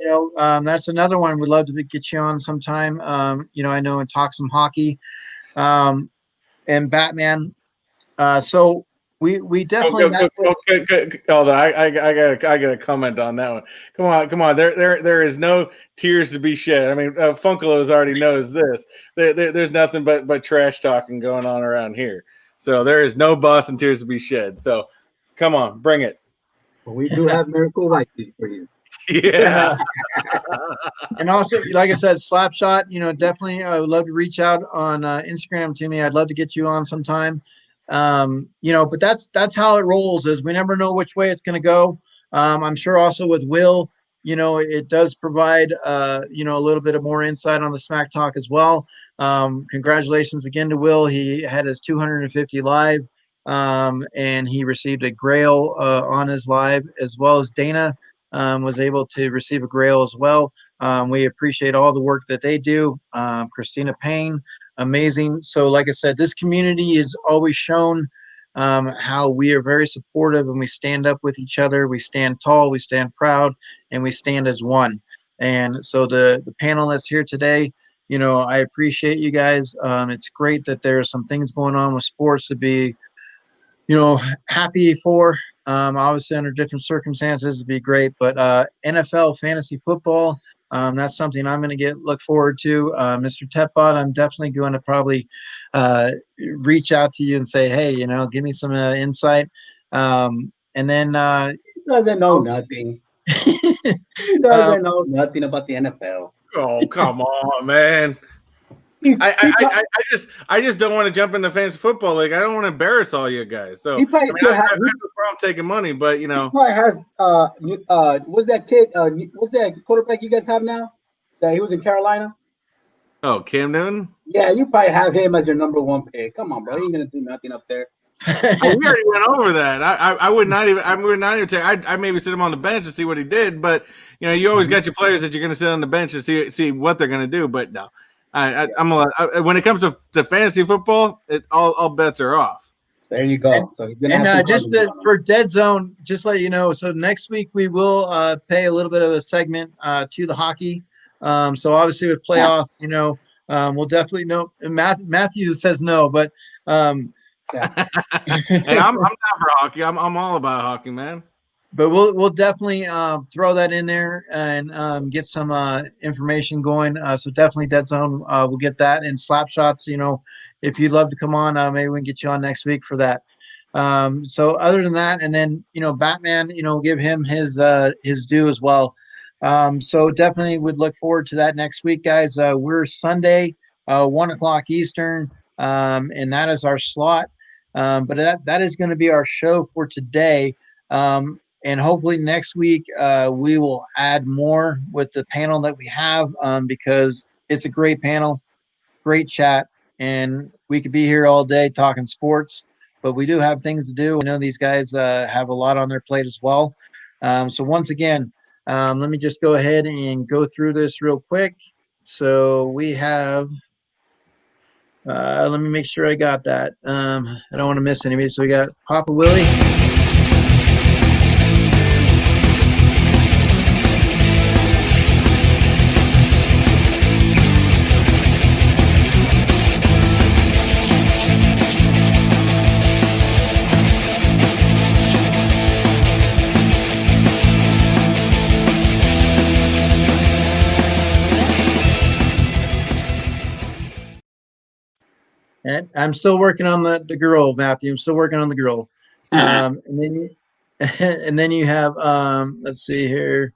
that's another one we'd love to get you on sometime. I know, and talk some hockey. And Batman. So we definitely. Hold on, I got a comment on that one. Come on. There is no tears to be shed. I mean, Funkelos already knows this. There's nothing but trash talking going on around here. So there is no Boston tears to be shed. So come on, bring it. Well, we do have Miracle Vikings for you. Yeah. And also, like I said, Slapshot, definitely I would love to reach out on Instagram to me. I'd love to get you on sometime. But that's how it rolls, is we never know which way it's going to go. I'm sure also with Will, it does provide, a little bit of more insight on the Smack Talk as well. Congratulations again to Will. He had his 250 live, and he received a Grail on his live, as well as Dana was able to receive a Grail as well. We appreciate all the work that they do. Christina Payne, amazing. So, like I said, this community is always shown how we are very supportive and we stand up with each other. We stand tall, we stand proud, and we stand as one. And so the panel that's here today, I appreciate you guys. It's great that there are some things going on with sports to be, happy for. Obviously, under different circumstances, it'd be great. But NFL fantasy football, that's something I'm going to look forward to. Mr. Tepbot, I'm definitely going to probably reach out to you and say, hey, give me some insight. And then He doesn't know nothing. He doesn't know nothing about the NFL. Oh, come on, man. I just don't want to jump in the fantasy football league. I don't want to embarrass all you guys. So he probably still I have no problem taking money, but he probably has what's that kid? What's that quarterback you guys have now? That he was in Carolina. Oh, Cam Newton. Yeah, you probably have him as your number one pick. Come on, bro. He ain't gonna do nothing up there. We already went over that. I would not even. I would not even take. I maybe sit him on the bench and see what he did. But you always got your players that you're going to sit on the bench and see what they're going to do. But no, when it comes to fantasy football, all bets are off. There you go. So he's gonna just for Dead Zone, just let you know. So next week we will pay a little bit of a segment to the hockey. So obviously with playoffs, we'll definitely know. Matthew says no, but. Yeah. Hey, I'm down for hockey. I'm all about hockey, man. But we'll definitely throw that in there and get some information going. So definitely Dead Zone, we'll get that. And Slap Shots, if you'd love to come on, maybe we can get you on next week for that. So other than that, and then Batman, give him his due as well. So definitely would look forward to that next week, guys. We're Sunday, 1:00 Eastern, and that is our slot. But that is going to be our show for today. And hopefully next week we will add more with the panel that we have because it's a great panel, great chat, and we could be here all day talking sports, but we do have things to do. I know these guys have a lot on their plate as well. So once again, let me just go ahead and go through this real quick. So we have let me make sure I got that. I don't want to miss anybody. So we got Papa Willie. And I'm still working on the girl, Matthew. I'm still working on the girl. And then you have let's see here.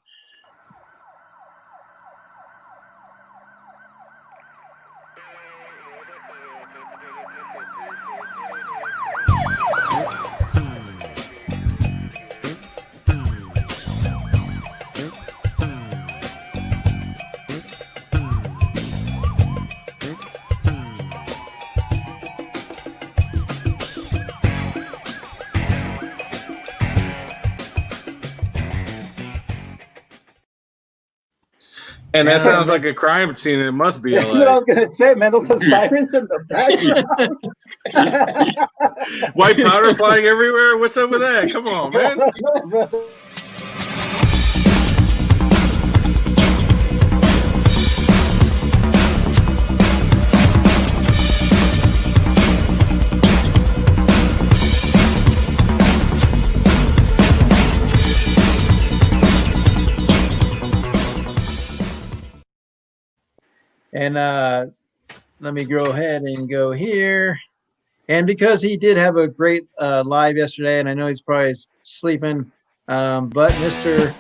And that sounds like a crime scene. It must be. That's what I was gonna say, man. Those are sirens in the background. White powder flying everywhere. What's up with that? Come on, man. And let me go ahead and go here. And because he did have a great live yesterday, and I know he's probably sleeping, but Mr.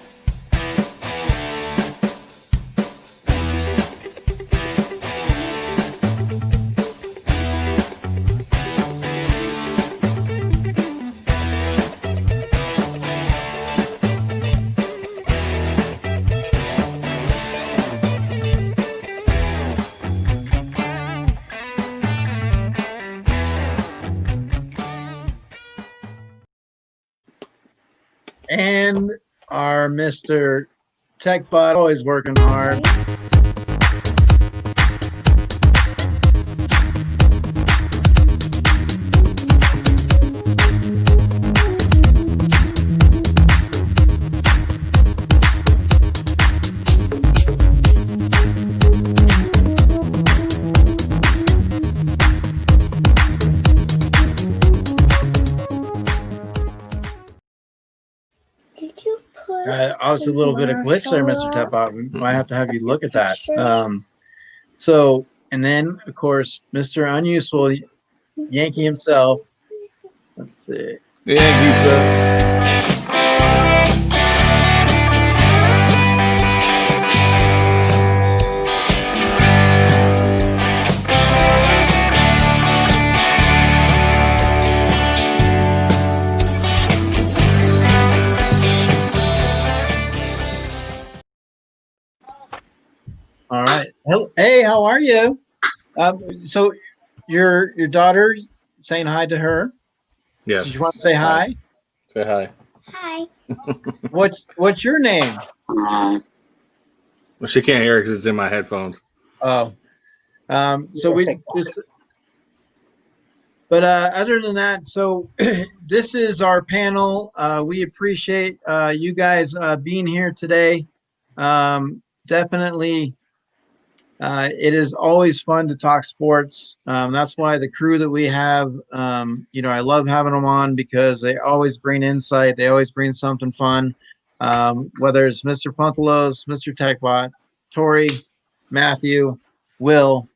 our Mr. TechBot, always working hard. Did you put? I was a little bit of glitch there, Mr. TechBot. We might have to have you look at that. So, and then, of course, Mr. Unuseful Yankee himself. Let's see. Yankees. All right. Hey, how are you? So, your daughter saying hi to her. Yes. Did you want to say hi? Say hi. Hi. What's your name? Well, she can't hear it because it's in my headphones. Oh, so we just. But other than that, so this is our panel. We appreciate you guys being here today. Definitely, it is always fun to talk sports. That's why the crew that we have, I love having them on because they always bring insight. They always bring something fun. Whether it's Mr. Punkalos, Mr. TechBot, Tori, Matthew, Will,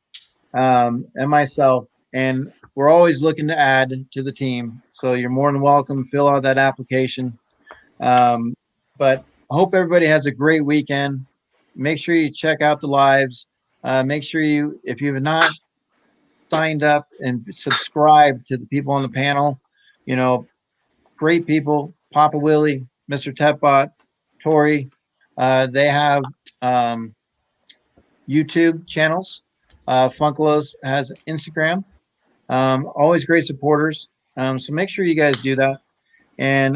and myself. And we're always looking to add to the team. So you're more than welcome. Fill out that application. But I hope everybody has a great weekend. Make sure you check out the lives. Make sure you, if you have not signed up and subscribed to the people on the panel, great people, Papa Willie, Mr. Tepbot, Tori, they have YouTube channels. Funkalos has Instagram. Always great supporters. So make sure you guys do that. And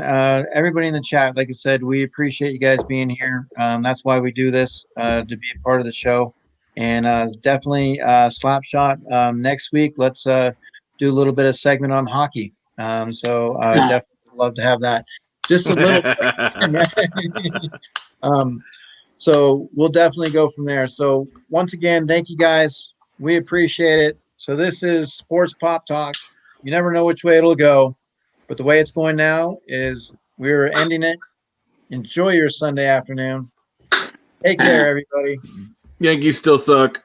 everybody in the chat, like I said, we appreciate you guys being here. That's why we do this, to be a part of the show. And definitely Slapshot next week. Let's do a little bit of segment on hockey. So definitely love to have that. Just a little. So we'll definitely go from there. So once again, thank you guys. We appreciate it. So this is Sports Pop Talk. You never know which way it'll go, but the way it's going now is we're ending it. Enjoy your Sunday afternoon. Take care, everybody. Yankees still suck.